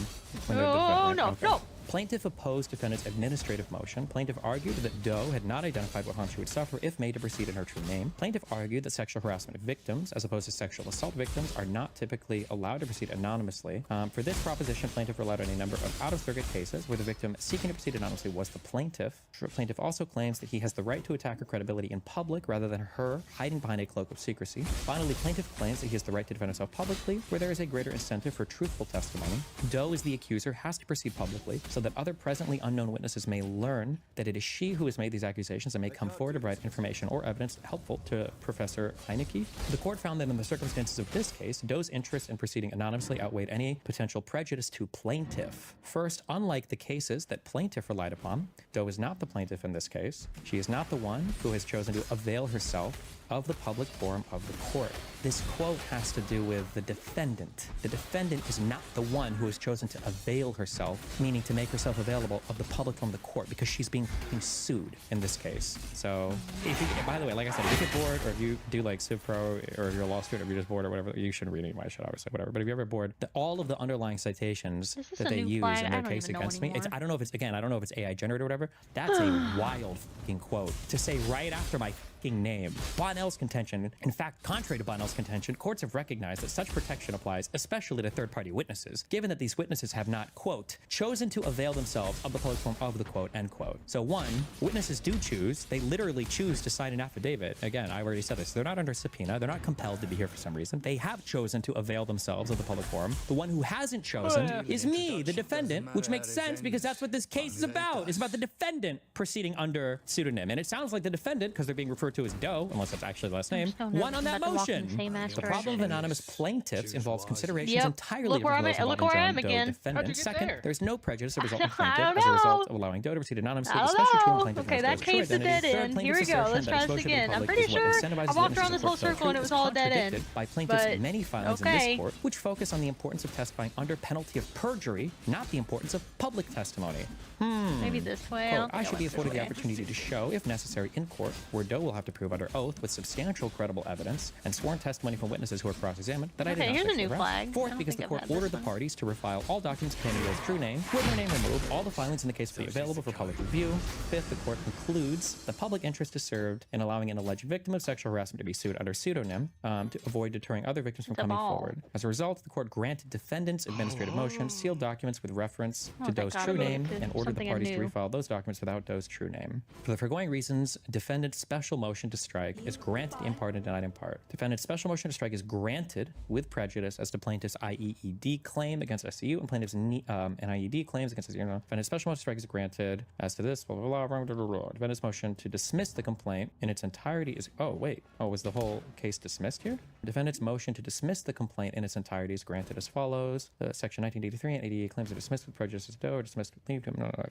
No. Plaintiff opposed defendant's administrative motion. Plaintiff argued that Doe had not identified what harm she would suffer if made to proceed in her true name. Plaintiff argued that sexual harassment victims, as opposed to sexual assault victims, are not typically allowed to proceed anonymously. For this proposition, plaintiff relied on a number of out-of-circuit cases where the victim seeking to proceed anonymously was the plaintiff. Plaintiff also claims that he has the right to attack her credibility in public rather than her hiding behind a cloak of secrecy. Finally, plaintiff claims that he has the right to defend himself publicly, where there is a greater incentive for truthful testimony. Doe, as the accuser, has to proceed publicly so so that other presently unknown witnesses may learn that it is she who has made these accusations and may come forward to provide information or evidence helpful to Professor Heineke. The court found that in the circumstances of this case, Doe's interest in proceeding anonymously outweighed any potential prejudice to plaintiff. First, unlike the cases that plaintiff relied upon, Doe is not the plaintiff in this case. She is not the one who has chosen to avail herself of the public forum of the court. This quote has to do with the defendant. The defendant is not the one who has chosen to avail herself, meaning to make herself available of the public forum of the court, because she's being sued in this case. So, if you, by the way, like I said, if you get bored, or if you do like Civ Pro, or if you're a law student, or if you're just bored or whatever, you shouldn't read any of my shit, obviously, whatever. But if you're ever bored, all of the underlying citations that they use in their case against me, I don't know if it's AI generated or whatever. That's a wild fucking quote to say right after my fucking name. Bonnell's contention, in fact, contrary to Bonnell's contention, courts have recognized that such protection applies especially to third-party witnesses, given that these witnesses have not, quote, chosen to avail themselves of the public forum of the quote, end quote. So one, witnesses do choose, they literally choose to sign an affidavit. Again, I've already said this, they're not under subpoena, they're not compelled to be here for some reason. They have chosen to avail themselves of the public forum. The one who hasn't chosen is me, the defendant, which makes sense because that's what this case is about. It's about the defendant proceeding under pseudonym. And it sounds like the defendant, because they're being referred to as Doe, unless that's actually the last name, won on that motion. The problem of anonymous plaintiffs involves considerations entirely different from those involving Doe defendant. Second, there's no prejudice as a result of plaintiff as a result of allowing Doe to proceed anonymously, especially true when plaintiff Okay, that case is a dead end. Here we go. Let's try this again. I'm pretty sure I walked around this whole circle and it was all a dead end. By plaintiffs' many filings in this court, which focus on the importance of testifying under penalty of perjury, not the importance of public testimony. Maybe this way. Quote, I should be afforded the opportunity to show, if necessary, in court, where Doe will have to prove under oath with substantial credible evidence and sworn testimony from witnesses who are cross-examined that I did not here's a new sexually harass. flag. Fourth, because the court ordered the parties to refile all documents containing Doe's true name, with her name removed, all the filings in the case will be available for public review. Fifth, the court concludes the public interest is served in allowing an alleged victim of sexual harassment to be sued under pseudonym to avoid deterring other victims from coming forward. As a result, the court granted defendants administrative motions, sealed documents with reference to Doe's true name, and ordered the parties to refile those documents without Doe's true name. For the foregoing reasons, defendant's special motion to strike is granted in part and denied in part. Defendant's special motion to strike is granted with prejudice as to plaintiff's IEED claim against SCU and plaintiff's NIED claims against SCU. Defendant's special motion to strike is granted as to this, blah, blah, blah, blah, blah, blah. Defendant's motion to dismiss the complaint in its entirety is, was the whole case dismissed here? Defendant's motion to dismiss the complaint in its entirety is granted as follows. Section 1983 and 88 claims are dismissed with prejudice as Doe or dismissed with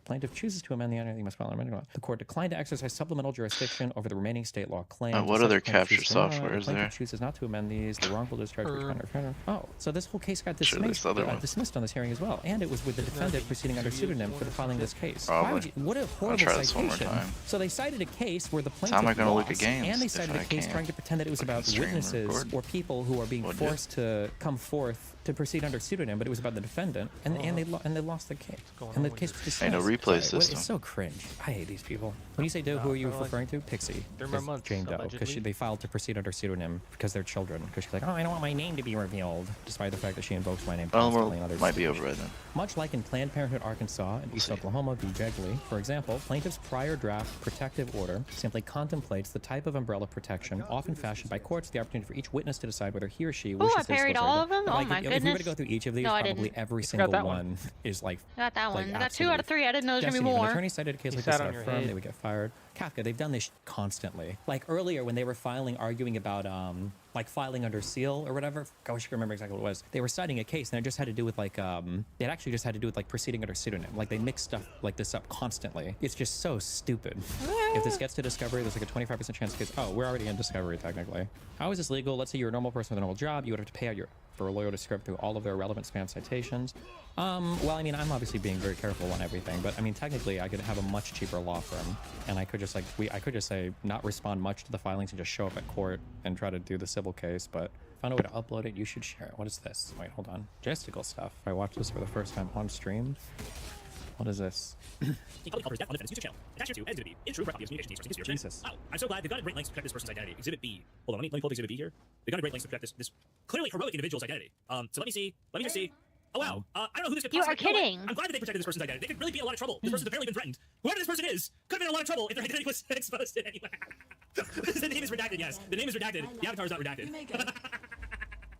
plaintiff chooses to amend the entity must file an amendment. The court declined to exercise supplemental jurisdiction over the remaining state law claims. What other capture software is there? Plaintiff chooses not to amend these. The wrongful discharge so this whole case got dismissed, dismissed on this hearing as well, and it was with the defendant proceeding under pseudonym for the filing of this case. Why would you, what a horrible citation. So they cited a case where the plaintiff lost, and they cited a case trying to pretend that it was about witnesses or people who are being forced to come forth to proceed under pseudonym, but it was about the defendant, and they lost the case. And the case was dismissed. Ain't no replay system. It's so cringe. I hate these people. When you say Doe, who are you referring to? Pixie. Jane Doe, because they filed to proceed under pseudonym because they're children. Because she's like, oh, I don't want my name to be revealed, despite the fact that she invokes my name constantly in other might be overread then. Much like in Planned Parenthood, Arkansas, and East Oklahoma v. Jegley, for example, plaintiff's prior draft protective order simply contemplates the type of umbrella protection often fashioned by courts, the opportunity for each witness to decide whether he or she wishes to parried all of them? Like, my goodness. If we were to go through each of these, probably every single one is like. Got that one. I got 2 out of 3. I didn't know there was going to be more. If an attorney cited a case like this at a firm, they would get fired. Kafka, they've done this constantly. Like earlier when they were arguing about like filing under seal or whatever. I wish I could remember exactly what it was. They were citing a case and it just had to do with like it actually just had to do with like proceeding under pseudonym. Like they mix stuff like this up constantly. It's just so stupid. If this gets to discovery, there's like a 25% chance because we're already in discovery technically. How is this legal? Let's say you're a normal person with a normal job, you would have to pay out for a lawyer to script through all of their relevant spam citations. Well, I mean, I'm obviously being very careful on everything, but I mean, technically I could have a much cheaper law firm and I could just I could just say not respond much to the filings and just show up at court and try to do the civil case, but found a way to upload it, you should share it. What is this? Wait, hold on. Logistical stuff. I watched this for the first time on stream. What is this? Jesus. Wow, I'm so glad they've gone to great lengths to protect this person's identity. Exhibit B. Hold on, let me pull up Exhibit B here. They've gone to great lengths to protect this clearly heroic individual's identity. So let me see. Let me just see. Oh wow, I don't know who this could possibly be. You are kidding. I'm glad that they protected this person's identity. They could really be in a lot of trouble. This person's apparently been threatened. Whoever this person is could have been in a lot of trouble if their identity was exposed in any way. The name is redacted, yes. The name is redacted. The avatar is not redacted.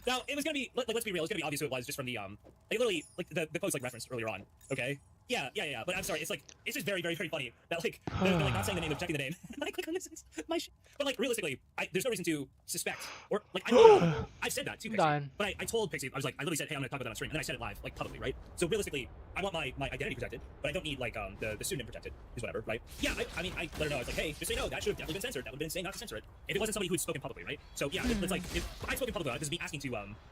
Now, it was gonna be, let's be real, it's gonna be obvious who it was just from the, literally, the post, referenced earlier on, okay? Yeah. But I'm sorry. It's like it's just very, very, very funny that like they're like not saying the name, they're checking the name. And I click on this. It's my shit. But like realistically, there's no reason to suspect or like I've said that too, Pixie. But I told Pixie, I was like, I literally said, hey, I'm gonna talk about that on stream, and then I said it live, like publicly, right? So realistically, I want my identity protected, but I don't need like the pseudonym protected, is whatever, right? Yeah. I mean, I let her know. I was like, hey, just so you know, that should have definitely been censored. That would have been insane not to censor it if it wasn't somebody who had spoken publicly, right? So yeah, it's like if I'd spoken publicly on it, this is me asking to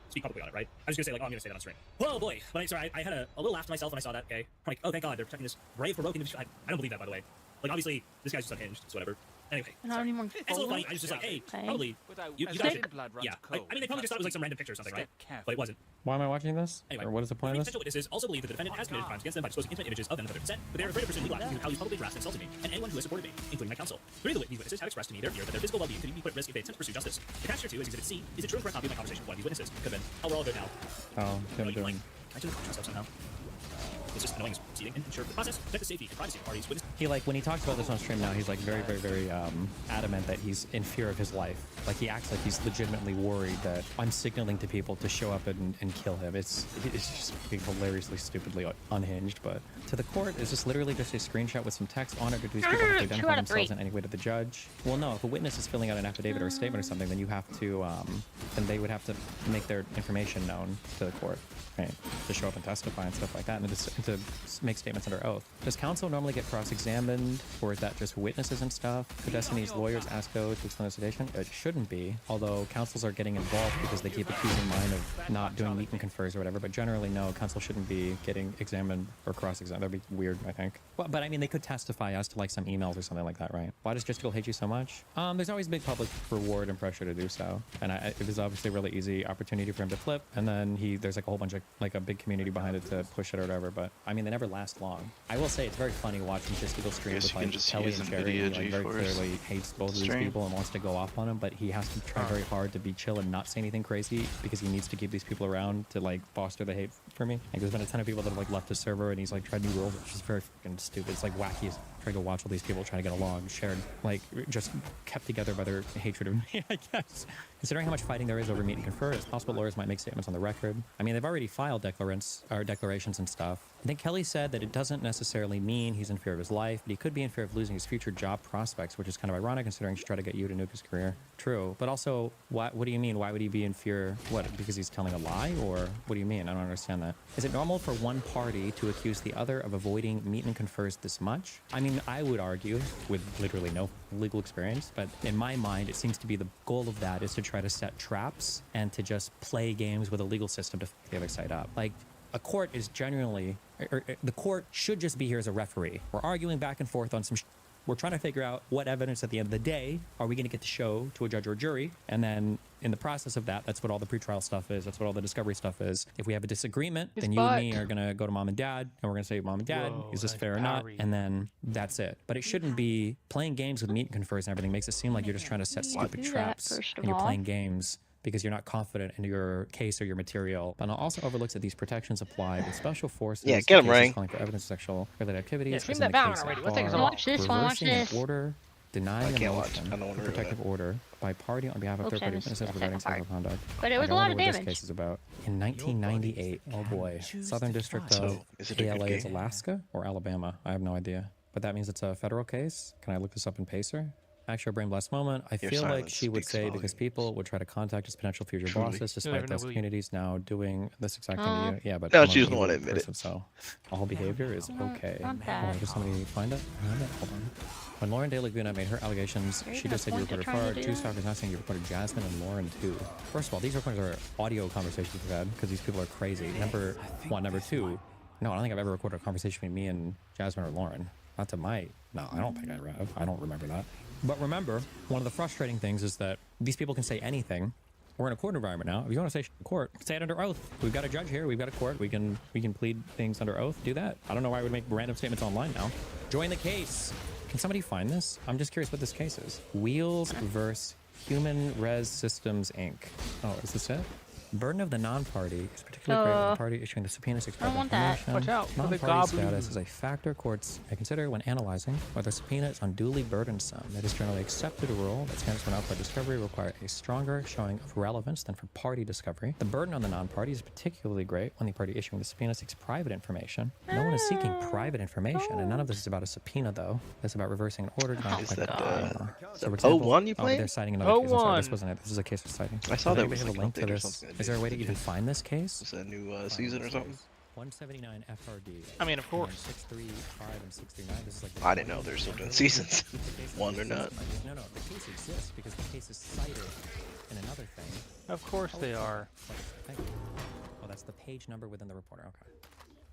speak publicly on it, right? I was gonna say like, oh, I'm gonna say that on stream. Oh boy, but I'm sorry, I had a little laugh to myself when I saw that. Okay, I'm like, oh thank God, they're protecting this brave, heroic individual. I don't believe that, by the way. Like obviously, this guy's just unhinged. It's whatever. Anyway, and I don't even it's a little funny. I was just like, hey, probably you guys should, yeah. I mean, they probably just thought it was like some random picture or something, right? But it wasn't. Why am I watching this? Anyway, or what is the point of this? Potential witnesses also believe that the defendant has committed crimes against them by disclosing intimate images of them without their consent, but they are afraid of pursuing legal action due to how he's publicly harassed and insulted me, and anyone who has supported me, including my counsel. Three of these witnesses have expressed to me their fear that their physical well-being could be put at risk if they attempt to pursue justice. Attached here too is Exhibit C is a true and correct copy of my conversation with one of these witnesses. Could have been. Oh, we're all good now. Oh, him doing. Can I just myself somehow? It's just annoying as proceeding and ensure the process, protect the safety and privacy of parties. He like when he talks about this on stream now, he's like very adamant that he's in fear of his life. Like he acts like he's legitimately worried that I'm signaling to people to show up and kill him. It's just being hilariously stupidly unhinged. But to the court, is this literally just a screenshot with some text on it, or do these people have to identify themselves in any way to the judge? Well, no. If a witness is filling out an affidavit or a statement or something, then you have to then they would have to make their information known to the court, right? To show up and testify and stuff like that, and to make statements under oath. Does counsel normally get cross-examined, or is that just witnesses and stuff? Could Destiny's lawyers ask O to explain the citation? It shouldn't be, although counsels are getting involved because they keep accusing mine of not doing meet and confers or whatever, but generally no, counsel shouldn't be getting examined or cross-examined. That'd be weird, I think. Well, but I mean, they could testify as to like some emails or something like that, right? Why does Justical hate you so much? There's always big public reward and pressure to do so, and it was obviously a really easy opportunity for him to flip, and then there's like a whole bunch of like a big community behind it to push it or whatever, but I mean, they never last long. I will say it's very funny watching Justical stream with like Kelly and Cherry, who like very clearly hates both of these people and wants to go off on them, but he has to try very hard to be chill and not say anything crazy because he needs to keep these people around to like foster the hate for me. Like there's been a ton of people that have like left the server, and he's like tried new rules, which is very fucking stupid. It's like wacky. Trying to watch all these people trying to get along, shared, like just kept together by their hatred of me, I guess. Considering how much fighting there is over meet and confer, it's possible lawyers might make statements on the record. I mean, they've already filed declarations and stuff. I think Kelly said that it doesn't necessarily mean he's in fear of his life, but he could be in fear of losing his future job prospects, which is kind of ironic considering she's trying to get you to nuke his career. True, but also, what do you mean? Why would he be in fear? What, because he's telling a lie, or what do you mean? I don't understand that. Is it normal for one party to accuse the other of avoiding meet and confers this much? I mean, I would argue, with literally no legal experience, but in my mind, it seems to be the goal of that is to try to set traps and to just play games with a legal system to f the other side up. Like, a court is genuinely, the court should just be here as a referee. We're arguing back and forth on some we're trying to figure out what evidence at the end of the day are we going to get to show to a judge or a jury, and then in the process of that, that's what all the pretrial stuff is. That's what all the discovery stuff is. If we have a disagreement, then you and me are going to go to mom and dad, and we're going to say, Mom and Dad, is this fair or not? And then that's it. But it shouldn't be playing games with meet and confers and everything. Makes it seem like you're just trying to set stupid traps, and you're playing games because you're not confident in your case or your material. But it also overlooks that these protections apply with special forces. Yeah, get him right. Calling for evidence of sexual related activities. Yeah, stream that down already. Let's take a watch this one. Watch this. Order, denying a motion, I don't want to protective order by party on behalf of third party witnesses regarding sexual conduct. But it was a lot of What damage. this case is about. In 1998, oh boy, Southern District of KLA is Alaska or Alabama. I have no idea. But that means it's a federal case. Can I look this up in Pacer? Actual brain blast moment. I feel like she would say because people would try to contact his potential future bosses despite those communities now doing this exact thing to you. Yeah, but no, she doesn't want to admit it. So all behavior is okay. Hold on, does somebody find it? Hold on. When Lauren De Laguna made her allegations, she just said you recorded Far. Two stalkers not saying you recorded Jasmine and Lauren too. First of all, these recordings are audio conversations we've had because these people are crazy. Number one, number two. No, I don't think I've ever recorded a conversation between me and Jasmine or Lauren. Not to my. No, I don't think I have. I don't remember that. But remember, one of the frustrating things is that these people can say anything. We're in a court environment now. If you want to say shit in court, say it under oath. We've got a judge here. We've got a court. We can plead things under oath. Do that. I don't know why I would make random statements online now. Join the case. Can somebody find this? I'm just curious what this case is. Wheels versus Human Res Systems Inc. Oh, is this it? Burden of the non-party is particularly great when the party issuing the subpoena seeks private want that. information. Watch out for the Non-party goblin. status is a factor courts may consider when analyzing whether subpoena is unduly burdensome. It is generally accepted rule that standards for outside discovery require a stronger showing of relevance than for party discovery. The burden on the non-party is particularly great when the party issuing the subpoena seeks private information. No one is seeking private information, and none of this is about a subpoena, though. It's about reversing an order. Is that so for example, 01 you oh, playing? they're citing another case. I'm sorry, this wasn't it. This is a case of citing. I saw Does that anybody was have like a link to update or this? something. Is there a way to even find this case? Is that a new season or something? 179 FRD. I mean, of course. 635 and 639. This is like I didn't know they're still doing seasons. One or not. No, the case exists because the case is cited in another thing. Of course they are. Thank you. Oh, that's the page number within the reporter. Okay.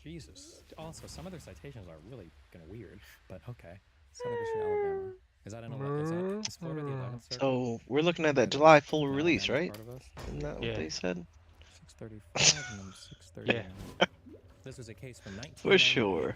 Jesus. Also, some of their citations are really kind of weird, but okay. Southern District, Alabama. Is that is Florida the 11th circuit? So we're looking at that July full release, right? Isn't that what Yeah. they said? 635 and then 639. Yeah. This was a case from 19. For sure.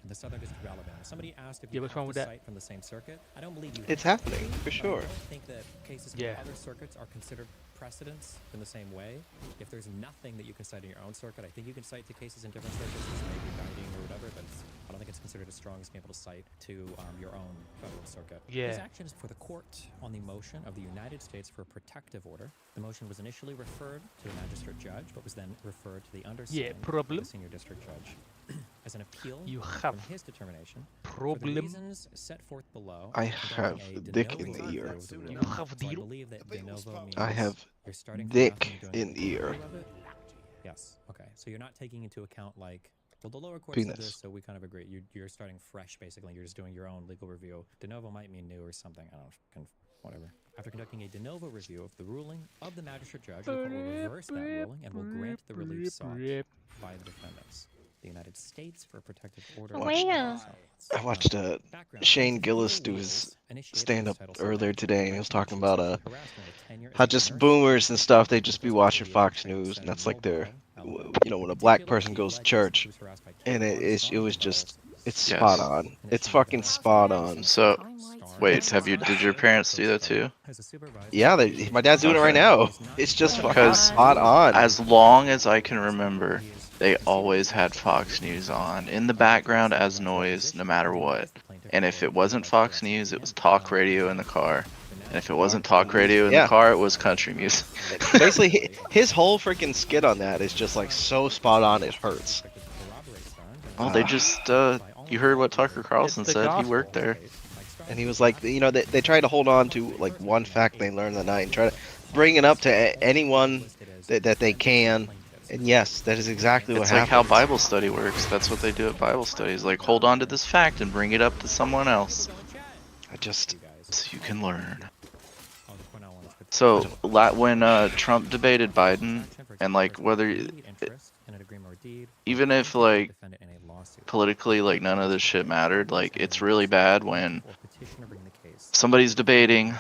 The Southern District of Alabama. Somebody asked if Yeah, you what's have wrong to with that? cite from the same circuit. I don't believe you. It's have happening, to, for but sure. I don't think that cases from Yeah. other circuits are considered precedents in the same way. If there's nothing that you can cite in your own circuit, I think you can cite to cases in different circuits as maybe guiding or whatever, but I don't think it's considered as strong as being able to cite to your own federal circuit. Yeah. These actions for the court on the motion of the United States for a protective order. The motion was initially referred to the magistrate judge, but was then referred to the undersigned, problem. the senior district judge. As an appeal You from have his determination, problem. for the reasons set forth below, I I'm conducting have a de dick novo in the review ear. of the ruling. You have So I deal? believe that de novo means I have you're starting from dick nothing and doing in a ear. review of it. Yes. Okay. So you're not taking into account like, well, the lower court said Penis. this, so we kind of agree. You're starting fresh, basically. You're just doing your own legal review. De novo might mean new or something. I don't know. Whatever. After conducting a de novo review of the ruling of the magistrate judge, the court will reverse that ruling and will grant the relief sought by the defendants. The United States for a protective order. I watched Shane Gillis do his stand-up earlier today, and he was talking about how just boomers and stuff, they just be watching Fox News, and that's like their, you know, when a black person goes to church, and it was just, it's spot on. It's fucking spot on. So, wait, did your parents do that too? Yeah, my dad's doing it right now. It's just fucking spot on. As long as I can remember, they always had Fox News on in the background as noise, no matter what. And if it wasn't Fox News, it was talk radio in the car. And if it wasn't talk radio in the car, it was country music. Basically, his whole freaking skit on that is just like so spot on, it hurts. Well, they just, you heard what Tucker Carlson said, he worked there. And he was like, you know, they try to hold on to like one fact they learned that night and try to bring it up to anyone that they can. And yes, that is exactly what happens. It's like how Bible study works. That's what they do at Bible studies. Like, hold on to this fact and bring it up to someone else. So you can learn. So, when Trump debated Biden, and like whether, even if like politically like none of this shit mattered, like it's really bad when somebody's debating,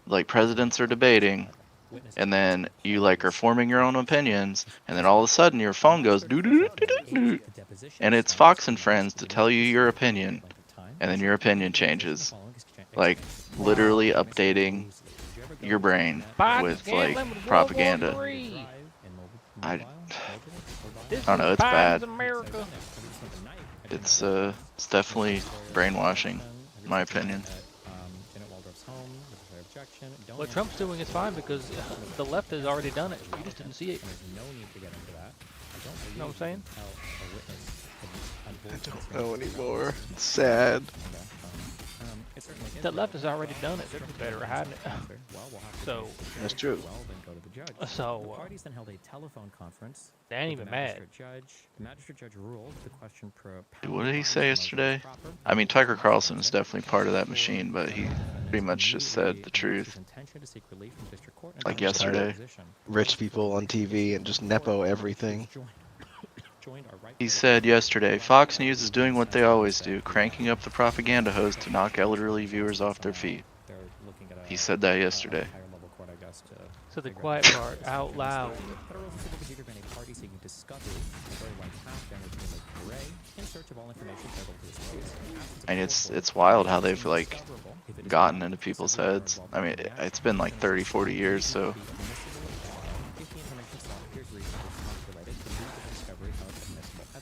like presidents are debating, and then you like are forming your own opinions, and then all of a sudden your phone goes doo doo doo doo doo, and it's Fox and Friends to tell you your opinion, and then your opinion changes, like literally updating your brain with like propaganda. I don't know, it's bad. It's definitely brainwashing, in my opinion. What Trump's doing is fine because the left has already done it. You just didn't see it. You know what I'm saying? I don't know anymore. It's sad. The left has already done it. They're just better at hiding it. So that's true. So the parties then held a telephone conference. They ain't even mad. The magistrate judge ruled the question What did he say yesterday? I mean, Tucker Carlson is definitely part of that machine, but he pretty much just said the truth. Like yesterday. Rich people on TV and just nepo everything. He said yesterday, Fox News is doing what they always do, cranking up the propaganda hose to knock elderly viewers off their feet. He said that yesterday. So the quiet part, out loud. And it's wild how they've like gotten into people's heads. I mean, it's been like 30-40 years, so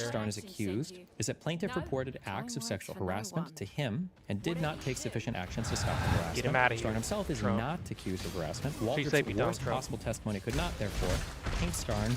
which Starn is accused is that plaintiff reported acts of sexual harassment to him and did not take sufficient actions to stop the harassment. Get him out of Starn here, himself is Trump. not accused of harassment. She's Waldrop's safe, you don't, worst Trump. possible testimony could not, therefore, paint Starn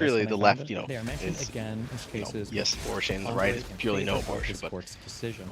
purely when the I found left, it. They are mentioned is, again in cases yes, abortion, the with right is in purely no favor of abortion, this but court's decision.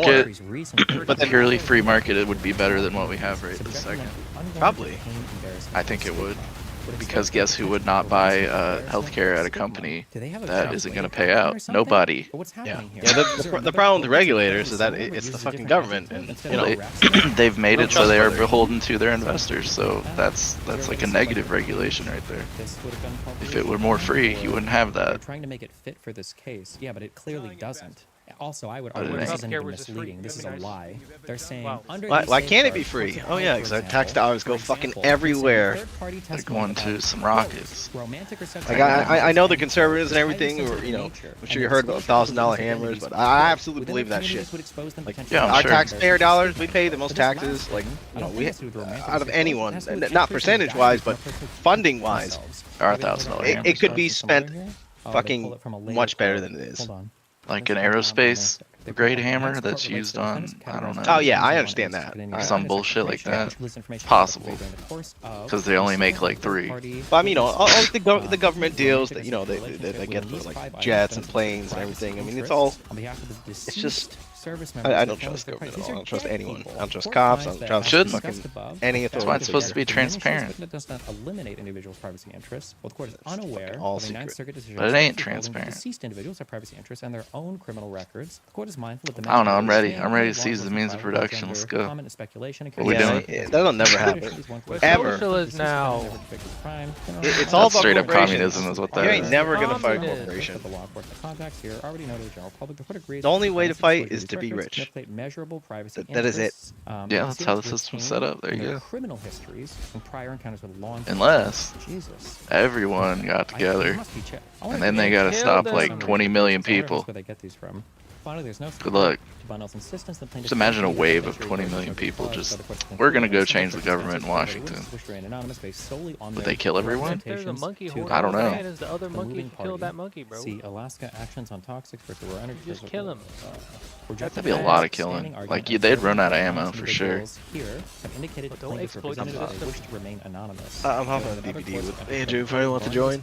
market, But then- purely free market, it would be better than what we have right this second. Probably. I think it would. Because guess who would not buy healthcare at a company that isn't going to pay out? Nobody. Yeah. The problem with the regulators is that it's the fucking government, and you know. They've made it so trust they are whether- beholden to their investors. So that's like a negative regulation right there. If it were more free, you wouldn't have They're that. trying to make it fit for this case. Yeah, but it clearly doesn't. Also, I would But it argue this ain't. isn't even misleading. This is a lie. They're saying under Why these can't it be safeguards, free? for Oh yeah, example, because our tax dollars go fucking everywhere. They're going to some rockets. romantic reception. Like I know the conservatives and everything, or you know, I'm sure you heard about $1,000 hammers, but I absolutely believe that shit. Like, Yeah, I'm our sure. taxpayer dollars, we pay the most taxes, like you know, we out of anyone, and not percentage-wise, but funding-wise. Our $1,000 It could be spent fucking much better than it is. Like an aerospace grade hammer that's used on, I don't know. Oh yeah, I understand that. Some bullshit like that. It's possible. Because they only make like 3. But I mean, you know, all the government deals that you know they get for like jets and planes and everything. I mean, it's all. It's just. I don't trust the government at all. I don't trust anyone. I don't trust cops. I don't trust fucking any authority. That's why it's supposed to be transparent. That does not eliminate individuals' privacy interests. Well, the court is unaware all of a Ninth Circuit decision. But it ain't transparent. Deceased individuals have privacy interests and their own criminal records. The court is mindful of the. I don't know. I'm ready. I'm ready to seize the means of production. Let's go. Comment and speculation. What are we doing? That'll never happen. Ever. Socialist now. It's all about straight up corporations. communism is what that You is. ain't never gonna fight a corporation. The law enforcement contacts here already know to the general public. The court agrees. The only way to fight is to be rich. Measurable privacy That is it. Yeah, that's how the system's set up. There you go. Criminal histories and prior encounters with law enforcement. Unless Jesus. everyone got together and then they gotta stop like 20 million people. Where they get these from. Finally, there's no Good luck. insistence that Just imagine a wave of 20 million people just, we're gonna go change the government in Washington. Would they kill everyone? There's a monkey horde. I don't know. Is the other monkey kill that monkey, bro? See Alaska actions on toxics versus war energy. Just kill him. That'd be a lot of killing. Like, they'd run out of ammo for sure. Here have indicated that plaintiffs' representatives wish to remain anonymous. I'm hopping on the DVD with Andrew if anyone wants to join.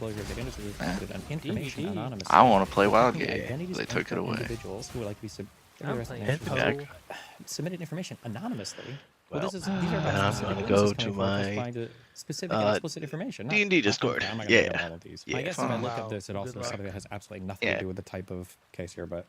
I want to play Wild Game. They took it away. Individuals who would like to be submitted information anonymously. Well, this is, these are I'm gonna go to my specific and explicit information. D&D Discord. I'm not gonna Yeah. get all of these. I guess if I look at this, it also is something that has absolutely nothing to do with the type of case here, but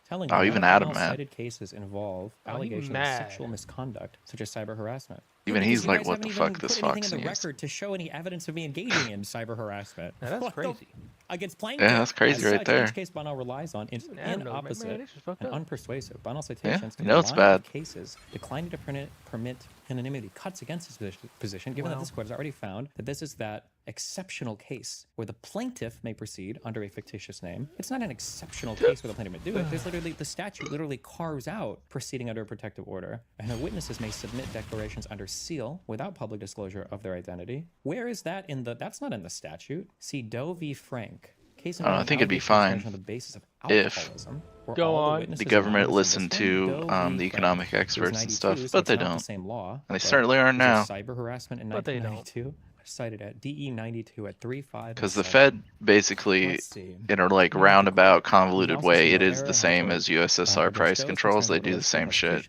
telling Oh, even Adam, man. cited cases involve allegations of sexual misconduct, such as cyber harassment. Even Because he's you like, guys what haven't the even fuck, this put anything Fox in the News. record to show any evidence of me engaging in cyber harassment. Now, that's crazy. Against plaintiffs. Yeah, that's crazy As right such, there. Each case Bono relies on is inopposite and unpersuasive. Bono citations you know it's combined with bad. cases declining to permit anonymity cuts against his position, given that this court has already found that this is that exceptional case where the plaintiff may proceed under a fictitious name. It's not an exceptional case where the plaintiff may do it. There's literally, the statute literally carves out proceeding under a protective order, and the witnesses may submit declarations under seal without public disclosure of their identity. Where is that in the? That's not in the statute. See Doe v. Frank. Case I think it'd be fine on the basis of if alcoholism, where Go all on. witnesses the are government honest listened in this one. to Doe v. the Frank economic was experts and 92, stuff, so but it's they not the don't. same law, And they but certainly are there's now. Cyber harassment in But they don't. 1992, cited at DE 92 at 3.5. Because the Fed basically, in a like roundabout, convoluted way, it is the same as USSR price controls. They do the same shit.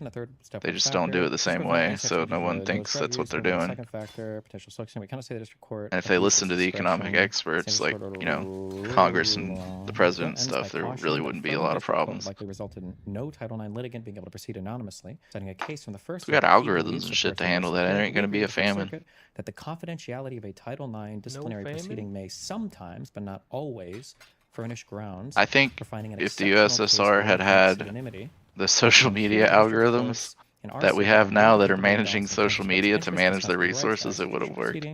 They just don't do it the same way, so no one thinks that's what they're doing. Second factor, potential selection. We kind of say the district court. And if they listen to the economic experts, like, you know, Congress and the president and stuff, there really wouldn't be a lot of problems. Likely resulted in no Title IX litigant being able to proceed anonymously, citing a case from the first. We got algorithms and shit to handle that. It ain't gonna be a famine. That the confidentiality of a Title IX disciplinary proceeding may sometimes, but not always, furnish grounds. I think for finding an if the exceptional case USSR where had the had pseudonymity the social media algorithms that we have now that are managing social media to manage their resources, it would have worked.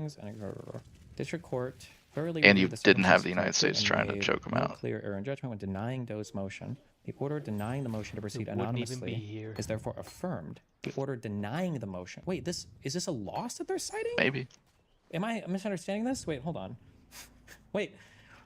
District court thoroughly And you reviewed didn't have the circumstances United States and trying to made choke 'em no out. clear error in judgment when denying Doe's motion. The order denying the motion to proceed wouldn't even be anonymously here. is therefore affirmed. The order denying the motion. Wait, is this a loss that they're citing? Maybe. Am I misunderstanding this? Wait, hold on. Wait.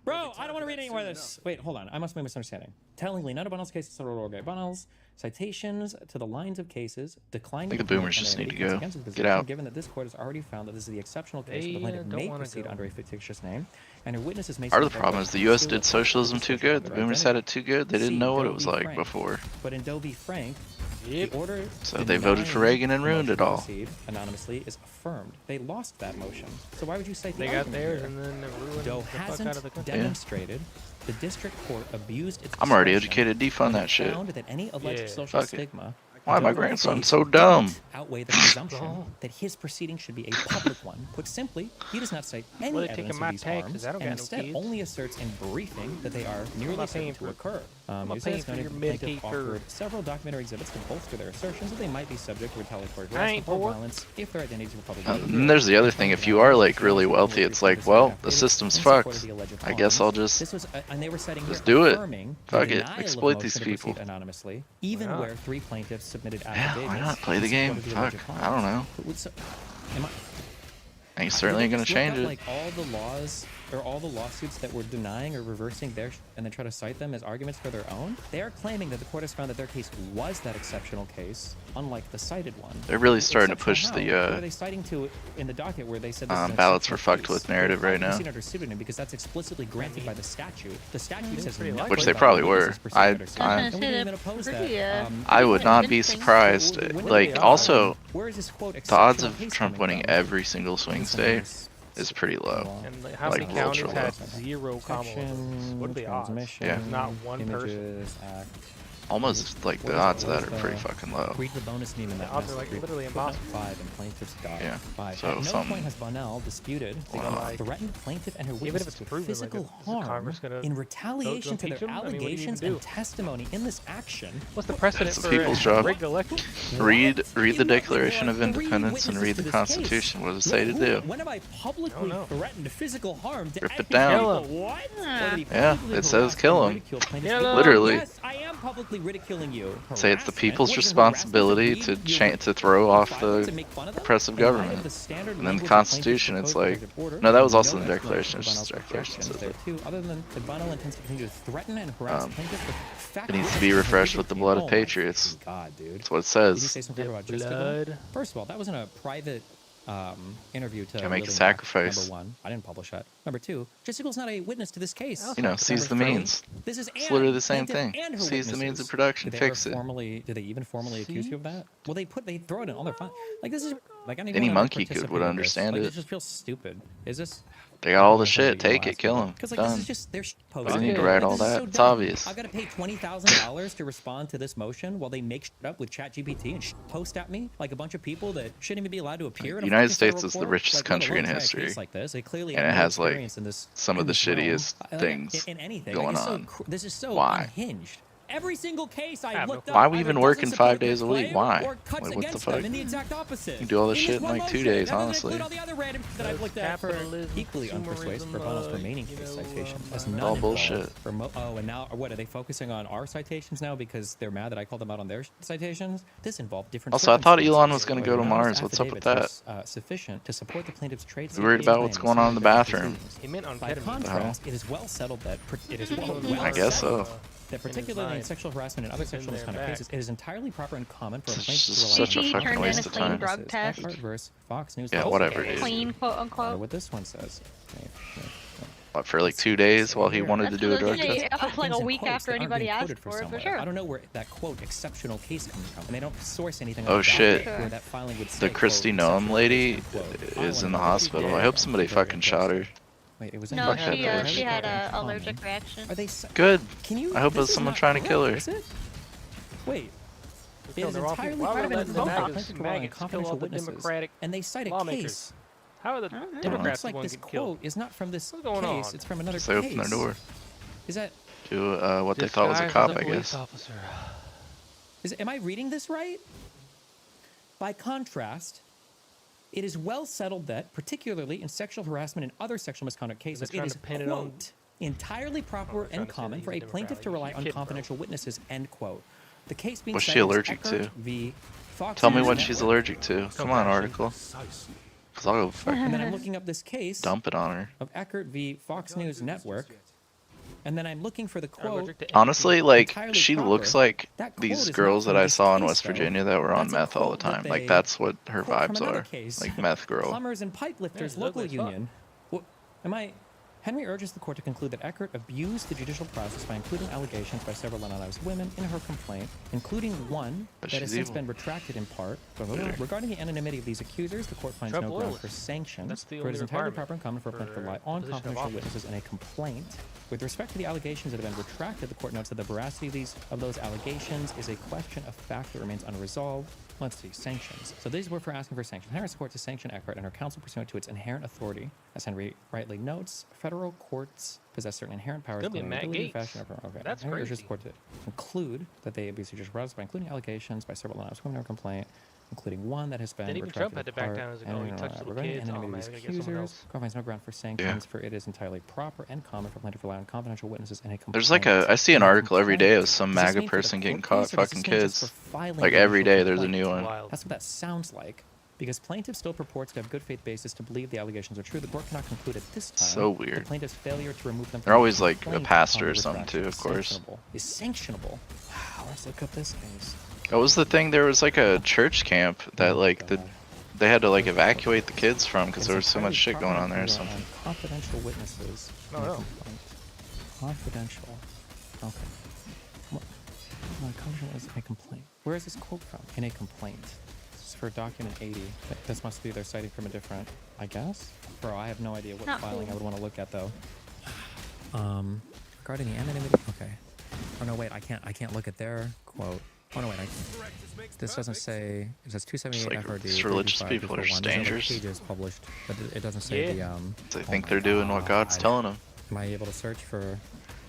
Bro, I don't want to read any more of this. Wait, hold on. I must be misunderstanding. Tellingly, none of Bunnell's cases are okay. Bunnell's citations to the lines of cases declining. I think the boomers just need to go. Get out. Given that this court has already found that this is the exceptional case They, where the plaintiff don't may wanna proceed go. under a fictitious name, and her witnesses may. Part of submit the problem is the US did socialism too good. The boomers had it too good. They didn't know what it was like before. But in Doe v. Frank, the order So they voted for Reagan and ruined it all. Anonymously is affirmed. They lost that motion. So why would you say They got theirs and then it ruined Doe the fuck hasn't out of the country. demonstrated the district court abused its I'm already discretion educated. Defund when that it shit. found that any alleged Yeah. social Fuck it. stigma Why my grandson so dumb? Outweigh the presumption that his proceeding should be a public one. Put simply, he does not cite any Well, they evidence taking of my these pay, harms, 'cause I don't and got no instead kids. only asserts in briefing that they are nearly certain to occur. Usually, paying for your plaintiff Medicaid offered several documentary exhibits to bolster their assertions that they might be subject to retaliatory I ain't harassment or poor. violence if their identities were publicly And then there's the other thing. If you are like really wealthy, it's like, well, the system's fucked. I guess I'll just and they were citing just here do it. affirming the Fuck it. denial of Exploit motion these to people. proceed anonymously, even where 3 plaintiffs submitted Yeah, affidavits. why not play the in game? support of the Fuck. alleged I don't know. harms. Am I? And you certainly ain't gonna Just look change up, it. Like all the laws or all the lawsuits that were denying or reversing their and then try to cite them as arguments for their own. They are claiming that the court has found that their case was that exceptional case, unlike the cited one. They're really starting to push Exceptional the how? What are they citing to in the docket where they said this is an ballots for exceptional fucked case? with narrative Well, right now. proceed under pseudonym because that's explicitly granted by the statute. The statute says nothing Which they about probably witnesses were. proceeding under I pseudonym. And we didn't even oppose that. I would not be surprised. Like, also, Where is this quote the odds exceptional of case Trump coming winning from? every single swing state is pretty low. And how Like, many counties ultra had low. 0 Kamala? What are the odds? Yeah. Not one person. Images, act. Almost like the odds of that are pretty fucking low. Read the bonus meme in that The odds are message. like literally Footnote impossible. 5 and plaintiff's doc. Yeah. 5. So At no something- point has Bonnell disputed the Wow. threatened plaintiff and her Even if witnesses it's with proven, like, physical is the harm Congress gonna in vote retaliation to impeach their him? I mean, what do you even allegations do? and testimony in this action. What's the precedent It's for the people's a job. rigged election? Read the Declaration of Independence and read the Constitution. What does it say to do? When have I publicly threatened physical harm to Rip it any down. people? What? Yeah, it says kill him. Ridicule Literally. Yes, I am publicly ridiculing you. Say it's the Harassment? people's What is it, responsibility to to throw off the oppressive In light of government. the standard And then the language of Constitution, plaintiff's it's like, proposed protective order, no, that was no also in the explanation Declaration. It's for just the Bonnell's Declaration objections says there it. too, other than that Bonnell intends to continue to threaten and harass plaintiffs with fact It needs to witnesses be and refreshed with the legal blood team. of Oh my patriots. God, dude. That's what it Did you says. say something about justical? Blood. First of all, that wasn't a private interview to Gotta make a Living sacrifice. Number 1, I didn't publish that. Number 2, Justicle's not a witness to this case. You know, seize the means. This is It's literally the same plaintiff thing. and her Seize the means witnesses. of production. Did they Fix ever it. Did they even formally accuse you of that? Well, they throw it in all their file. Like this is like I don't even Any wanna monkey would participate in this. understand Like, it. This just feels stupid. Is this? They got all the shit. Take it. Kill him. Because like this Done. is just they're Why posting. do you need to write all This is that? so It's dumb. obvious. I've got to pay $20,000 to respond to this motion while they make shit up with ChatGPT and post at me like a bunch of people that shouldn't even be allowed to appear in a United fucking States federal is the court. richest Like, let country in alone try a case history. like this. They clearly And have it no has like experience in this, some of in the this realm. shittiest things in anything. going Like, on. this is so Why? unhinged. Every single case I've looked up, Why are we either even working doesn't 5 support their days a week? claim Why? or cuts Like, what the against fuck? them in the exact opposite. You can do all this In shit in one like 2 motion, days, and then honestly. include all the other random shit that I've looked at for equally unpersuasive for Bonnell's remaining case citations. As none all involve bullshit. and now what are they focusing on our citations now because they're mad that I called them out on their citations? This involved different. Also, I thought Elon was circumstances gonna where go to anonymous Mars. What's up with affidavits that? was, sufficient to support the plaintiff's trade You worried secret about what's claim going on in the submitted by bathroom? proceedings. He meant on By ketamine. contrast, it is well settled that it is well I guess so. settled that particularly in sexual harassment and other sexual misconduct cases, it is entirely proper and common for a It's plaintiff to just rely such a on fucking turned in waste a of clean time. drug test. Eckhart versus Fox News. Yeah, whatever, dude. Clean, quote I unquote. wonder what this one says. What, for like 2 days while he wanted to do a drug test? Like a Things in week quotes after that aren't anybody being asked quoted for it, for somewhere. sure. I don't know where that quote exceptional case comes from, and they don't source anything. Oh about shit. it where that filing would say, The quote, Christy Noam lady is in the hospital. I hope somebody fucking shot her. Wait, it was No, Fuck that bitch. she had a allergic reaction. Are they? Good. Can you? I hope it this was is someone not trying to kill her. correct, is it? Wait. It killed is the wrong entirely people. Why would private the and maggots confidential relying on kill confidential all the witnesses, Democratic and they cite a lawmakers? case. How are the It looks Democrats like the this ones get killed? quote is not from this What's going case. on? It's from another So they opened their case. door Is that? to what they thought was a Disguised cop, as I police guess. officer. Am I reading this right? By contrast, it is well settled that, particularly in sexual harassment and other sexual misconduct cases, it trying is, to pin it on- quote, entirely proper trying and to say common that for a he's a plaintiff to Democrat. rely He's a on kid, bro. confidential witnesses, end quote. The case being What's she cited is allergic to? Eckert v. Fox Tell me News what Network. she's allergic to. Come on, article. Cause I'll go And fucking then I'm looking up this case dump it on her. of Eckert v. Fox News Network, and then I'm looking for the quote. Honestly, like, entirely she proper. looks like That quote these is not girls from that I this saw in case, West though. Virginia that were on That's a meth all the quote that time. Like, they that's what her quote from vibes another are. case. Like, meth girl. Plumbers and pipe lifters Yeah, local ugly as fuck. union. What, am I? Henry urges the court to conclude that Eckert abused the judicial process by including allegations by several anonymous women in her complaint, including one that has since been retracted in part. Regarding the anonymity of these accusers, the court finds no ground for sanctions, for it is entirely proper and common for a plaintiff to rely on confidential witnesses in a complaint. With respect to the allegations that have been retracted, the court notes that the veracity of those allegations is a question of fact that remains unresolved. Let's see, sanctions. So these were for asking for sanctions. Henry asks the court to sanction Eckert and her counsel pursuant to its inherent authority. As Henry rightly notes, federal courts possess certain inherent powers Could be in the Matt ability to Gates. fashion okay. That's Henry urges crazy. the court to conclude that they abuse judicial process by including allegations by several anonymous women in her complaint, including one that has been Then even retracted Trump had to in back part, down as a and he touched little regarding the kids. Oh anonymity man, of we these gotta get someone accusers, else. court finds no ground for sanctions, for it is entirely proper and common for plaintiff to rely on confidential witnesses in a complaint. There's like I see an article every day of some MAGA person getting caught fucking kids. Like every day there's a new one. That's what that sounds like. Because plaintiff still purports to have good faith basis to believe the allegations are true, the court cannot conclude at this time So weird. the plaintiff's failure to remove them from They're always the like a complaint pastor or upon something too, retraction of course. Is sanctionable. Wow, let's look up this case. What was the thing? There was like a church camp that like they had to like evacuate the kids from because there was so much shit going on there or something. Confidential witnesses. No, no. Confidential. Okay. What? No, confidential is a complaint. Where is this quote from? In a complaint. This is for document 80. This must be they're citing from a different, I guess? Bro, I have no idea what Not filing cool. I would want to look at though. Regarding the anonymity. Okay. Oh no, wait, I can't look at their quote. Oh no, wait, this doesn't say. It says 278 Like, FRD. these religious people are just dangerous. Pages published, but it doesn't say the They think they're doing what God's telling them. Am I able to search for?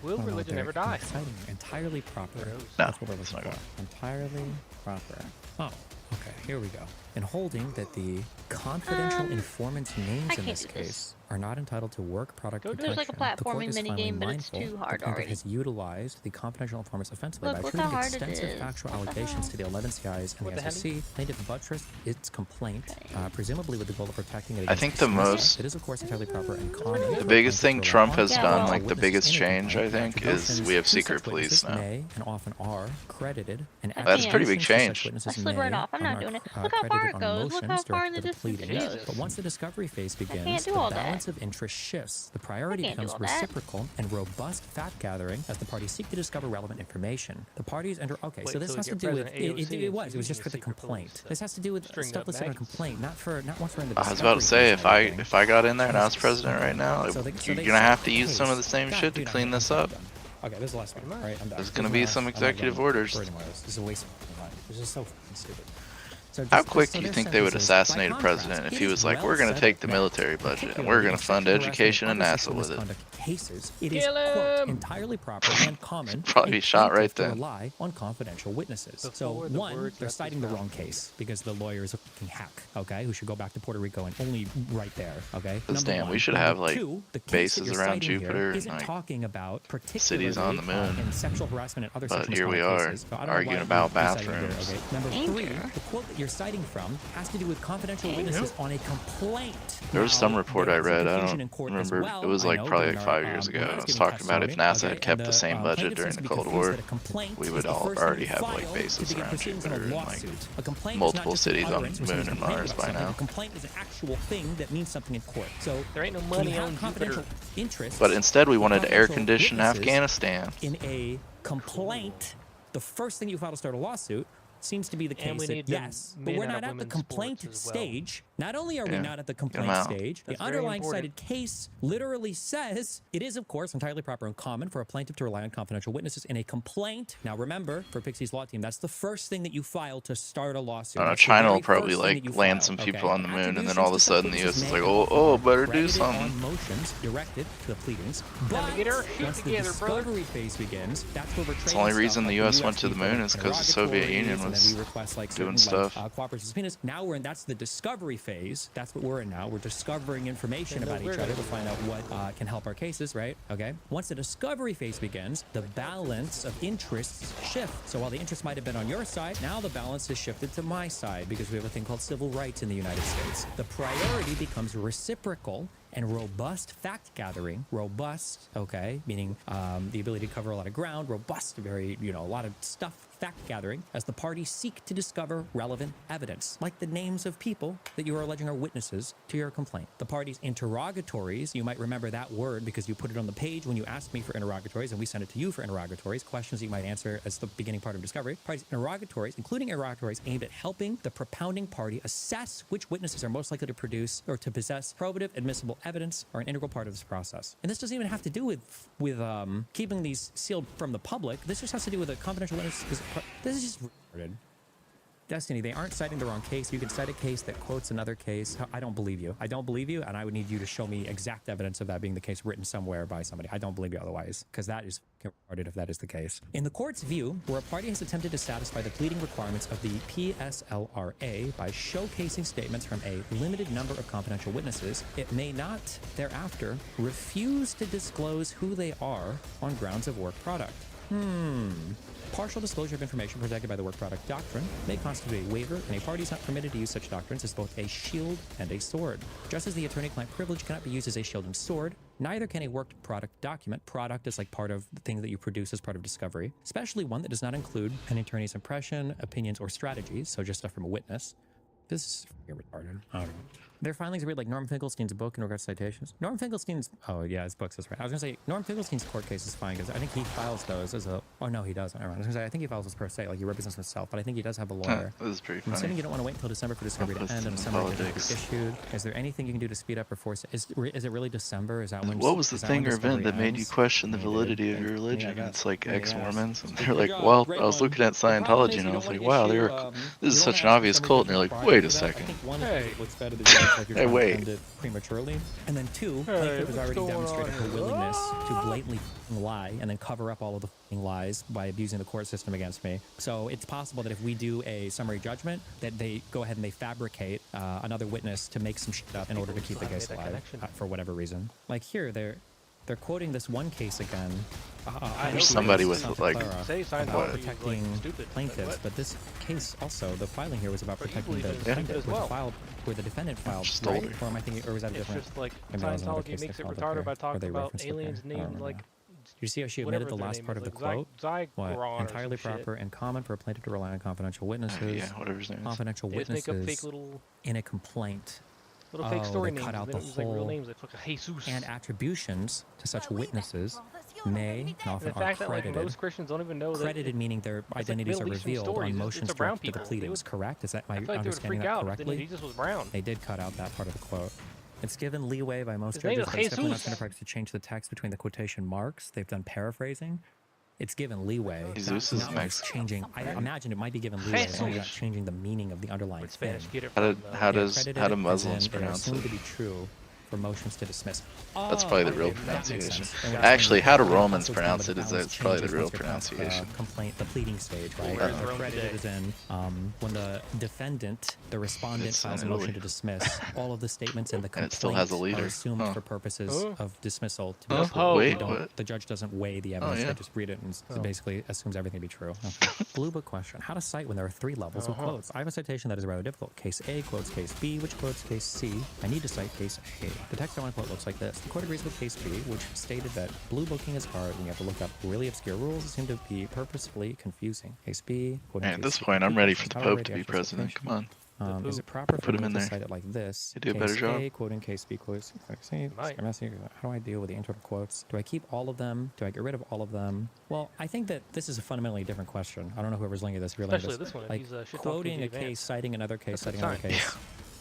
Will religion ever die? Exciting. Entirely proper. No, That's what we're it's looking not for. Entirely proper. Oh, okay. Here we go. In holding that the confidential informant's names in can't this do this. case are not entitled to work product There's protection. like a The court platforming is minigame, finally but it's mindful too hard the plaintiff already. has utilized the confidential informants offensively by Look attributing how hard it extensive is. factual What the allegations hell? to the 11 CIs and What the the SEC. Plaintiff buttressed its complaint, presumably with the goal of protecting it I against think the dismissal. most- It is of course entirely proper and common. for The a biggest thing plaintiff to Trump rely has on done, confidential like the biggest witnesses in a change, I complaint. think, is Attributions we have to secret such police witnesses now. may and often are credited and That's a pretty big accusations to such change. witnesses I slid right may off. I'm and not are, doing it. Look how far credited it on goes. Look how motions far in the directed to the distance it pleadings. goes. But once the discovery phase begins, can't do the all that. balance of interest shifts. The priority can't do becomes all that. reciprocal and robust fact gathering as the parties seek to discover relevant information. The parties enter. Okay, Wait so this till we has to get do with President AOC it was and just for the secret police complaint. to This has to do with string stuff up listed on a maggots. complaint, not once we're in the. I was about to say discovery phase if I got in there and I was Jesus. president right now, So they you're set gonna have to the use some of the case. same God, shit to dude, clean I'm this done. up. Okay, this is the last one. All right, I'm done. There's gonna This be is some my last- executive I'm not orders. doing anymore. This is a waste of my time. This is so fucking stupid. So How just- quick so do you their think they would sentence is, by assassinate a contrast, president if it he is was like, well we're gonna settled take the that military budget and particularly we're gonna in fund sexual education and harassment NASA other with sexual it? misconduct cases, it is Kill quote, him! entirely proper and common Probably for be a shot right plaintiff to then. rely on confidential witnesses. So Before the one, words they're left his citing the mouth. wrong case because the lawyer is a fucking hack, okay, who should go back to Puerto Rico and only right there, okay? Because Number damn, one. we should Number have like two, the case that bases you're around citing here Jupiter and isn't like talking about cities on the particularly, moon. in sexual harassment and other But sexual here we misconduct are, cases. So I don't know arguing why about you're citing there, bathrooms. okay? Number three, Danger. the quote that you're citing from has to do with confidential witnesses on a complaint. There was some Now, report there I is some read, I confusion don't in court as remember. well, It was I like know, probably during like our, 5 years ago. when I It was was giving talking about if testimony, NASA okay, had kept and the same budget plaintiff during seems the to be Cold confused War, that a complaint we is would the all first already thing you have like file bases to begin around proceedings in a Jupiter and like lawsuit. A complaint is multiple not just an cities on utterance the where moon somebody's and complaining Mars about by something. now. A complaint is an actual thing that means something in court. So There ain't no when money you have on confidential Jupiter. interests, But instead we or wanted to air confidential condition witnesses Afghanistan. in a complaint, the first thing you file to start a lawsuit seems to be the And we case need that them yes, but men we're out not of at the women's complaint sports as well. stage. Not only are we Yeah. not at the Get 'em complaint out. stage, That's the very underlying important. cited case literally says it is, of course, entirely proper and common for a plaintiff to rely on confidential witnesses in a complaint. Now, remember, for Pixie's law team, that's the first thing that you file to start a lawsuit. I don't know, That's the China very will probably first thing like that you land file, some people okay? on the moon, and then Attributions all of a to such sudden the witnesses US is may like, and often oh, are better do credited something. on motions directed to the pleadings. Time to get our But shit once the together, brother. discovery phase begins, that's where we're It's the only trading reason stuff the like US went to the people moon is 'cause the Soviet interrogatories, Union and then was we request, like, doing certain, stuff. cooperation subpoenas. Now we're in, that's the discovery phase. That's what we're in now. We're discovering information They know about we're each other gonna to find out what can help our cases, right? Okay. Once the discovery phase begins, the balance of interests shift. So while the interest might have been on your side, now the balance has shifted to my side because we have a thing called civil rights in the United States. The priority becomes reciprocal and robust fact gathering. Robust, okay, meaning the ability to cover a lot of ground. Robust, very, a lot of stuff fact-gathering as the parties seek to discover relevant evidence, like the names of people that you are alleging are witnesses to your complaint. The parties' interrogatories, you might remember that word because you put it on the page when you asked me for interrogatories, and we sent it to you for interrogatories, questions that you might answer as the beginning part of discovery. Parties' interrogatories, including interrogatories aimed at helping the propounding party assess which witnesses are most likely to produce or to possess probative, admissible evidence, are an integral part of this process. And this doesn't even have to do with keeping these sealed from the public. This just has to do with a confidential witness. This is just retarded. Destiny, they aren't citing the wrong case. You can cite a case that quotes another case. I don't believe you. I don't believe you, and I would need you to show me exact evidence of that being the case written somewhere by somebody. I don't believe you otherwise, because that is retarded if that is the case. In the court's view, where a party has attempted to satisfy the pleading requirements of the PSLRA by showcasing statements from a limited number of confidential witnesses, it may not thereafter refuse to disclose who they are on grounds of work product. Partial disclosure of information protected by the work product doctrine may constitute a waiver, and a party is not permitted to use such doctrines as both a shield and a sword. Just as the attorney-client privilege cannot be used as a shield and sword, neither can a worked product document. Product is like part of the thing that you produce as part of discovery, especially one that does not include an attorney's impression, opinions, or strategies, so just stuff from a witness. This is retarded. I don't know. Their filings read like Norm Finkelstein's book in regards to citations. Norm Finkelstein's, oh yeah, his book's is right. I was gonna say Norm Finkelstein's court case is fine because I think he files those as a, oh no, he doesn't. I was gonna say I think he files as per se, like he represents himself, but I think he does have a lawyer. This is pretty I'm funny. assuming you don't want to wait until December for discovery to end and a summary to be issued. Is there anything you can do to speed up or force it? Is it really December? Is that when? What was the thing or event that made you question the validity of your religion? It's like ex-Mormons, and they're like, well, I was looking at Scientology and I was like, wow, this is such an obvious cult, and they're like, wait a second. Hey, wait. Prematurely, and then two, plaintiff has already demonstrated her willingness to blatantly lie and then cover up all of the lies by abusing the court system against me. So it's possible that if we do a summary judgment, that they go ahead and they fabricate another witness to make some shit up in order to keep the case alive for whatever reason. Like here, they're quoting this one case again. There's somebody with like about protecting plaintiffs, but this case also, the filing here was about protecting the plaintiff, where the defendant filed, right? Or am I thinking, or was that a different? It's just like Scientology makes it retarded by talking about aliens named like. You see how she omitted the last part of the quote? What? Entirely proper and common for a plaintiff to rely on confidential witnesses. Yeah, whatever his name is. Confidential witnesses in a complaint. Little fake story names, cut out the whole real names, like Jesus. And attributions to such witnesses may and often are credited. Like, most Christians don't even know credited meaning their identities are revealed on motions directed to the pleadings. Correct? Is that my understanding that correctly? Jesus was brown. They did cut out that part of the quote. It's given leeway by most judges, but it's definitely not going to practice to change the text between the quotation marks. They've done paraphrasing. It's given leeway. Jesus is nice. Changing. I imagine it might be given leeway, as long as not changing the meaning of the underlying thing. How do Muslims pronounce it? Assumed to be true for motions to dismiss. That's probably the real pronunciation. Actually, how do Romans pronounce it? It's probably the real pronunciation. Complaint, the pleading stage, right? The credit is in when the defendant, the respondent, files a motion to dismiss. All of the statements in the complaint are assumed for purposes of dismissal to be true. Wait, the judge doesn't weigh the evidence; they just read it and basically assumes everything to be true. Blue book question: how to cite when there are three levels of quotes? I have a citation that is rather difficult. Case A quotes case B, which quotes case C. I need to cite case A. The text I want to quote looks like this. The court agrees with case B, which stated that blue booking is hard and you have to look up really obscure rules that seem to be purposefully confusing. Case B. At this point, I'm ready for the Pope to be president. Come on. Is it proper for me to there. cite it like this? You do a better job. A, quoting case B, quotes C. How do I deal with the internal quotes? Do I keep all of them? Do I get rid of all of them? Well, I think that this is a fundamentally different question. I don't know whoever's linking this. Especially this one. Like quoting a case, citing another case, citing another case.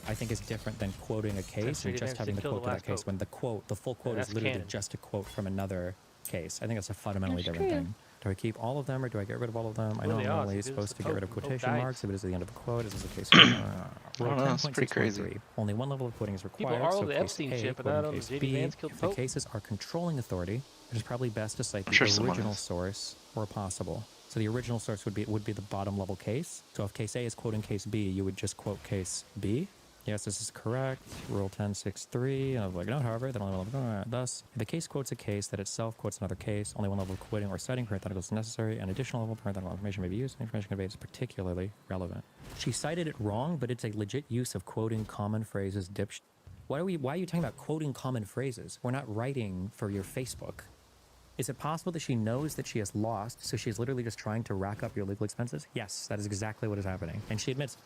I think is different than quoting a case and just having the quote to that case when the full quote is literally just a quote from another case. I think that's a fundamentally different thing. Do I keep all of them or do I get rid of all of them? I know I'm only supposed to get rid of quotation marks if it is at the end of a quote. Is this the case? Rule 10.6.3. Only one level of quoting is required. People are so the case Epstein A, shit, but quoting not on case the B. Vance killed If the cases are controlling authority, it is probably best to cite the original source where possible. So the original source would be the bottom level case. So if case A is quoting case B, you would just quote case B. Yes, this is correct. Rule 10.6.3. And I was like, no, however, then only one level. Thus, if the case quotes a case that itself quotes another case, only one level of quoting or citing parentheticals is necessary. An additional level of parenthetical information may be used. Information conveyed is particularly relevant. She cited it wrong, but it's a legit use of quoting common phrases. Why are you talking about quoting common phrases? We're not writing for your Facebook. Is it possible that she knows that she has lost, so she's literally just trying to rack up your legal expenses? Yes, that is exactly what is happening. And she admits,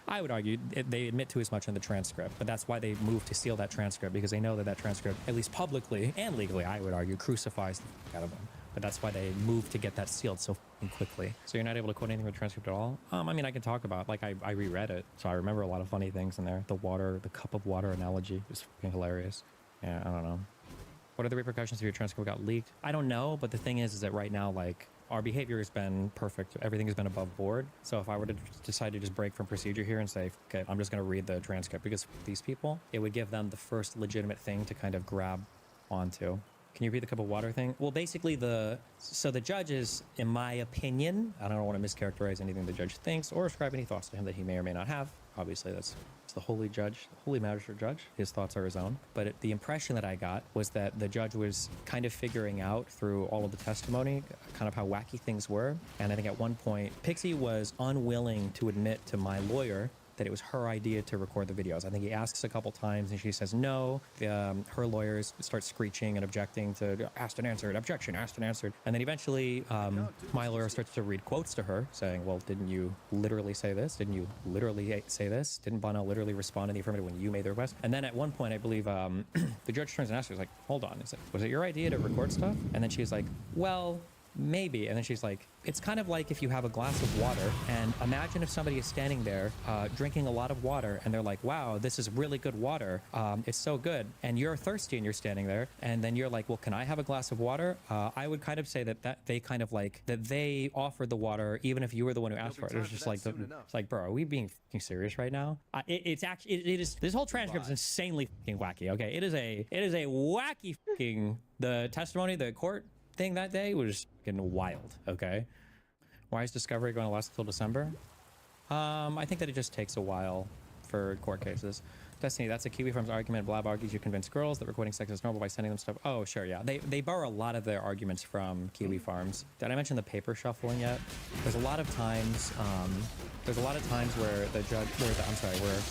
I would argue, they admit to as much in the transcript, but that's why they moved to seal that transcript, because they know that that transcript, at least publicly and legally, I would argue, crucifies the fuck out of them. But that's why they moved to get that sealed so quickly. So you're not able to quote anything from the transcript at all? I mean, I can talk about, like, I reread it, so I remember a lot of funny things in there. The cup of water analogy is fucking hilarious. Yeah, I don't know. What are the repercussions if your transcript got leaked? I don't know, but the thing is that right now, like, our behavior has been perfect. Everything has been above board. So if I were to decide to just break from procedure here and say, okay, I'm just going to read the transcript because these people, it would give them the first legitimate thing to kind of grab onto. Can you read the cup of water thing? Well, basically the judges, in my opinion, I don't want to mischaracterize anything the judge thinks or ascribe any thoughts to him that he may or may not have. Obviously, it's the holy judge, the holy magistrate judge. His thoughts are his own. But the impression that I got was that the judge was kind of figuring out through all of the testimony kind of how wacky things were. And I think at one point, Pixie was unwilling to admit to my lawyer that it was her idea to record the videos. I think he asks a couple times and she says no. Her lawyers start screeching and objecting to asked and answered, objection, asked and answered. And then eventually my lawyer starts to read quotes to her saying, well, didn't you literally say this? Didn't you literally say this? Didn't Bono literally respond in the affirmative when you made the request? And then at one point, I believe the judge turns and asks her, like, hold on, was it your idea to record stuff? And then she's like, well, maybe. And then she's like, it's kind of like if you have a glass of water and imagine if somebody is standing there drinking a lot of water and they're like, wow, this is really good water. It's so good. And you're thirsty and you're standing there and then you're like, well, can I have a glass of water? I would kind of say that they kind of like that they offered the water even if you were the one who asked for it. It was just like, it's like, bro, are we being fucking serious right now? It's actually, it is, this whole transcript is insanely fucking wacky. Okay. It is a wacky fucking, the testimony, the court thing that day was fucking wild. Okay, why is discovery going to last until December? I think that it just takes a while for court cases. Destiny, that's a Kiwi Farms argument. Blab argues you convince girls that recording sex is normal by sending them stuff. Oh, sure, yeah. They borrow a lot of their arguments from Kiwi Farms. Did I mention the paper shuffling yet? There's a lot of times. Where the judge, where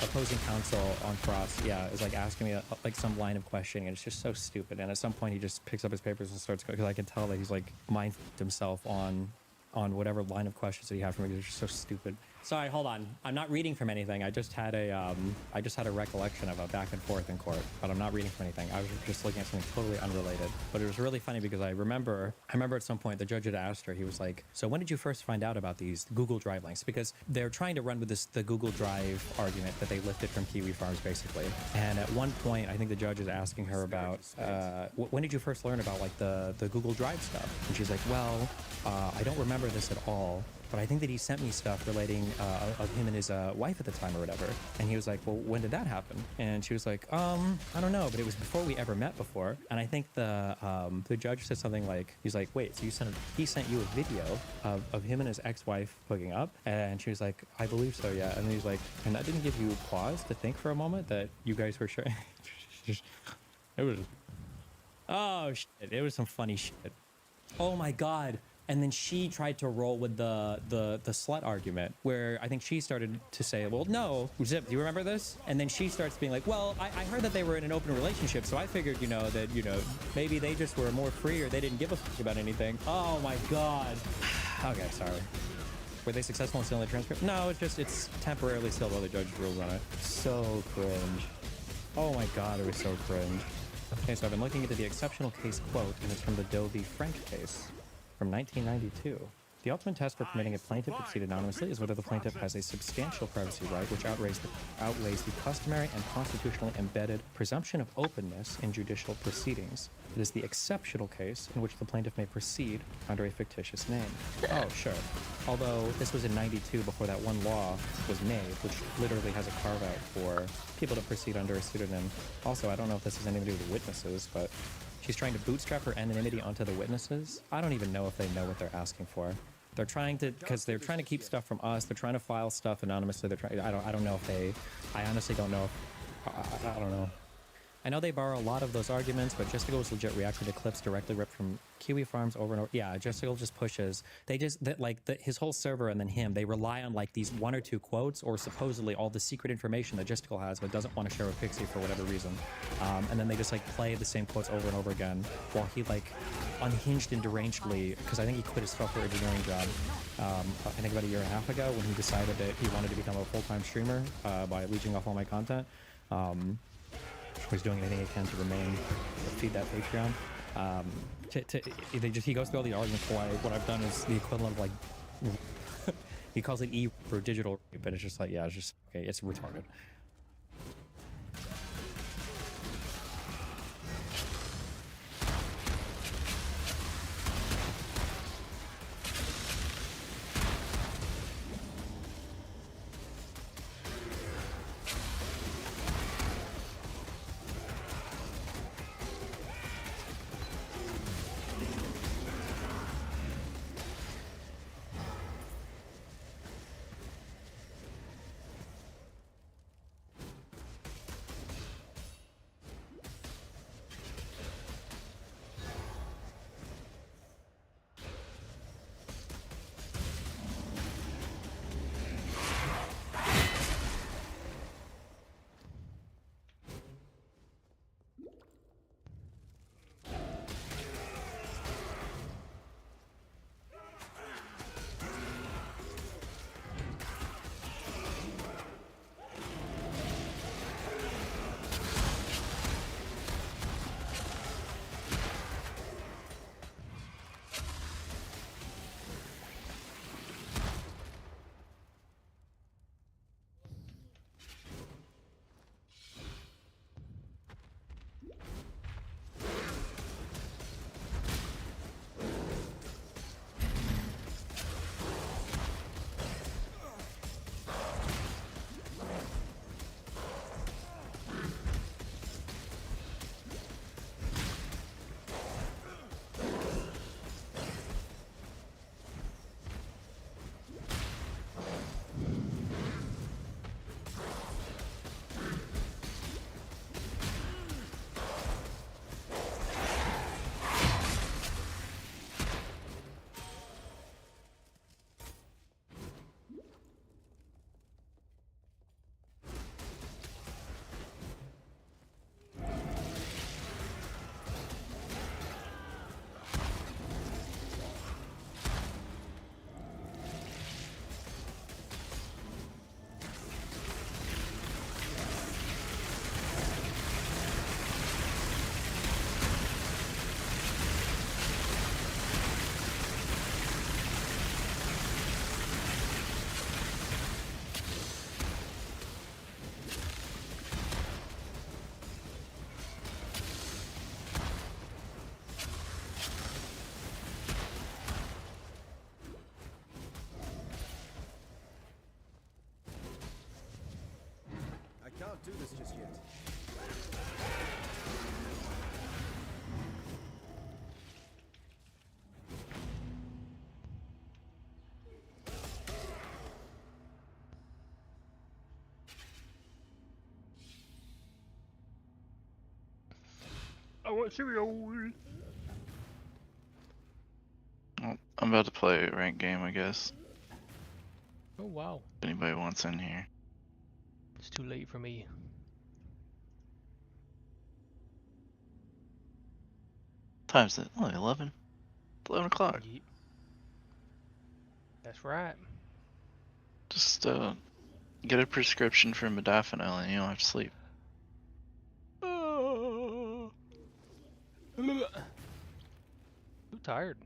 opposing counsel on cross, is like asking me like some line of questioning, and it's just so stupid. And at some point, he just picks up his papers and starts going, because I can tell that he's like mind-f***ed himself on whatever line of questions that he had for me. They're just so stupid. Sorry, hold on. I'm not reading from anything. I just had a recollection of a back and forth in court, but I'm not reading from anything. I was just looking at something totally unrelated. But it was really funny because I remember at some point the judge had asked her, he was like, so when did you first find out about these Google Drive links? Because they're trying to run with the Google Drive argument that they lifted from Kiwi Farms, basically. And at one point, I think the judge is asking her about, when did you first learn about like the Google Drive stuff? And she's like, well, I don't remember this at all, but I think that he sent me stuff relating of him and his wife at the time or whatever. And he was like, well, when did that happen? And she was like, I don't know, but it was before we ever met before. And I think the judge said something like, he's like, wait, so he sent you a video of him and his ex-wife hooking up? And she was like, I believe so, yeah. And he's like, and that didn't give you pause to think for a moment that you guys were sharing? It was, oh shit, it was some funny shit. Oh my God. And then she tried to roll with the slut argument, where I think she started to say, well, no, Zip, do you remember this? And then she starts being like, well, I heard that they were in an open relationship, so I figured, that, maybe they just were more free or they didn't give a fuck about anything. Oh my God. Okay, sorry. Were they successful in sealing the transcript? No, it's temporarily sealed while the judge rules on it. So cringe. Oh my God, it was so cringe. Okay, so I've been looking into the exceptional case quote, and it's from the Doe v. Frank case from 1992. The ultimate test for permitting a plaintiff to proceed anonymously is whether the plaintiff has a substantial privacy right which outweighs the customary and constitutionally embedded presumption of openness in judicial proceedings. It is the exceptional case in which the plaintiff may proceed under a fictitious name. Oh, sure. Although this was in 92 before that one law was made, which literally has a carve-out for people to proceed under a pseudonym. Also, I don't know if this has anything to do with the witnesses, but she's trying to bootstrap her anonymity onto the witnesses. I don't even know if they know what they're asking for. They're trying to, because they're trying to keep stuff from us. They're trying to file stuff anonymously. They're trying. I don't know if they. I honestly don't know. I don't know. I know they borrow a lot of those arguments, but Justical was legit reacting to clips directly ripped from Kiwi Farms over and over. Yeah, Justical just pushes. They just, his whole server and then him, they rely on like these one or two quotes or supposedly all the secret information that Justical has but doesn't want to share with Pixie for whatever reason. and then they just like play the same quotes over and over again while he like unhinged and derangedly, because I think he quit his software engineering job I think about a year and a half ago when he decided that he wanted to become a full-time streamer by leeching off all my content. He's doing anything he can to remain, feed that Patreon. He goes through all the arguments for why what I've done is the equivalent of like, he calls it E for digital, but it's just like, yeah, it's just, okay, it's retarded. Can't do this just yet. I want cereal. Well, I'm about to play a ranked game, I guess. Oh wow. If anybody wants in here. It's too late for me. Time's it? Only 11. It's 11 o'clock. Yep. That's right. Just get a prescription for modafinil and you don't have to sleep. Too tired.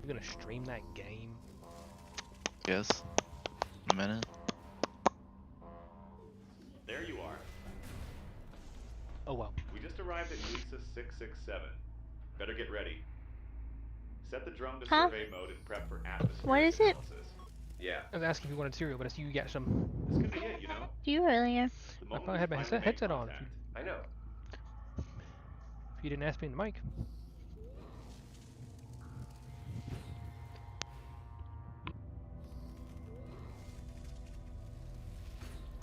You're gonna stream that game? Yes. A minute. There you are. Oh wow. We just arrived at Lisa 667. Better get ready. Set the drone to survey mode and prep for atmospheric What is it? analysis. Yeah. I was asking if you wanted cereal, but I see you got some. This could be it, you know. Do you really? I probably had my headset on. I know. If you didn't ask me in the mic.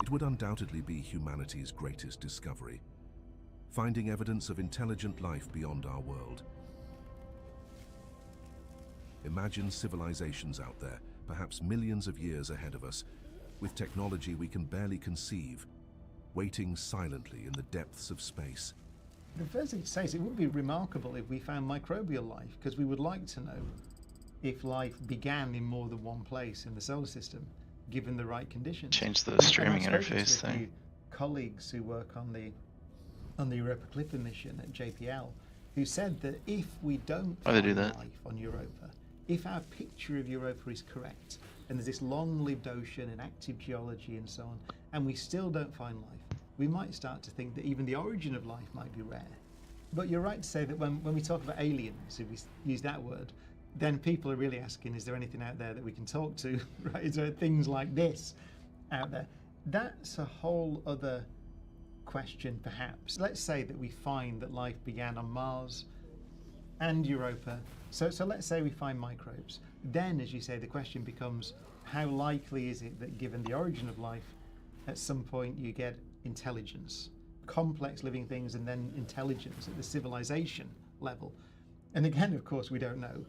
It would undoubtedly be humanity's greatest discovery. finding evidence of intelligent life beyond our world. Imagine civilizations out there, perhaps millions of years ahead of us, with technology we can barely conceive, waiting silently in the depths of space. The first thing to say is it would be remarkable if we found microbial life, because we would like to know if life began in more than one place in the solar system, given the right conditions. Change the streaming And I've spoken interface to a few thing. colleagues who work on the Europa Clipper mission at JPL, who said that if we don't Why they do find that? life on Europa, if our picture of Europa is correct, and there's this long-lived ocean and active geology and so on, and we still don't find life, we might start to think that even the origin of life might be rare. But you're right to say that when we talk about aliens, if we use that word, then people are really asking, is there anything out there that we can talk to, right? Is there things like this out there? That's a whole other question, perhaps. Let's say that we find that life began on Mars and Europa. So let's say we find microbes. Then, as you say, the question becomes, how likely is it that given the origin of life, at some point you get intelligence, complex living things, and then intelligence at the civilization level? And again, of course, we don't know.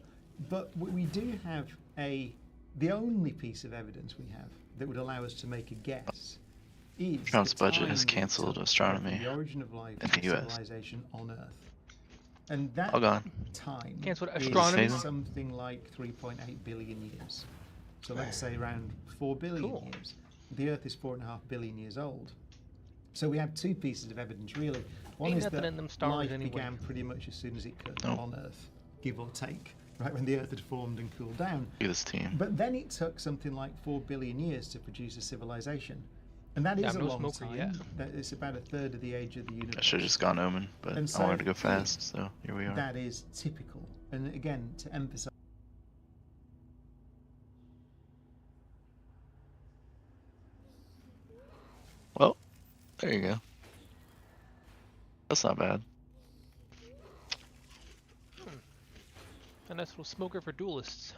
But we do have the only piece of evidence we have that would allow us to make a guess is Trump's the budget time has that it cancelled took astronomy for the origin of life in the and US. civilization on Earth. And that All gone. time Cancelled is astronomy? something like 3.8 billion years. So let's say around 4 billion years. The Earth is 4.5 billion years old. So we have two pieces of evidence, really. One Ain't is nothing that in them stars life anyway. began pretty much as soon as it could Nope. on Earth, give or take, right, when the Earth had formed and cooled down. Look at this team. But then it took something like 4 billion years to produce a civilization. And that is Yeah, a no long smoker time. yet. That it's about a third of the age of the universe. I should have just gone Omen, but And I wanted so to go fast, so here we are. That is typical. And again, to emphasize. Well, there you go. That's not bad. A nice little smoker for duelists.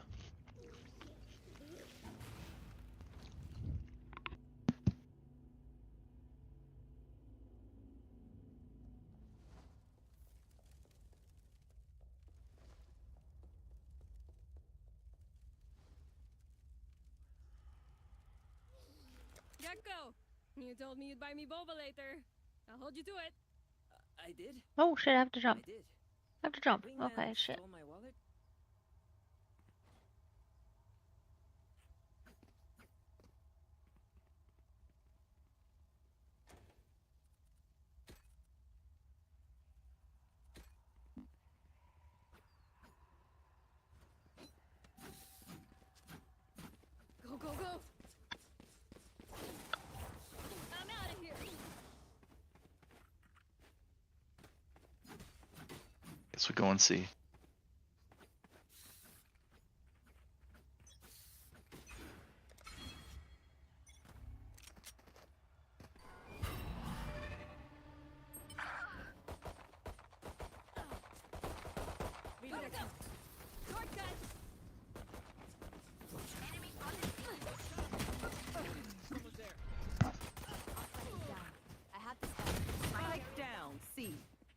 Gecko, you told me you'd buy me boba later. I'll hold you to it. I did? Oh shit, I have to jump. I did. I have to jump. Wingman Okay, shit. stole my wallet. Go, go, go! I'm out of here. Guess we go and see. Spike down, C.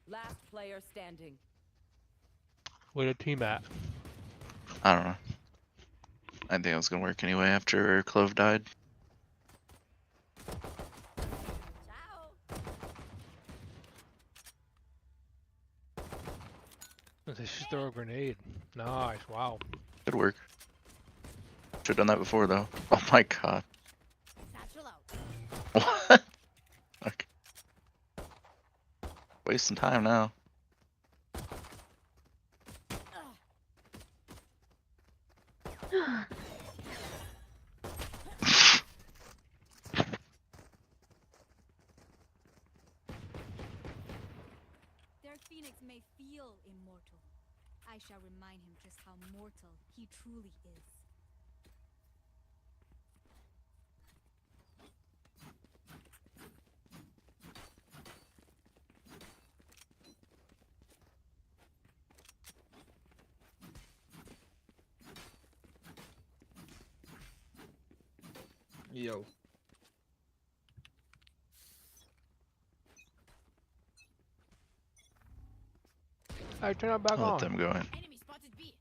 Last player standing. Where the team at? I don't know. I think it was gonna work anyway after Clove died. They should throw a grenade. Nice, wow. Good work. Should've done that before though. Oh my god. What? Okay. Wasting time now. Their phoenix may feel immortal. I shall remind him just how mortal he truly is. Alright, turn it back I'll on. let them go in. Enemy spotted B.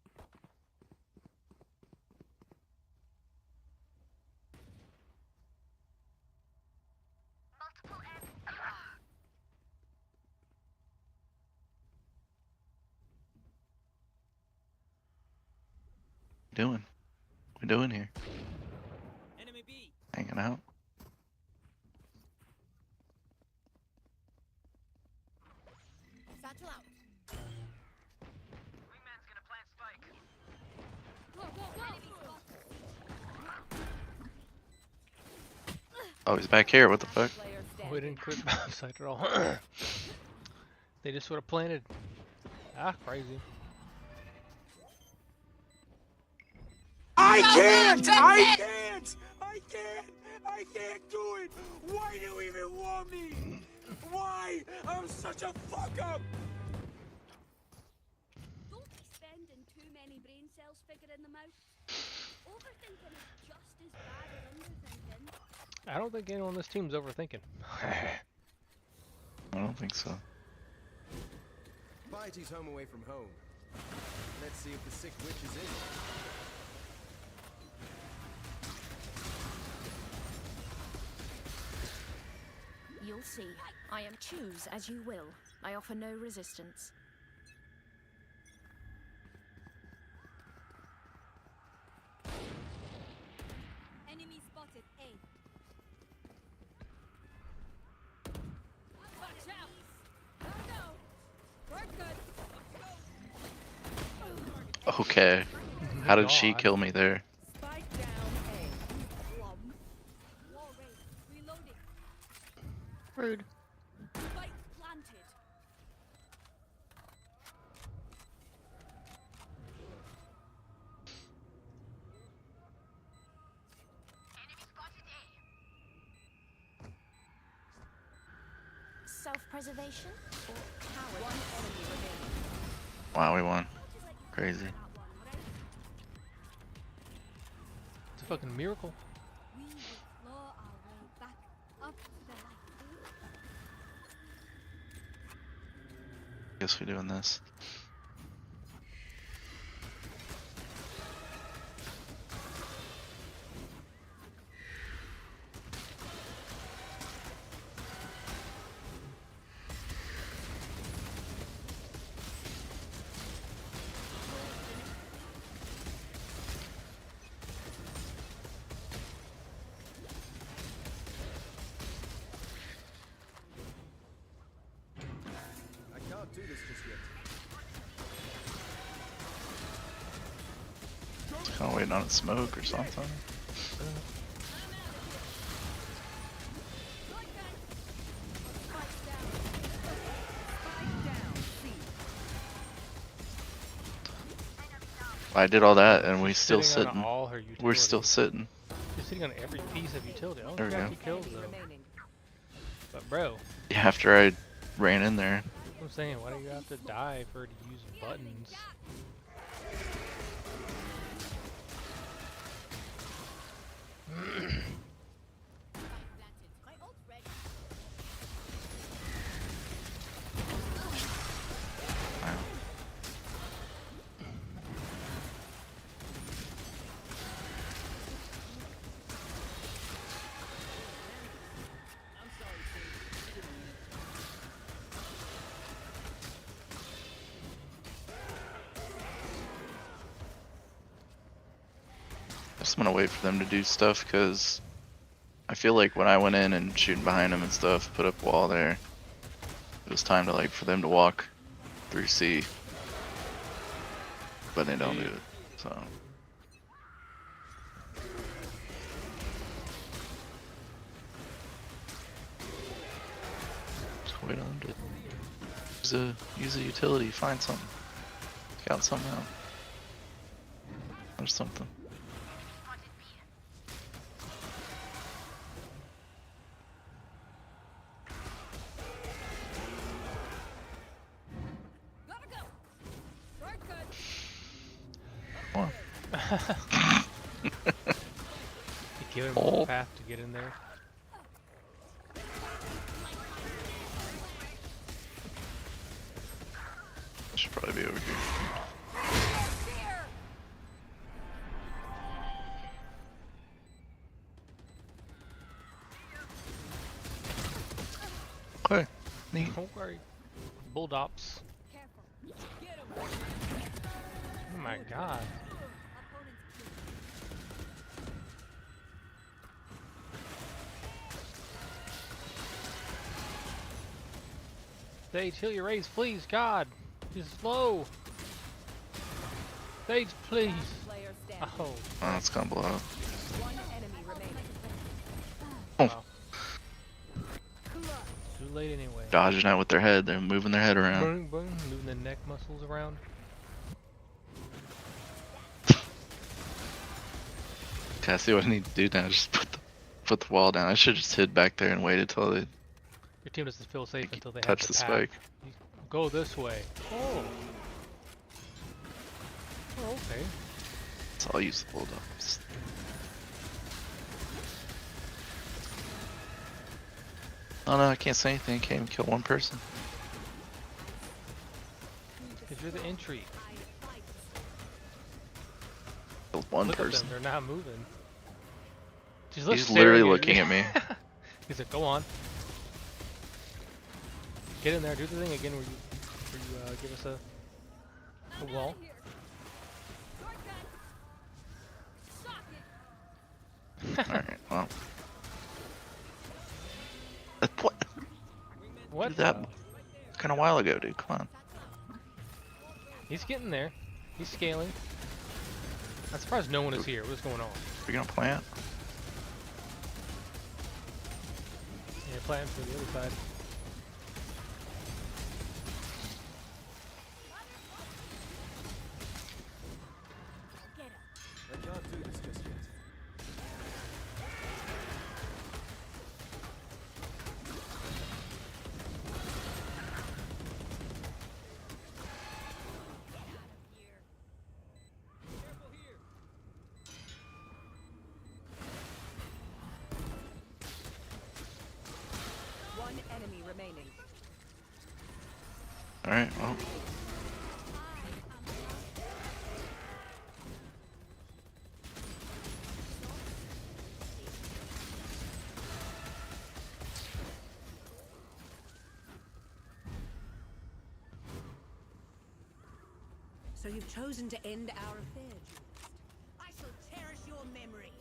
What we doing here? Enemy B. Hanging out. Satchel out. Wingman's gonna plant spike. Oh, he's back here. What the fuck? We didn't quit site at all. They just sort of planted. Ah, crazy. I can't! I can't! I can't! I can't do it! Why do you even want me? Why? I'm such a fuck up! Don't be spending too many brain cells figuring them out. Overthinking is just as bad as underthinking. I don't think anyone on this team's overthinking. I don't think so. Piety's home away from home. Let's see if the sick witch is in. You'll see. I am choose as you will. I offer no resistance. Enemy spotted A. Watch out! Gotta go. Work good. Okay. How did she kill me there? Spike down A. Wall raid. Reloading. Rude. Spike planted. Self-preservation or coward? One enemy remaining. Wow, we won. Crazy. It's a fucking miracle. We will claw our way back up to the light. Guess we're doing this. I can't do this just yet. Kind of waiting on it to smoke or something. I did all that and we still Sitting on sitting. all her We're still utilities. sitting. You're sitting on every piece of utility. Oh, There we yeah, go. he kills though. But bro, Yeah, after I ran in there. I'm saying, why do you have to die for her to use buttons? My ult ready. Wow. I just want to wait for them to do stuff because I feel like when I went in and shooting behind them and stuff, put up a wall there, it was time to like for them to walk through C, but they don't do it. So just wait on them to use a utility, find something, scout something out. Or something. Gotta go. Work good. Come on. You give him Oh. a path to get in there. I should probably probably be over here. Okay. Neat. Okay. Bulldops. Oh my god. Sage, heal your raise, please, God. He's slow. Sage, please. Oh. Oh, it's gonna blow up. Oh. Wow. Too late anyway. Dodging out with their head. They're moving their head around. Boom, boom, moving the neck muscles around. Okay, I see what I need to do now. Just put the wall down. I should just hid back there and waited till they Your team doesn't feel safe until they touch have the path. spike. You go this way. Oh. Oh, okay. So I'll use the bulldogs. Oh no, I can't say anything. I can't even kill one person. Because you're the entry. Killed one Look person. At them, they're not moving. He's literally looking at me. He's like, go on. Get in there, do the thing again where you give us a wall. Alright, well. What? What? Did that kind of while ago, dude. Come on. He's getting there. He's scaling. I'm surprised no one is here. What's going on? We're gonna plant. Yeah, plant for the other side. I can't do this just yet. One enemy remaining. Alright, well. So you've chosen to end our affair, Julius. I shall cherish your memory.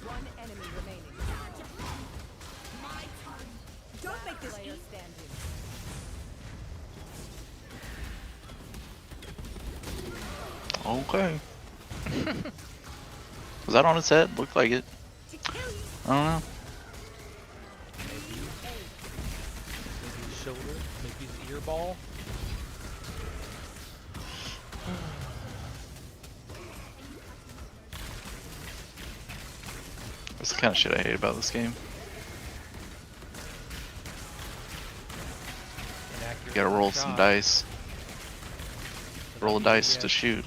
One enemy remaining. My turn. Don't make this Player standing. Okay. Was that on his head? Looked like it. I don't know. Maybe his shoulder, maybe his ear ball. That's the kind of shit I hate about this game. You gotta roll some dice. Roll a dice to shoot.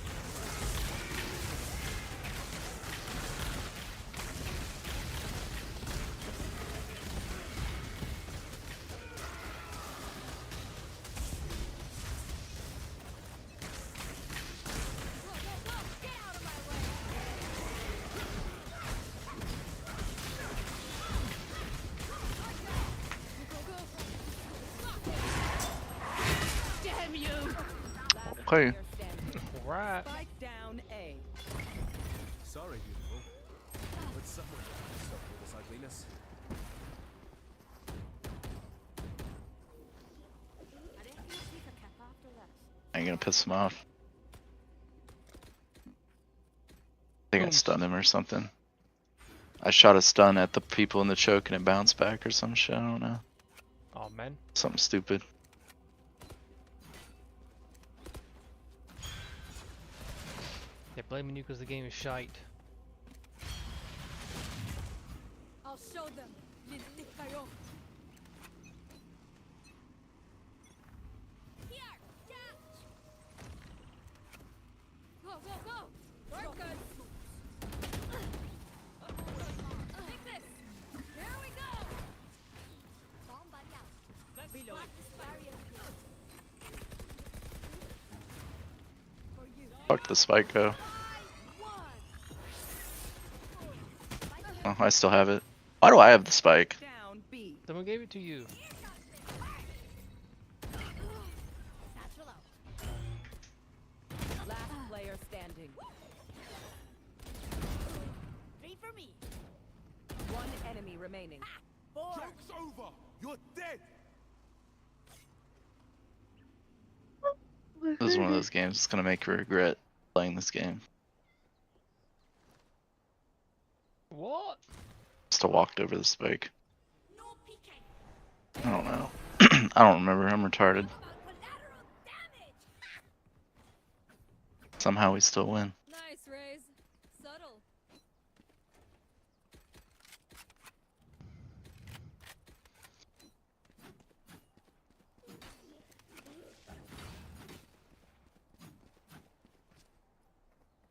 Damn you! Okay. Right. Spike down A. Sorry, beautiful. But someone has to stop all this ugliness. I ain't gonna piss him off. think I stunned him or something. I shot a stun at the people in the choke and it bounced back or some shit. I don't know. Oh man. Something stupid. They're blaming you because the game is shite. I'll show them. Go, go, go! Work good. Take this. Here we go. Bomb buddy out. Let's reload. Fuck the spike go. Oh, I still have it. Why do I have the spike? Someone gave it to you. Last player standing. Three for me. One enemy remaining. Joke's over. You're dead. This is one of those games that's gonna make you regret playing this game. What? Just to walked over the spike. I don't know. I don't remember. I'm retarded. Somehow we still win. Nice, Raze. Subtle.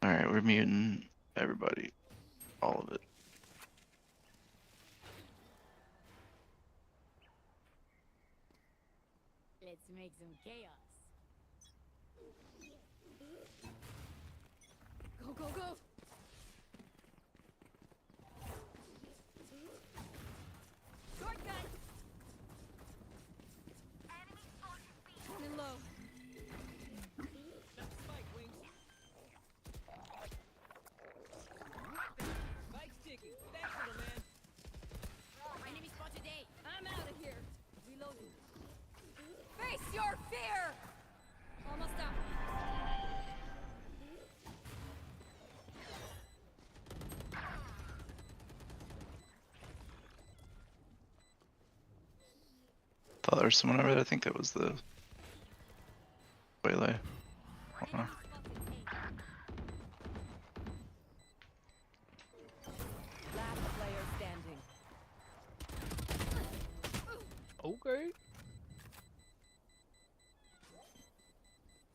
Alright, we're muting everybody. All of it. Let's make some chaos. Go, go, go! Shortcut! Running low. Spike's ticking. Thanks, little man. Enemy spotted A. I'm out of here. Reloading. Face your fear! Almost out. Thought there was someone over there. I think that was the waylay. I don't know. Last player standing. Okay.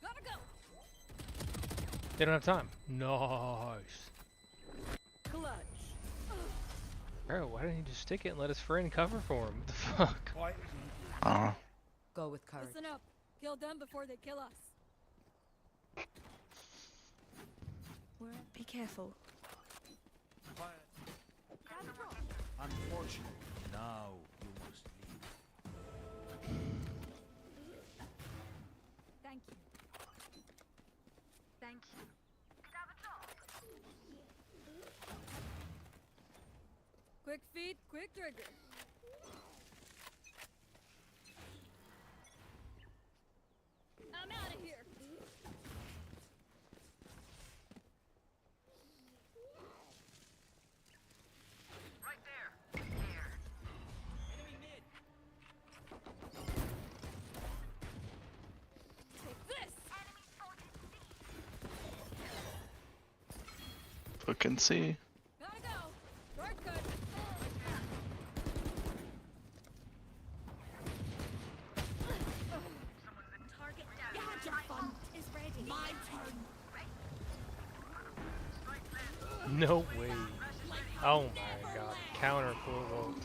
Gotta go! They don't have time. Nice. Clutch. Bro, why didn't he just stick it and let his friend cover for him? What the fuck? Go with courage. Listen up. Kill them before they kill us. Be careful. Unfortunately, now you must leave. Thank you. Thank you. Quick feet, quick trigger. I'm out of here. Right there. Here. Enemy mid. Take this. Fucking see. Gotta go. Shortcut. Target down. Gadget fund is ready. My turn. No way. Oh my god. Counter full ult.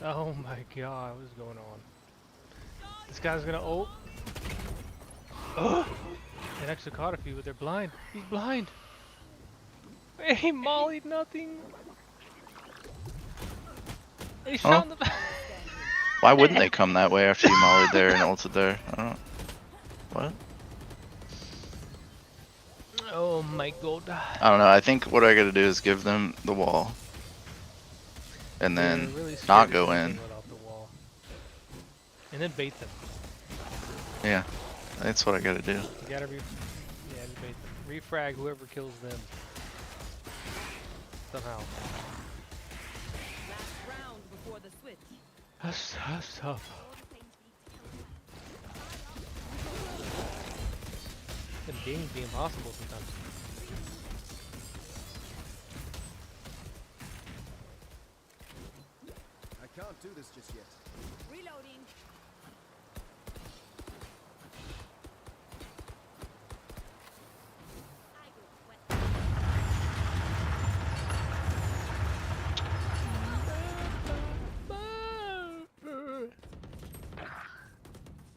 Oh my god. What is going on? This guy's gonna ult. Oh! It actually caught a few, but they're blind. He's blind. He mollied nothing. He shot in the back. Why wouldn't they come that way after you mollied there and ulted there? I don't know. What? Oh my god. I don't know. I think what I gotta do is give them the wall. And then Really scared not to go get in. anything off the wall. And then bait them. Yeah. That's what I gotta do. You gotta just bait them. Refrag whoever kills them. somehow. Last round before the switch. That's tough. The games be impossible sometimes. I can't do this just yet. Reloading.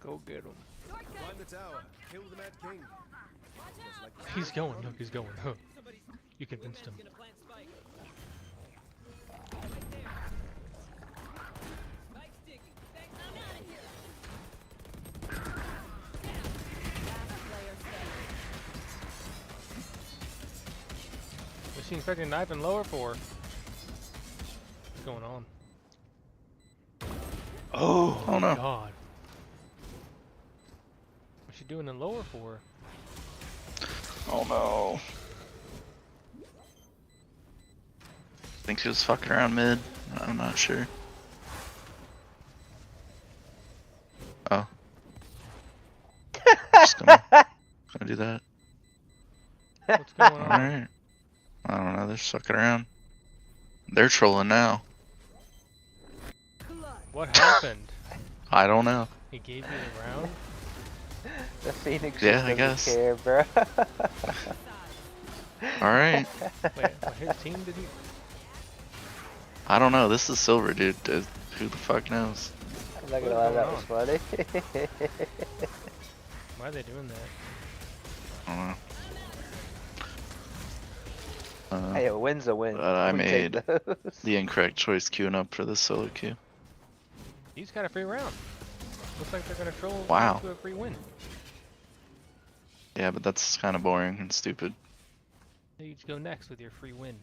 Go get him. Climb the tower. Kill the Mad King. He's going. Look, he's going. Huh. You convinced him. Machine expecting knife and lower 4. What's going on? Oh no. God. What's she doing in lower 4? Oh no. Think she was fucking around mid. I'm not sure. Oh. Just gonna do that. What's going on? Alright. I don't know, they're sucking around. They're trolling now. What happened? I don't know. He gave you a round? The Phoenix Yeah, I doesn't guess. care, bro. Alright. Wait, his team did he? I don't know, this is silver, dude. Who the fuck knows? I'm not gonna lie, that was funny. Why are they doing that? I don't know. Hey, a win's a win. But I We take made those. the incorrect choice queuing up for this solo queue. He's got a free round. Looks like they're gonna troll Wow. to a free win. Yeah, but that's kind of boring and stupid. You just go next with your free win.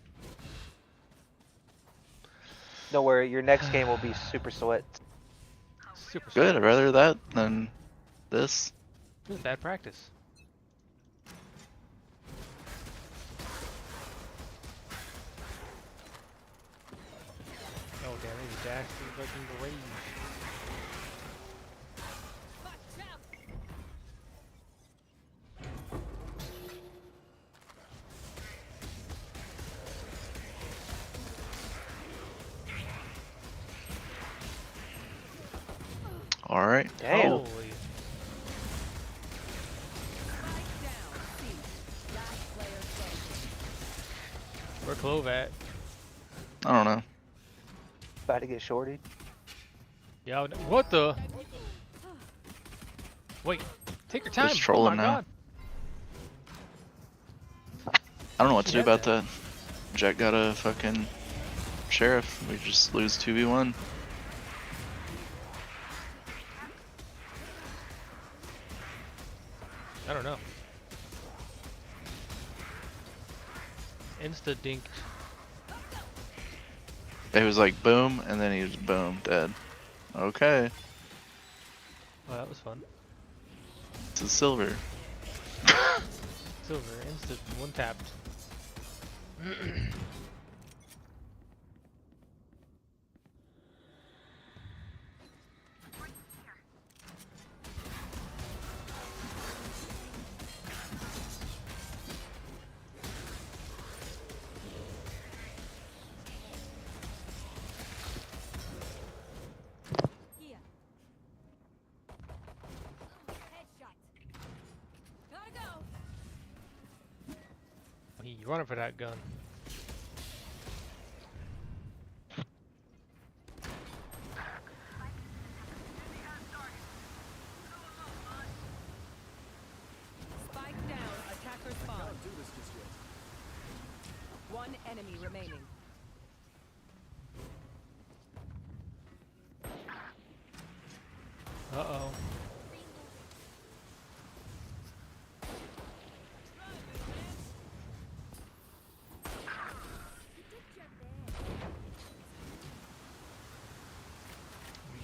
Don't worry, your next game will be super sweat. Super Good, I'd rather that than this. This is bad practice. Oh damn, he dashed through like in the range. Alright. Damn. Holy. Where Clove at? I don't know. About to get shorted. Yeah, what the? Wait, take your time. Who's trolling oh my now? God. I don't know what to She do had about that. Jack got a fucking sheriff. We just lose 2v1. I don't know. Insta dinked. It was like boom, and then he was boom, dead. Okay. Oh, that was fun. It's a silver. Silver, instant, one tapped. Here. Headshot. Gotta go. You running for that gun. Spike down. Attacker spawn. Can't do this just yet. One enemy remaining. Uh-oh.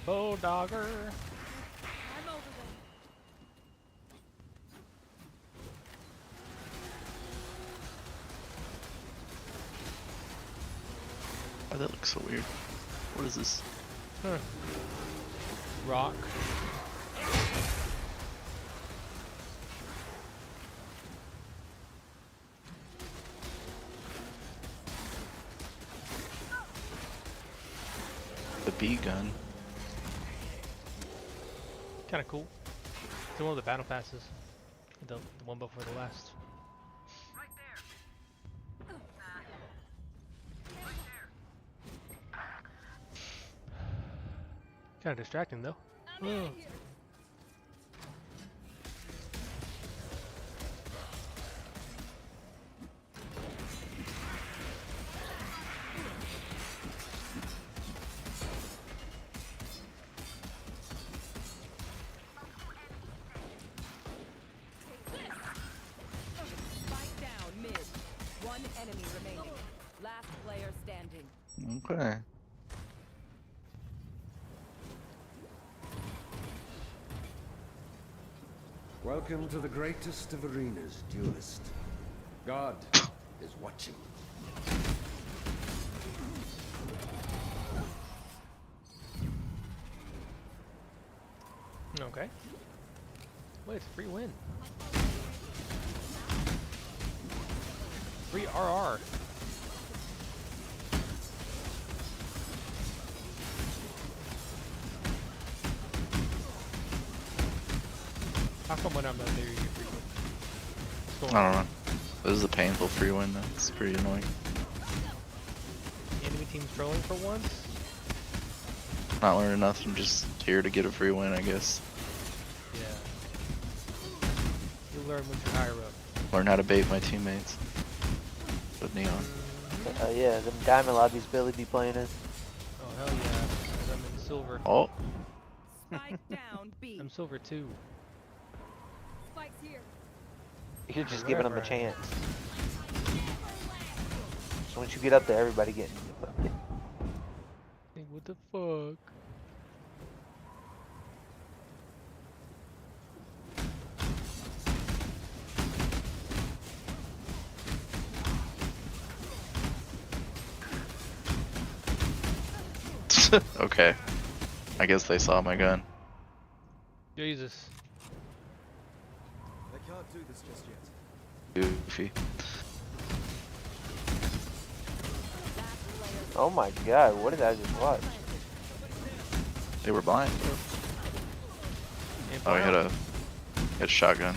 Bulldogger. I'm over them. Why that looks so weird? What is this? Huh. Rock. The B gun. Kind of cool. It's one of the battle passes. The one before the last. Kind of distracting though. Oh. Spike down mid. One enemy remaining. Last player standing. Okay. Welcome to the greatest of arenas, duelist. God is watching. Okay. Wait, it's a free win. Free RR. How come when I'm not there you get free win? I don't know. This is a painful free win. That's pretty annoying. The enemy team's trolling for once? Not learning nothing, just here to get a free win, I guess. Yeah. You'll learn once you're higher up. Learn how to bait my teammates. With Neon. Yeah, them diamond lobbies Billy be playing in. Oh hell yeah. 'Cause I'm in silver. Oh. Spike down B. I'm silver too. Spike's here. You're just giving them a chance. So once you get up there, everybody getting fucked. Hey, what the fuck? Okay. I guess they saw my gun. Jesus. They can't do this just yet. Goofy. Oh my god, what did I just watch? They were blind. Oh, he had a shotgun.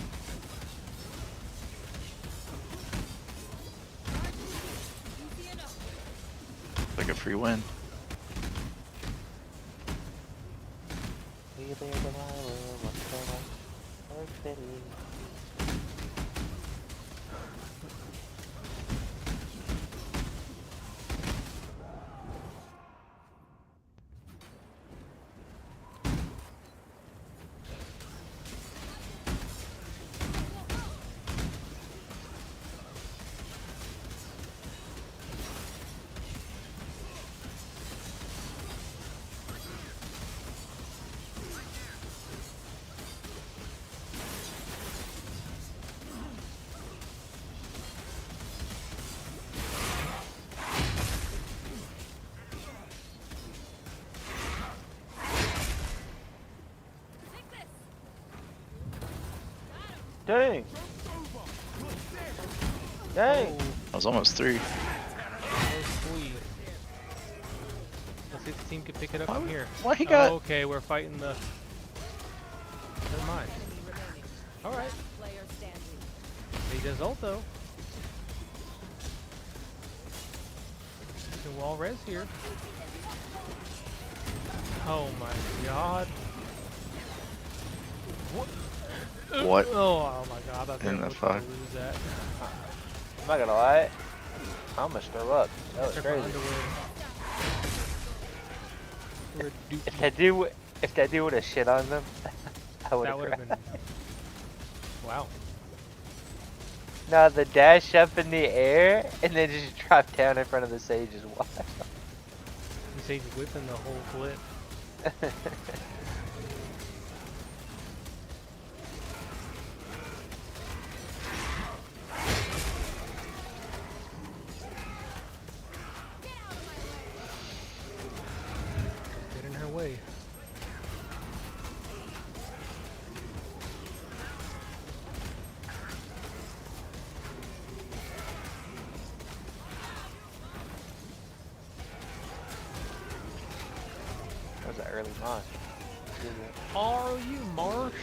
Like a free win. Dang! Dang! I was almost 3. Oh, sweet. Let's see if the team can pick it up from here. Why he got... Oh, okay, we're fighting the... Never mind. Alright. He does ult though. Can wall res here. Oh my god. What? Oh my god, I thought in the fuck? lose that. I'm not gonna lie. I almost threw up. That was crazy. If that dude would have shit on them, I would have been. Wow. No, the dash up in the air and then just drop down in front of the Sage is wild. The Sage whipping the whole flip. early March. Are you Marsh?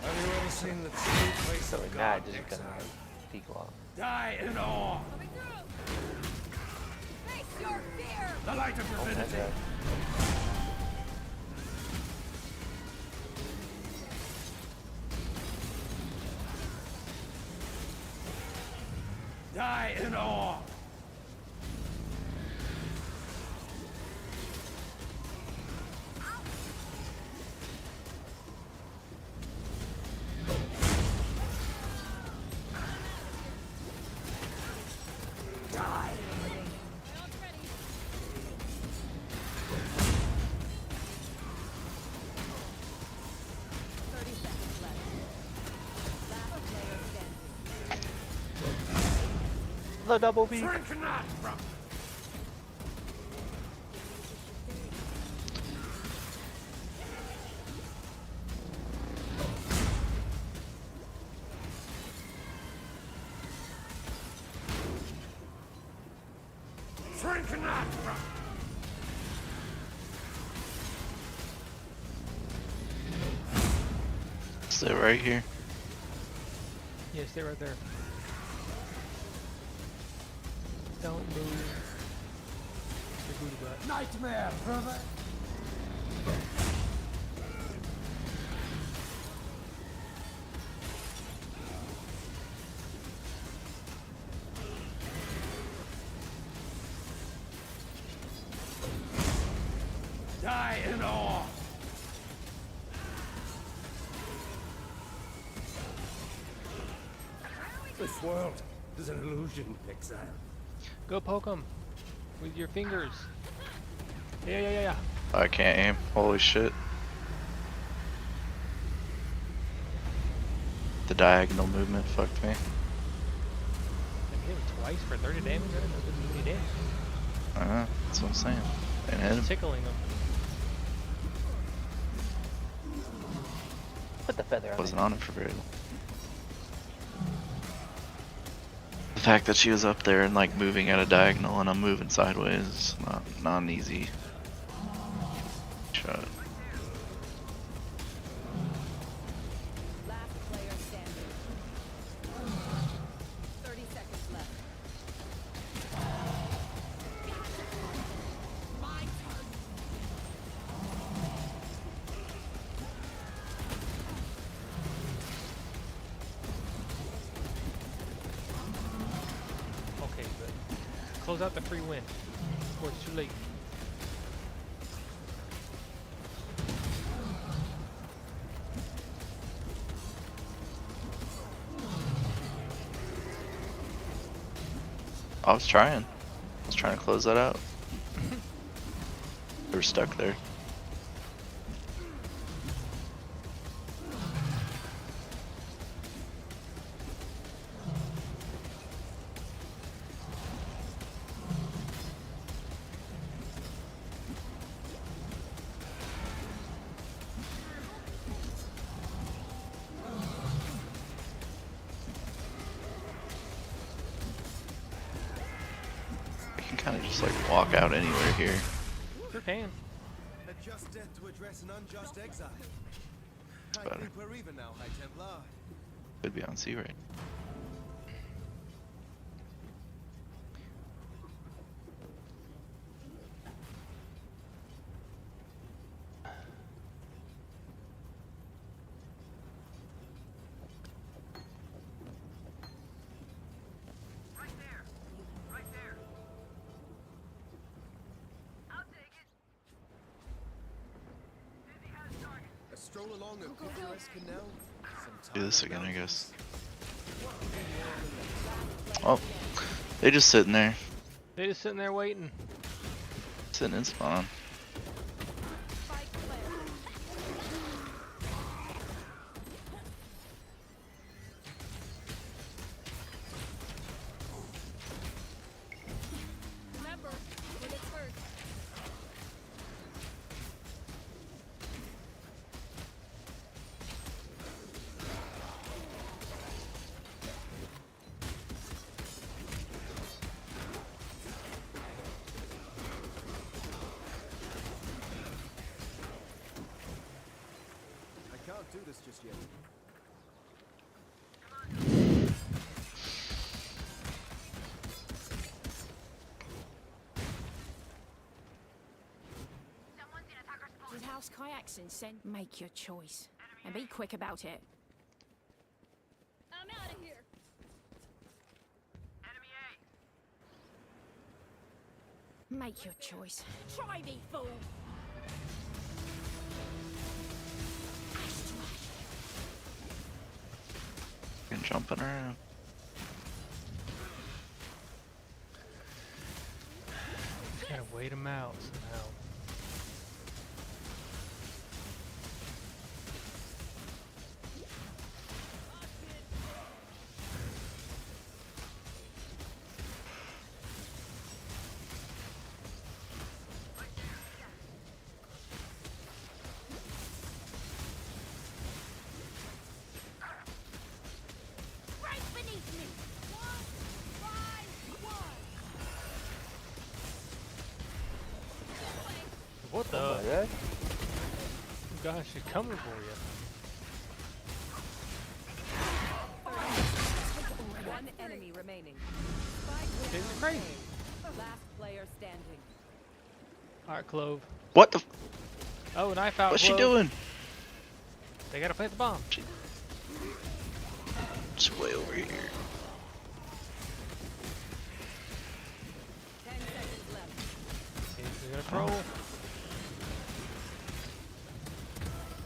Have you ever seen the true place So of we're God? not just gonna peek long. Die in awe. Face your fear! The light of Oh, divinity. okay. Die in awe. The double beak. Shrink not from. Shrink not from. Stay right here. Yeah, stay right there. Don't move. Your booty butt. Nightmare, brother. Die in awe. This world is an illusion, Exile. Go poke him with your fingers. Yeah. I can't aim. Holy shit. The diagonal movement fucked me. I hit him twice for 30 damage. I didn't know this was any damage. That's what I'm saying. And hit him. Tickling him. Put the feather on. Wasn't on it for very long. The fact that she was up there and like moving at a diagonal and I'm moving sideways is not an easy shot. Last player standing. 30 seconds left. My turn. Okay, good. Close out the free win. Before it's too late. I was trying to close that out. They were stuck there. Kind of just like walk out anywhere here. Sure can. A just death to address an unjust exile. I Better. think we're even now, High Templar. Could be on C right. A stroll along a picturesque canal. Do this again, I guess. Oh, they just sitting there, They just sitting there waiting. sitting in spawn. Remember, bullets hurt. Hyaxin sent. Make your choice and be quick about it. I'm out of here. Make your choice. Try me, fool. Been jumping around. Gotta wait him out somehow. Right beneath me. 1, 5, 1. What the? Oh my God. Gosh, she's coming for you. One enemy remaining. It's crazy. Last player standing. Alright, Clove. What the? Oh, knife out. What's she Clove. doing? They gotta plant the bomb. It's way over here. 10 seconds left. He's gonna troll.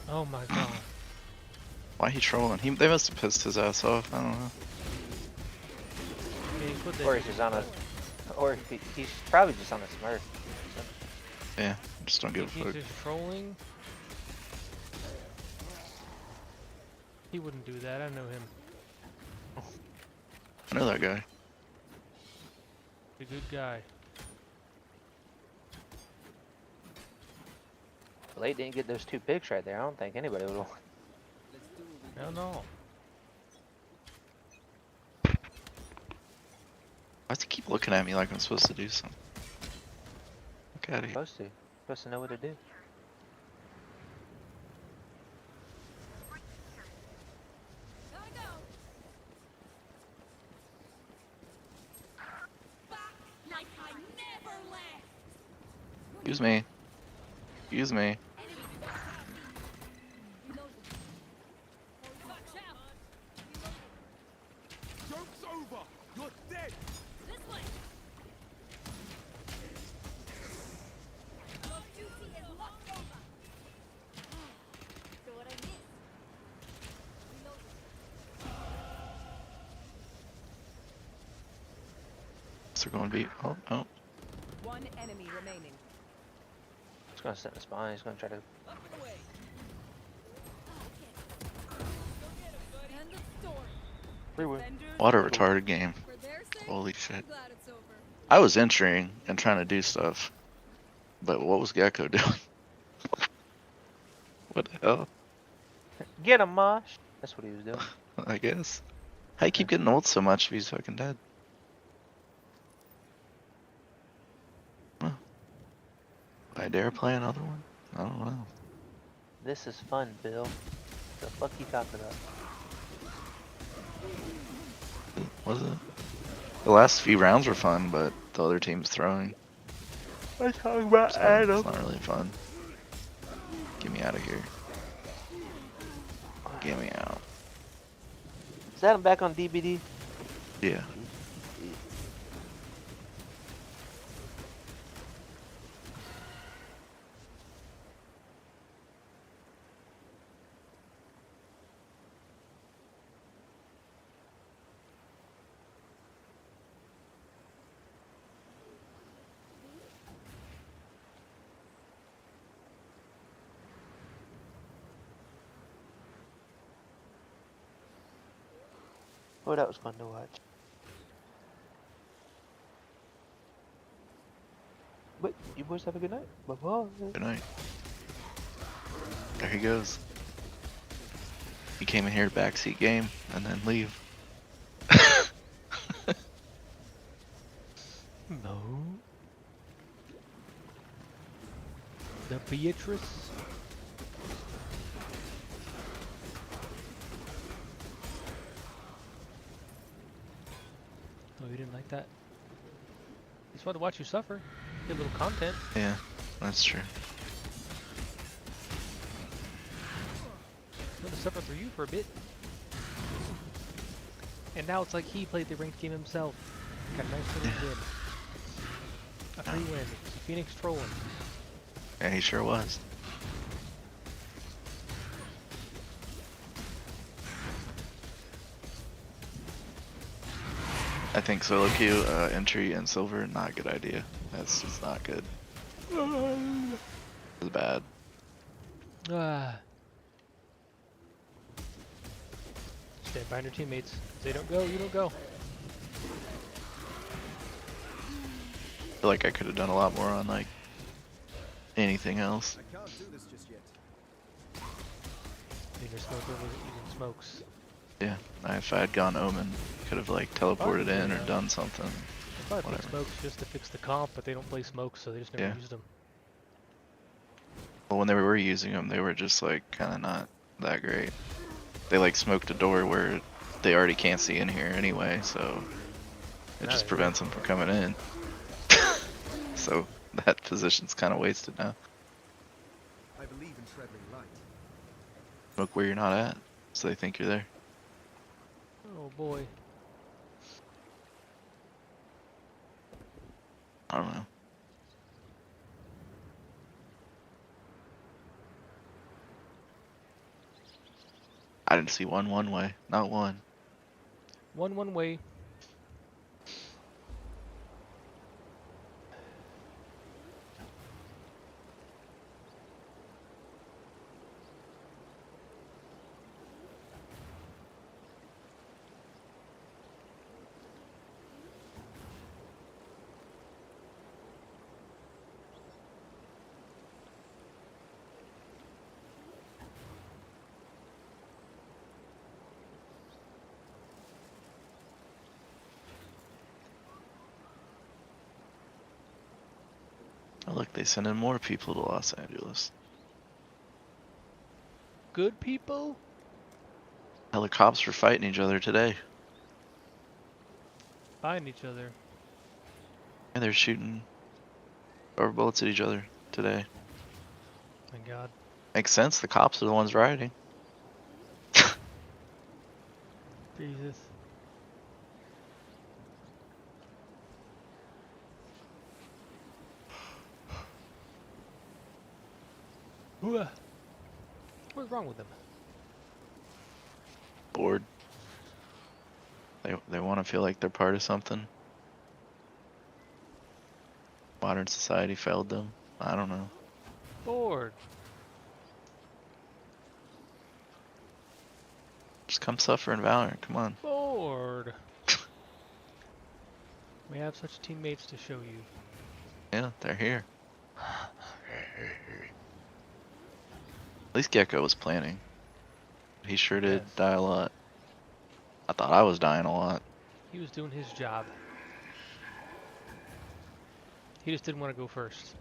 Oh my god. Why he trolling? They must have pissed his ass off. I don't know. Or he's just on a, or he's probably just on a smurf. Yeah, just don't give a He's fuck. just trolling. He wouldn't do that. I know him. I know that guy. He's a good guy. Blade didn't get those 2 picks right there. I don't think anybody would want. Hell no. Why does he keep looking at me like I'm supposed to do something? Look at it. Supposed to know what to do. Gotta go. Back like I never left. Excuse me. Excuse me. Watch out. Joke's over. You're dead. This way. Your duty is locked over. So what I miss? So we're going to be. Oh, oh. One enemy remaining. He's gonna sit in the spawn. He's gonna try to. End of story. Rewind. What a retarded game. For their sake, Holy shit. I'm glad it's over. I was entering and trying to do stuff. But what was Gecko doing? What the hell? Get him, Mosh. That's what he was doing. I guess. How you keep getting ult so much if he's fucking dead? Huh. Would I dare play another one? I don't know. This is fun, Bill. The fuck you talking about? Was it? The last few rounds were fun, but the other team's throwing. I'm talking about So Adam. it's not really fun. Get me out of here. Get me out. Is Adam back on DBD? Yeah. Oh, that was fun to watch. But you boys have a good night. Bye bye. Good night. There he goes. He came in here to backseat game and then leave. No. The Beatrice. Oh, you didn't like that? Just wanted to watch you suffer. Get a little content. Yeah, that's true. suffer through you for a bit. And now it's like he played the ranked game himself. Got a nice little win. A free win. Phoenix trolling. Yeah, he sure was. I think solo queue, entry and silver, not a good idea. That's just not good. It's bad. Stand behind your teammates. If they don't go, you don't go. I feel like I could have done a lot more on like anything else. I can't do this just yet. Either smoker was eating smokes. Yeah, if I had gone Omen, could have like teleported in or done something. They probably put smokes just to fix the comp, but they don't play smokes, so they just never used them. Well, when they were using them, they were just like kind of not that great. They like smoked a door where they already can't see in here anyway, so it just prevents them from coming in. So that position's kind of wasted now. I believe in traveling light. Smoke where you're not at, so they think you're there. Oh boy. I don't know. I didn't see one way, not one. One way. Oh look, they send in more people to Los Angeles. Good people? Helicopters were fighting each other today. Find each other. And they're shooting rubber bullets at each other today. Thank God. Makes sense, the cops are the ones rioting. Jesus. What's wrong with them? Bored. They want to feel like they're part of something. Modern society failed them. I don't know. Bored. Just come suffer in Valorant, come on. Bored. We have such teammates to show you. Yeah, they're here. At least Gecko was planning. He sure did die a lot. I thought I was dying a lot. He was doing his job. He just didn't want to go first.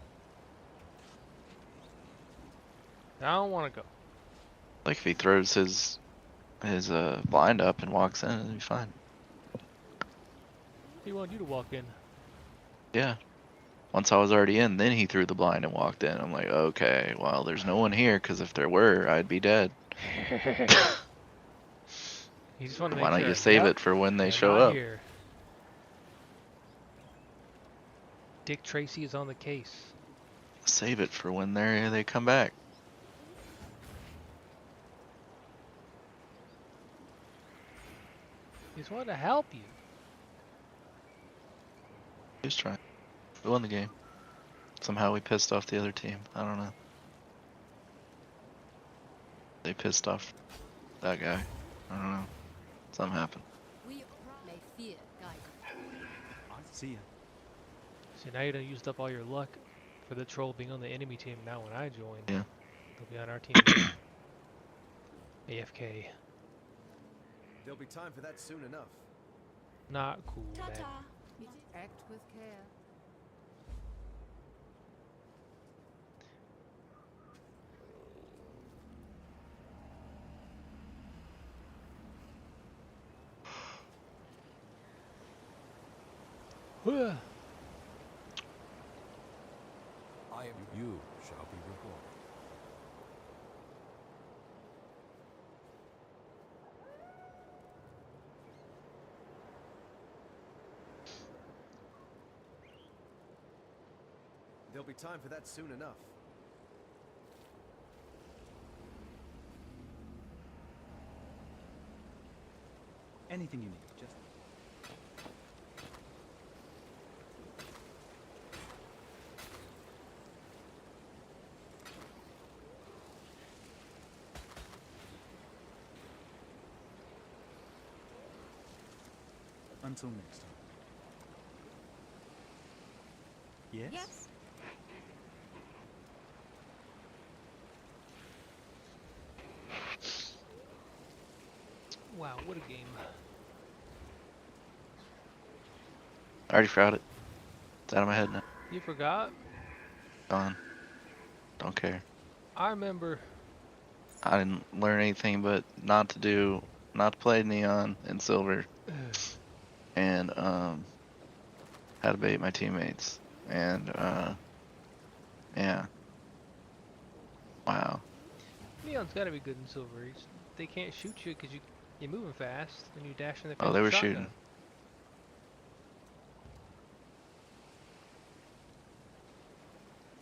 I don't want to go. Like if he throws his blind up and walks in, it'll be fine. He wanted you to walk in. Yeah. Once I was already in, then he threw the blind and walked in. I'm like, okay, well, there's no one here, because if there were, I'd be dead. He just wanted to Why make don't sure, you save yep, it for when they they're show not up? Here. Dick Tracy is on the case. Save it for when they come back. He just wanted to help you. He was trying. We won the game. Somehow we pissed off the other team. I don't know. They pissed off that guy. I don't know. Something happened. We may fear guidance. I see ya. See, now you done used up all your luck for the troll being on the enemy team. Now when I join, yeah, they'll be on our team. AFK. There'll be time for that soon enough. Not cool, man. Act with care. You shall be rewarded. There'll be time for that soon enough. Anything you need, just... Until next time. Yes? Yes. Wow, what a game. I already forgot it. It's out of my head now. You forgot? Gone. Don't care. I remember. I didn't learn anything but not to play neon and silver, and how to bait my teammates, and yeah. Wow. Neon's gotta be good in silver. They can't shoot you because you're moving fast and you dash in the face. Oh, they were with shotgun. shooting.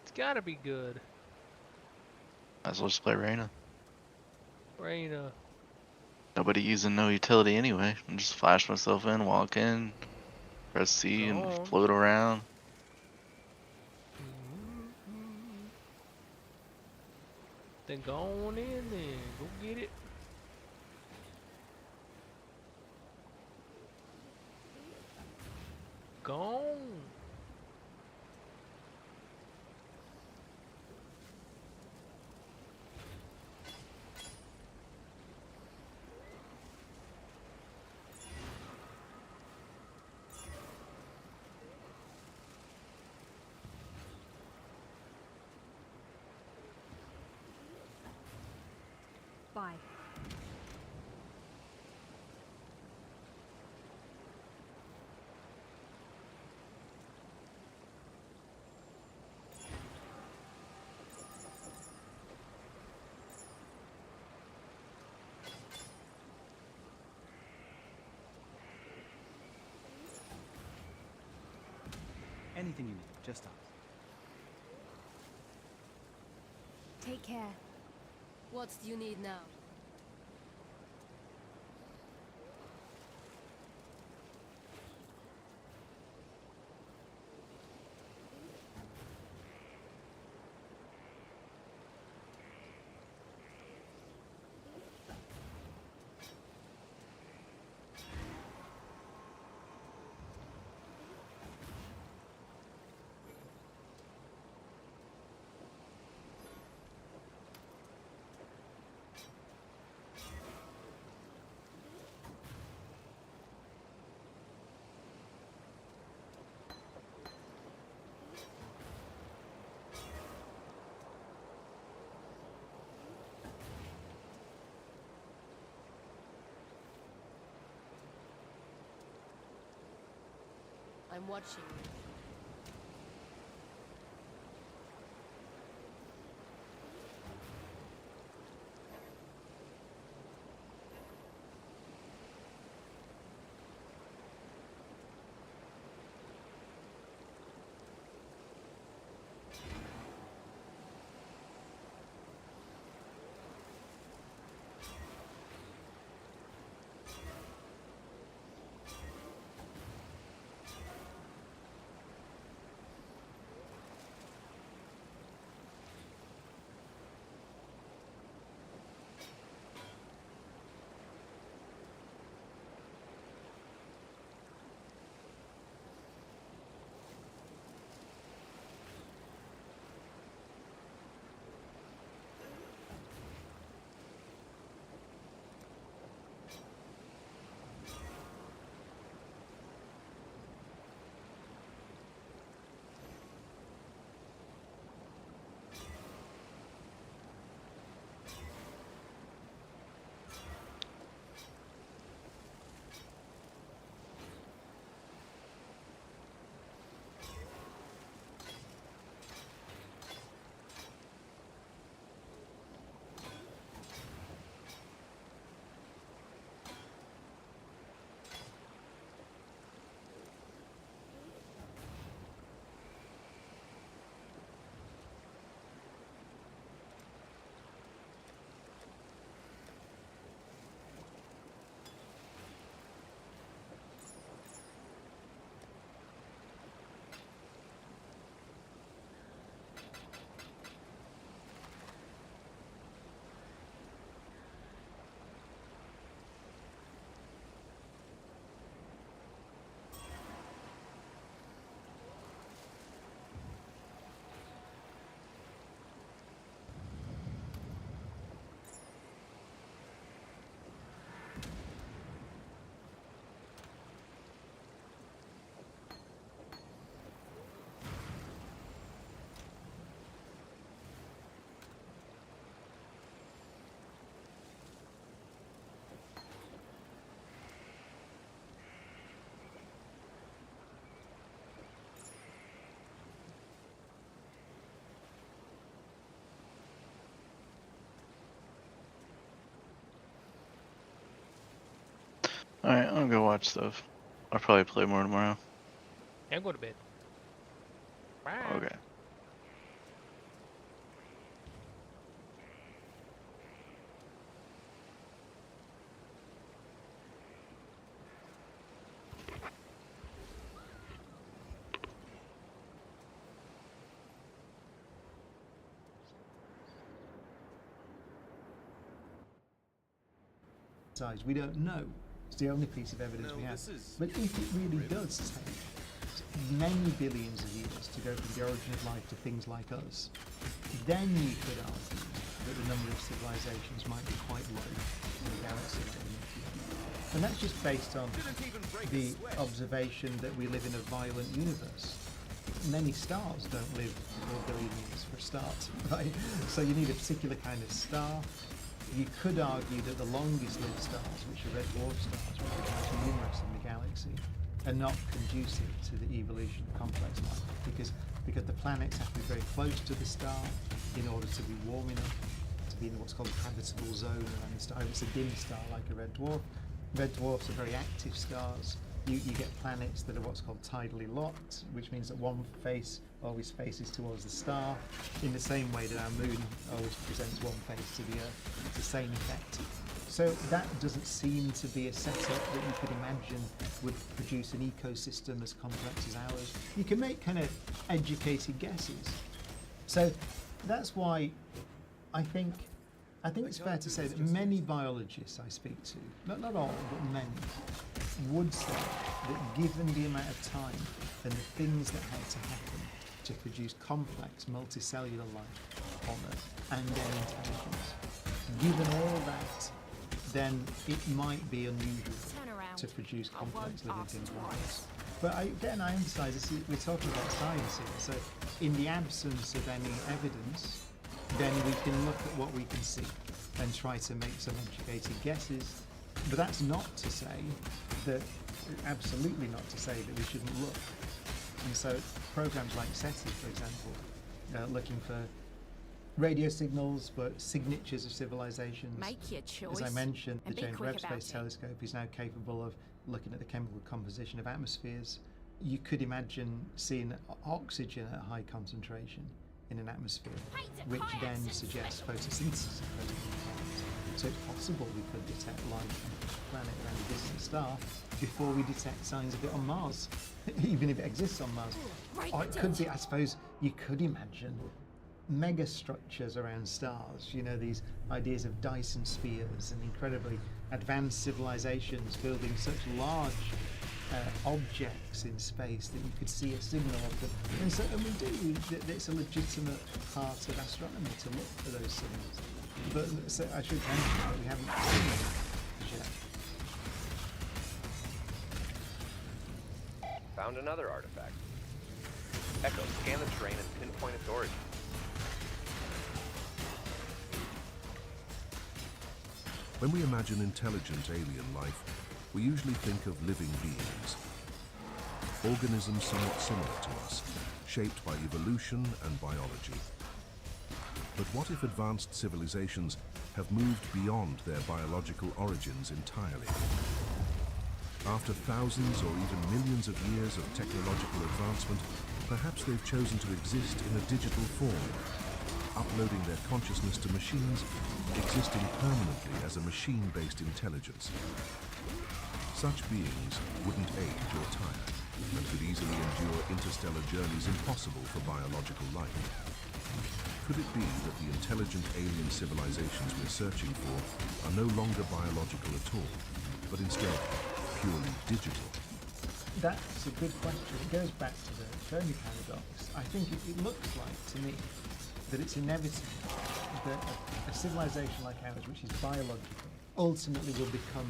It's gotta be good. Might as well just play Reyna. Reyna. Nobody using no utility anyway. I just flash myself in, walk in, press C, and float around. Then go on in and go get it. Gone. Bye. Anything you need, just ask. Take care. What do you need now? I'm watching you. Alright, I'm gonna go watch stuff. I'll probably play more tomorrow. I'm going to bed. Bye. Okay. We don't know. It's the only piece of evidence we have. But if it really does take many billions of years to go from the origin of life to things like us, then you could argue that the number of civilizations might be quite low in the galaxy like the Milky Way. And that's just based on the observation that we live in a violent universe. Many stars don't live 4 billion years for a start, right? So you need a particular kind of star. You could argue that the longest lived stars, which are red dwarf stars, which are most numerous in the galaxy, are not conducive to the evolution of complex life because the planets have to be very close to the star in order to be warm enough to be in what's called a habitable zone around the star. It's a dim star like a red dwarf. Red dwarfs are very active stars. You get planets that are what's called tidally locked, which means that one face always faces towards the star, in the same way that our moon always presents one face to the Earth. It's the same effect. So that doesn't seem to be a setup that you could imagine would produce an ecosystem as complex as ours. You can make kind of educated guesses. So that's why I think it's fair to say that many biologists I speak to, not all, but many, would say that given the amount of time and the things that had to happen to produce complex multicellular life on Earth and then intelligence, given all that, then it might be unusual to produce complex living things like this. But I emphasise this, we're talking about science here, so in the absence of any evidence, then we can look at what we can see and try to make some educated guesses. But that's not to say that, absolutely not to say that we shouldn't look. And so programs like SETI, for example, looking for radio signals, but signatures of civilizations. Make your choice. As I mentioned, the and be James quick Webb about Space it. Telescope is now capable of looking at the chemical composition of atmospheres. You could imagine seeing oxygen at high concentration in an atmosphere, which then suggests photosynthesis of proteins. So it's possible we could detect life on a planet around a distant star before we detect signs of it on Mars, even if it exists on Mars. Or it could be, I suppose, you could imagine megastructures around stars, you know, these ideas of Dyson spheres and incredibly advanced civilizations building such large objects in space that you could see a signal of them. And we do, it's a legitimate part of astronomy to look for those signals. But so I should mention that we haven't seen them yet. Found another artifact. Echo, scan the terrain and pinpoint its origin. When we imagine intelligent alien life, we usually think of living beings. Organisms somewhat similar to us, shaped by evolution and biology. But what if advanced civilizations have moved beyond their biological origins entirely? After thousands or even millions of years of technological advancement, perhaps they've chosen to exist in a digital form, uploading their consciousness to machines, existing permanently as a machine-based intelligence. Such beings wouldn't age or tire, and could easily endure interstellar journeys impossible for biological life. Could it be that the intelligent alien civilizations we're searching for are no longer biological at all, but instead purely digital? That's a good question. It goes back to the Fermi paradox. I think it looks like, to me, that it's inevitable that a civilization like ours, which is biological, ultimately will become,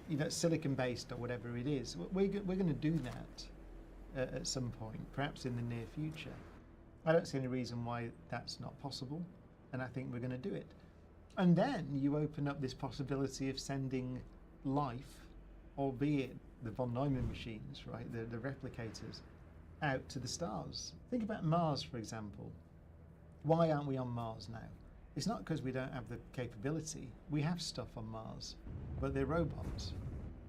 you know, silicon-based or whatever it is. We're going to do that at some point, perhaps in the near future. I don't see any reason why that's not possible, and I think we're going to do it. And then you open up this possibility of sending life, albeit the von Neumann machines, right, the replicators, out to the stars. Think about Mars, for example. Why aren't we on Mars now? It's not because we don't have the capability. We have stuff on Mars, but they're robots.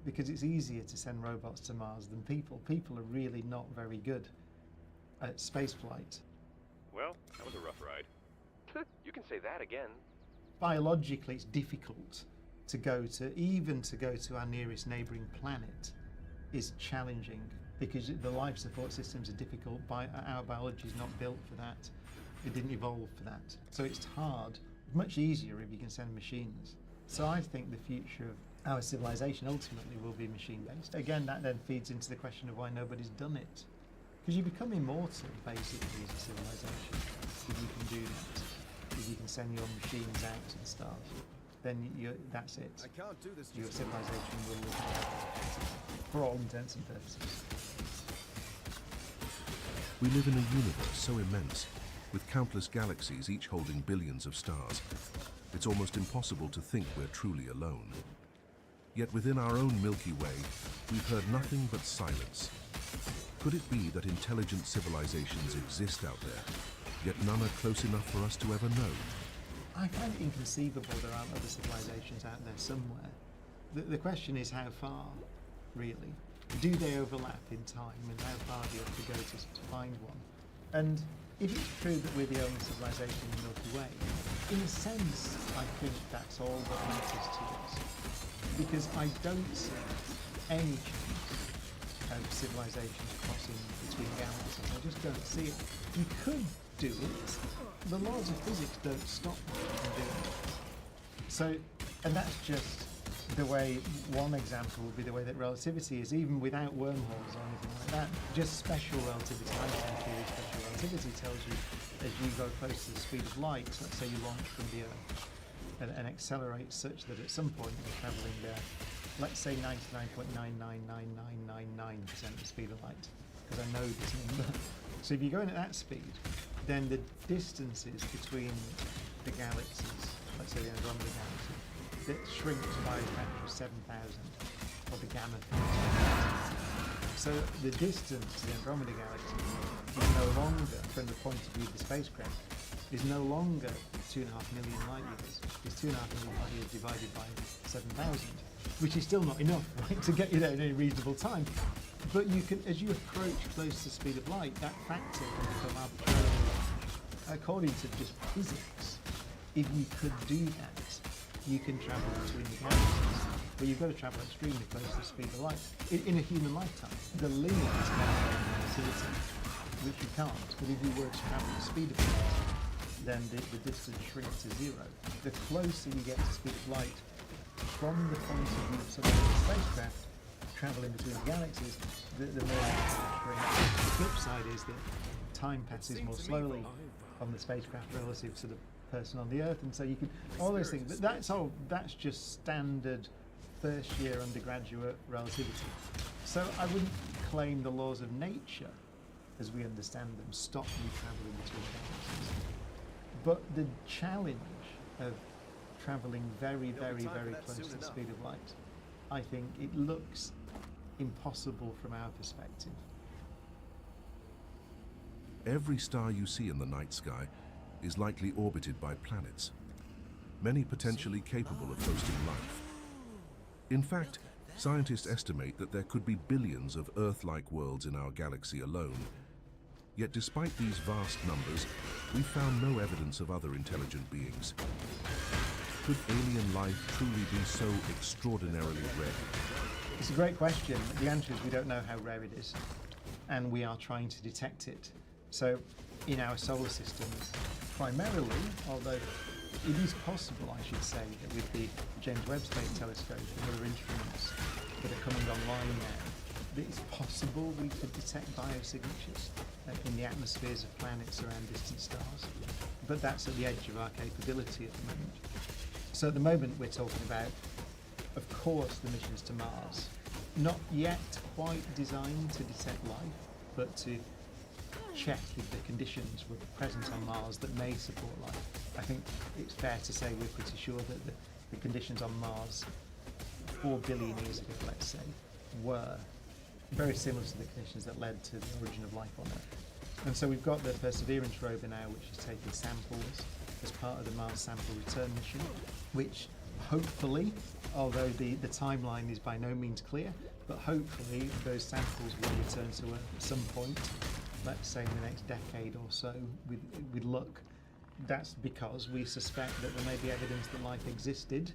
because it's easier to send robots to Mars than people. People are really not very good at spaceflight. Well, that was a rough ride. You can say that again. Biologically, it's difficult to go to our nearest neighbouring planet is challenging because the life support systems are difficult. Our biology is not built for that. It didn't evolve for that. So it's hard. Much easier if you can send machines. So I think the future of our civilization ultimately will be machine-based. Again, that then feeds into the question of why nobody's done it. Because you become immortal, basically, as a civilization, if you can do that. If you can send your machines out to the stars, then that's it. I can't do this. Your civilization will live for all intents and purposes. We live in a universe so immense, with countless galaxies each holding billions of stars. It's almost impossible to think we're truly alone. Yet within our own Milky Way, we've heard nothing but silence. Could it be that intelligent civilizations exist out there, yet none are close enough for us to ever know? I find it inconceivable there aren't other civilizations out there somewhere. The question is how far, really? Do they overlap in time, and how far do you have to go to find one? And if it's true that we're the only civilization in the Milky Way, in a sense, I think that's all that matters to us. Because I don't see any chance of civilizations crossing between galaxies. I just don't see it. You could do it. The laws of physics don't stop you from doing it. So, and that's just the way, one example would be the way that relativity is, even without wormholes or anything like that. Just special relativity, Einstein theory of special relativity tells you as you go close to the speed of light, let's say you launch from the Earth, and accelerate such that at some point you're travelling there, let's say 99.999999% the speed of light, because I know this number. So if you're going at that speed, then the distances between the galaxies, let's say the Andromeda galaxy, that shrinks by a factor of 7,000 of the gamma phase. So the distance to the Andromeda galaxy is no longer, from the point of view of the spacecraft, is no longer 2.5 million light years. It's 2.5 million light years divided by 7,000, which is still not enough, right, to get you there in a reasonable time. But you can, as you approach close to the speed of light, that factor can become arbitrarily, according to just physics. If you could do that, you can travel between the galaxies, but you've got to travel extremely close to the speed of light in a human lifetime. The limit is relativity, which you can't. But if you were to travel at the speed of light, then the distance shrinks to zero. The closer you get to the speed of light, from the point of view of some of the spacecraft traveling between the galaxies, the more it shrinks. The flip side is that time passes more slowly on the spacecraft relative to the person on the Earth, and so you can all those things. But that's just standard first year undergraduate relativity. So I wouldn't claim the laws of nature, as we understand them, stop you traveling between galaxies. But the challenge of traveling very, very, very close to the speed of light, I think it looks impossible from our perspective. Every star you see in the night sky is likely orbited by planets, many potentially capable of hosting life. In fact, scientists estimate that there could be billions of Earth-like worlds in our galaxy alone. Yet despite these vast numbers, we've found no evidence of other intelligent beings. Could alien life truly be so extraordinarily rare? It's a great question. The answer is we don't know how rare it is, and we are trying to detect it. So in our solar systems, primarily, although it is possible, I should say, that with the James Webb Space Telescope and other instruments that are coming online now, that it's possible we could detect biosignatures in the atmospheres of planets around distant stars. But that's at the edge of our capability at the moment. So at the moment we're talking about, of course, the missions to Mars. Not yet quite designed to detect life, but to check if the conditions were present on Mars that may support life. I think it's fair to say we're pretty sure that the conditions on Mars 4 billion years ago, let's say, were very similar to the conditions that led to the origin of life on Earth. And so we've got the Perseverance rover now, which is taking samples as part of the Mars Sample Return mission, which hopefully although the timeline is by no means clear, but hopefully those samples will return to Earth at some point, let's say in the next decade or so, with luck. That's because we suspect that there may be evidence that life existed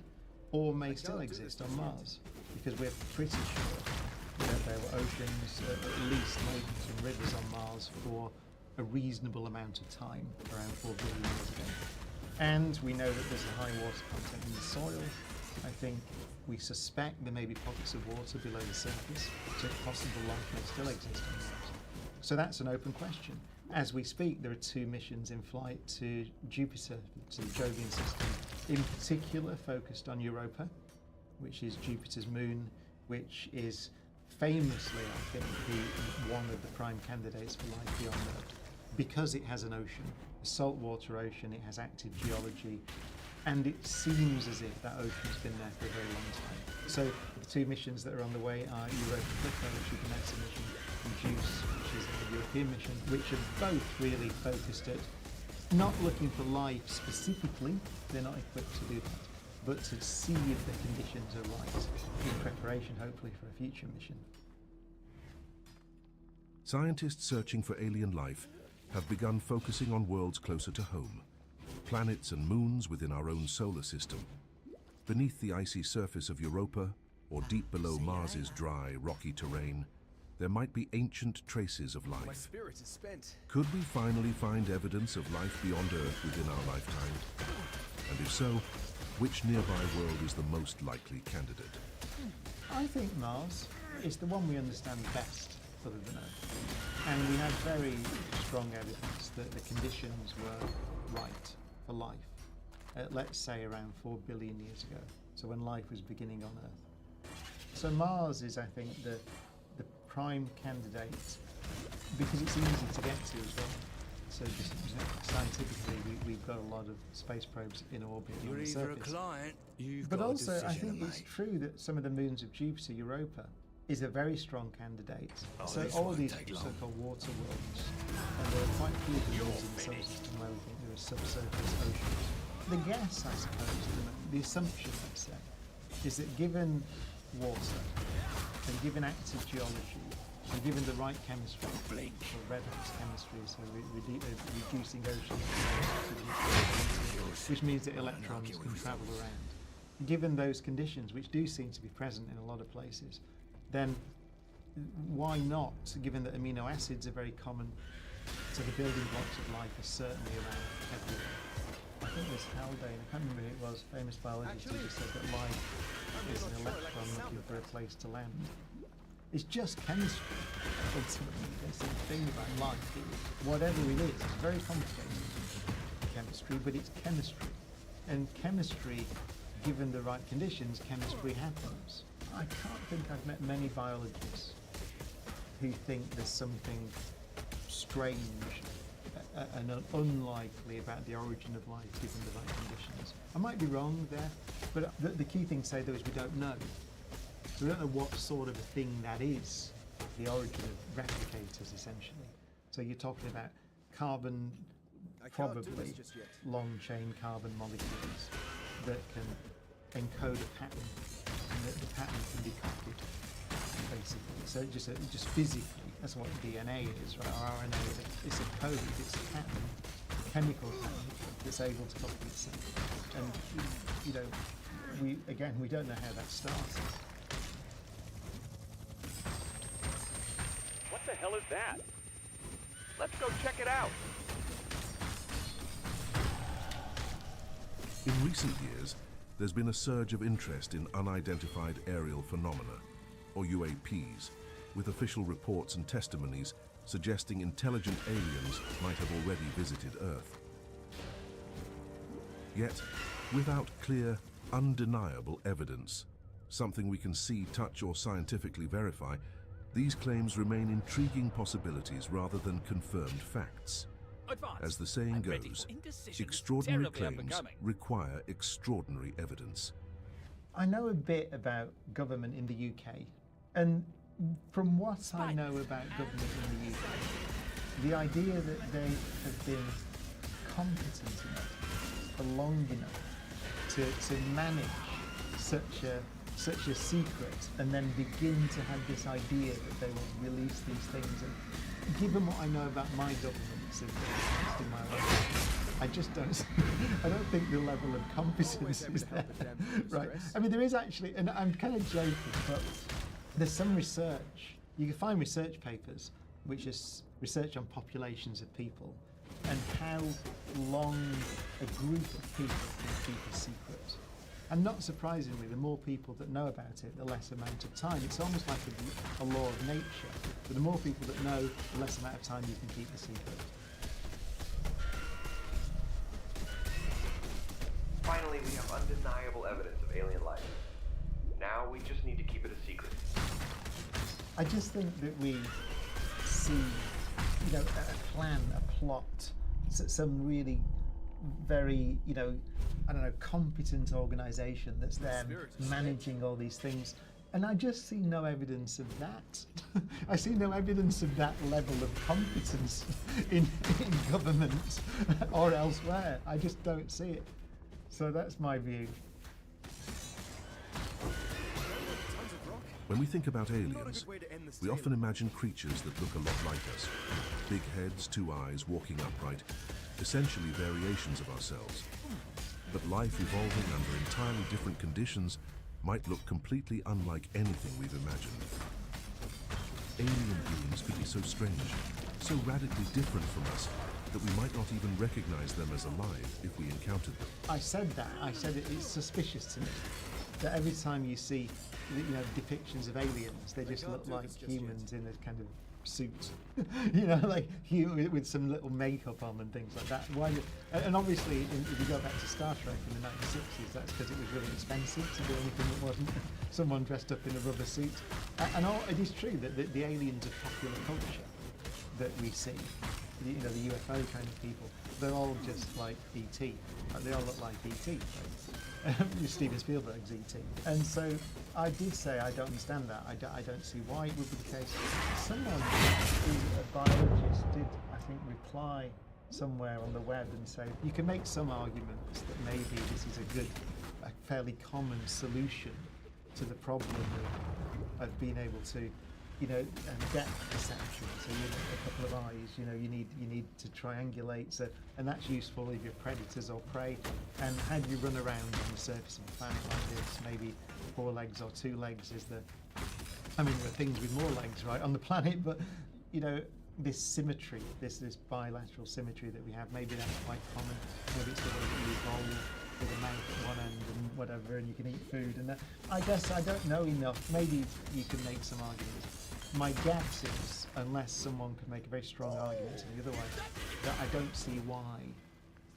or may still exist on Mars, because we're pretty sure that there were oceans, at least lakes and rivers on Mars for a reasonable amount of time, around 4 billion years ago. And we know that there's a high water content in the soil. I think we suspect there may be pockets of water below the surface, so it's possible life may still exist on Mars. So that's an open question. As we speak, there are 2 missions in flight to Jupiter, to the Jovian system, in particular focused on Europa, which is Jupiter's moon, which is famously, I think, one of the prime candidates for life beyond Earth, because it has an ocean, a saltwater ocean, it has active geology, and it seems as if that ocean's been there for a very long time. So the 2 missions that are on the way are Europa Clipper, which is the NASA mission, and JUICE, which is a European mission, which are both really focused at not looking for life specifically, they're not equipped to do that, but to see if the conditions are right in preparation, hopefully, for a future mission. Scientists searching for alien life have begun focusing on worlds closer to home, planets and moons within our own solar system. Beneath the icy surface of Europa, or deep below Mars's dry, rocky terrain, there might be ancient traces of life. My spirit is spent. Could we finally find evidence of life beyond Earth within our lifetime? And if so, which nearby world is the most likely candidate? I think Mars is the one we understand best, other than Earth. And we have very strong evidence that the conditions were right for life, let's say around 4 billion years ago, so when life was beginning on Earth. So Mars is, I think, the prime candidate, because it's easy to get to as well. So just scientifically, we've got a lot of space probes in orbit on the surface. But also, I think it's true that some of the moons of Jupiter, Europa, is a very strong candidate. So all of these so-called water worlds, and there are quite few of the moons in the solar system where we think there are subsurface oceans. The guess, I suppose, the assumption, let's say, is that given water, and given active geology, and given the right chemistry, or redox chemistry, so reducing oceans, which means that electrons can travel around. Given those conditions, which do seem to be present in a lot of places, then why not, given that amino acids are very common, so the building blocks of life are certainly around everywhere. I think it was Haldane, I can't remember who it was, famous biologist, who just said that life is an electron looking for a place to land. It's just chemistry, ultimately. That's the thing about life. Whatever it is, it's very complicated chemistry, but it's chemistry. And chemistry, given the right conditions, chemistry happens. I can't think I've met many biologists who think there's something strange and unlikely about the origin of life given the right conditions. I might be wrong there, but the key thing to say though is we don't know. We don't know what sort of a thing that is, the origin of replicators essentially. So you're talking about carbon, probably long-chain carbon molecules that can encode a pattern, and that the pattern can be copied, basically. So just physically, that's what DNA is, right? Or RNA, it's a code, it's a pattern, a chemical pattern that's able to copy itself. And, you know, we don't know how that started. What the hell is that? Let's go check it out. In recent years, there's been a surge of interest in unidentified aerial phenomena, or UAPs, with official reports and testimonies suggesting intelligent aliens might have already visited Earth. Yet, without clear, undeniable evidence, something we can see, touch, or scientifically verify, these claims remain intriguing possibilities rather than confirmed facts. As the saying goes, extraordinary claims require extraordinary evidence. I know a bit about government in the UK, and from what I know about government in the UK, the idea that they have been competent enough for long enough to manage such a secret, and then begin to have this idea that they will release these things. And given what I know about my governments in my life, I just don't. I don't think the level of competence is there. Right? I mean, there is actually, and I'm kind of joking, but there's some research. You can find research papers, which is research on populations of people, and how long a group of people can keep a secret. And not surprisingly, the more people that know about it, the less amount of time. It's almost like a law of nature. But the more people that know, the less amount of time you can keep the secret. Finally, we have undeniable evidence of alien life. Now we just need to keep it a secret. I just think that we see, a plan, a plot, some really very, I don't know, competent organisation that's there managing all these things. And I just see no evidence of that. I see no evidence of that level of competence in government or elsewhere. I just don't see it. So that's my view. When we think about aliens, we often imagine creatures that look a lot like us. Big heads, 2 eyes, walking upright, essentially variations of ourselves. But life evolving under entirely different conditions might look completely unlike anything we've imagined. Alien beings could be so strange, so radically different from us, that we might not even recognize them as alive if we encountered them. I said that. I said it's suspicious to me that every time you see, depictions of aliens, they just look like humans in a kind of suit, like with some little makeup on and things like that. Why? And obviously, if you go back to Star Trek in the 1960s, that's because it was really expensive to do anything that wasn't someone dressed up in a rubber suit. And it is true that the aliens of popular culture that we see, the UFO kind of people, they're all just like E.T. They all look like E.T. Steven Spielberg's E.T. And so I did say I don't understand that. I don't see why it would be the case. Someone, a biologist, did, I think, reply somewhere on the web and say you can make some arguments that maybe this is a fairly common solution to the problem of being able to, depth perception. So a couple of eyes, you need to triangulate. So, and that's useful if you're predators or prey. And how do you run around on the surface of the planet like this? Maybe 4 legs or 2 legs is there are things with more legs, right, on the planet, but this symmetry, this bilateral symmetry that we have, maybe that's quite common. Maybe it's the way that you evolve with a mouth at one end and whatever, and you can eat food. And that, I guess I don't know enough. Maybe you can make some arguments. My guess is, unless someone can make a very strong argument in the other way, that I don't see why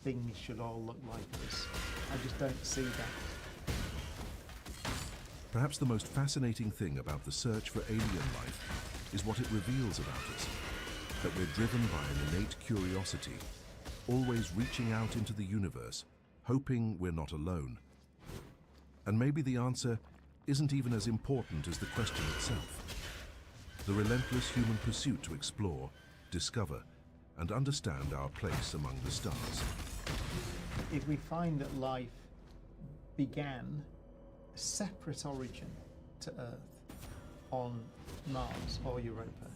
things should all look like this. I just don't see that. Perhaps the most fascinating thing about the search for alien life is what it reveals about us. That we're driven by an innate curiosity, always reaching out into the universe, hoping we're not alone. And maybe the answer isn't even as important as the question itself. The relentless human pursuit to explore, discover, and understand our place among the stars. If we find that life began a separate origin to Earth on Mars or Europa,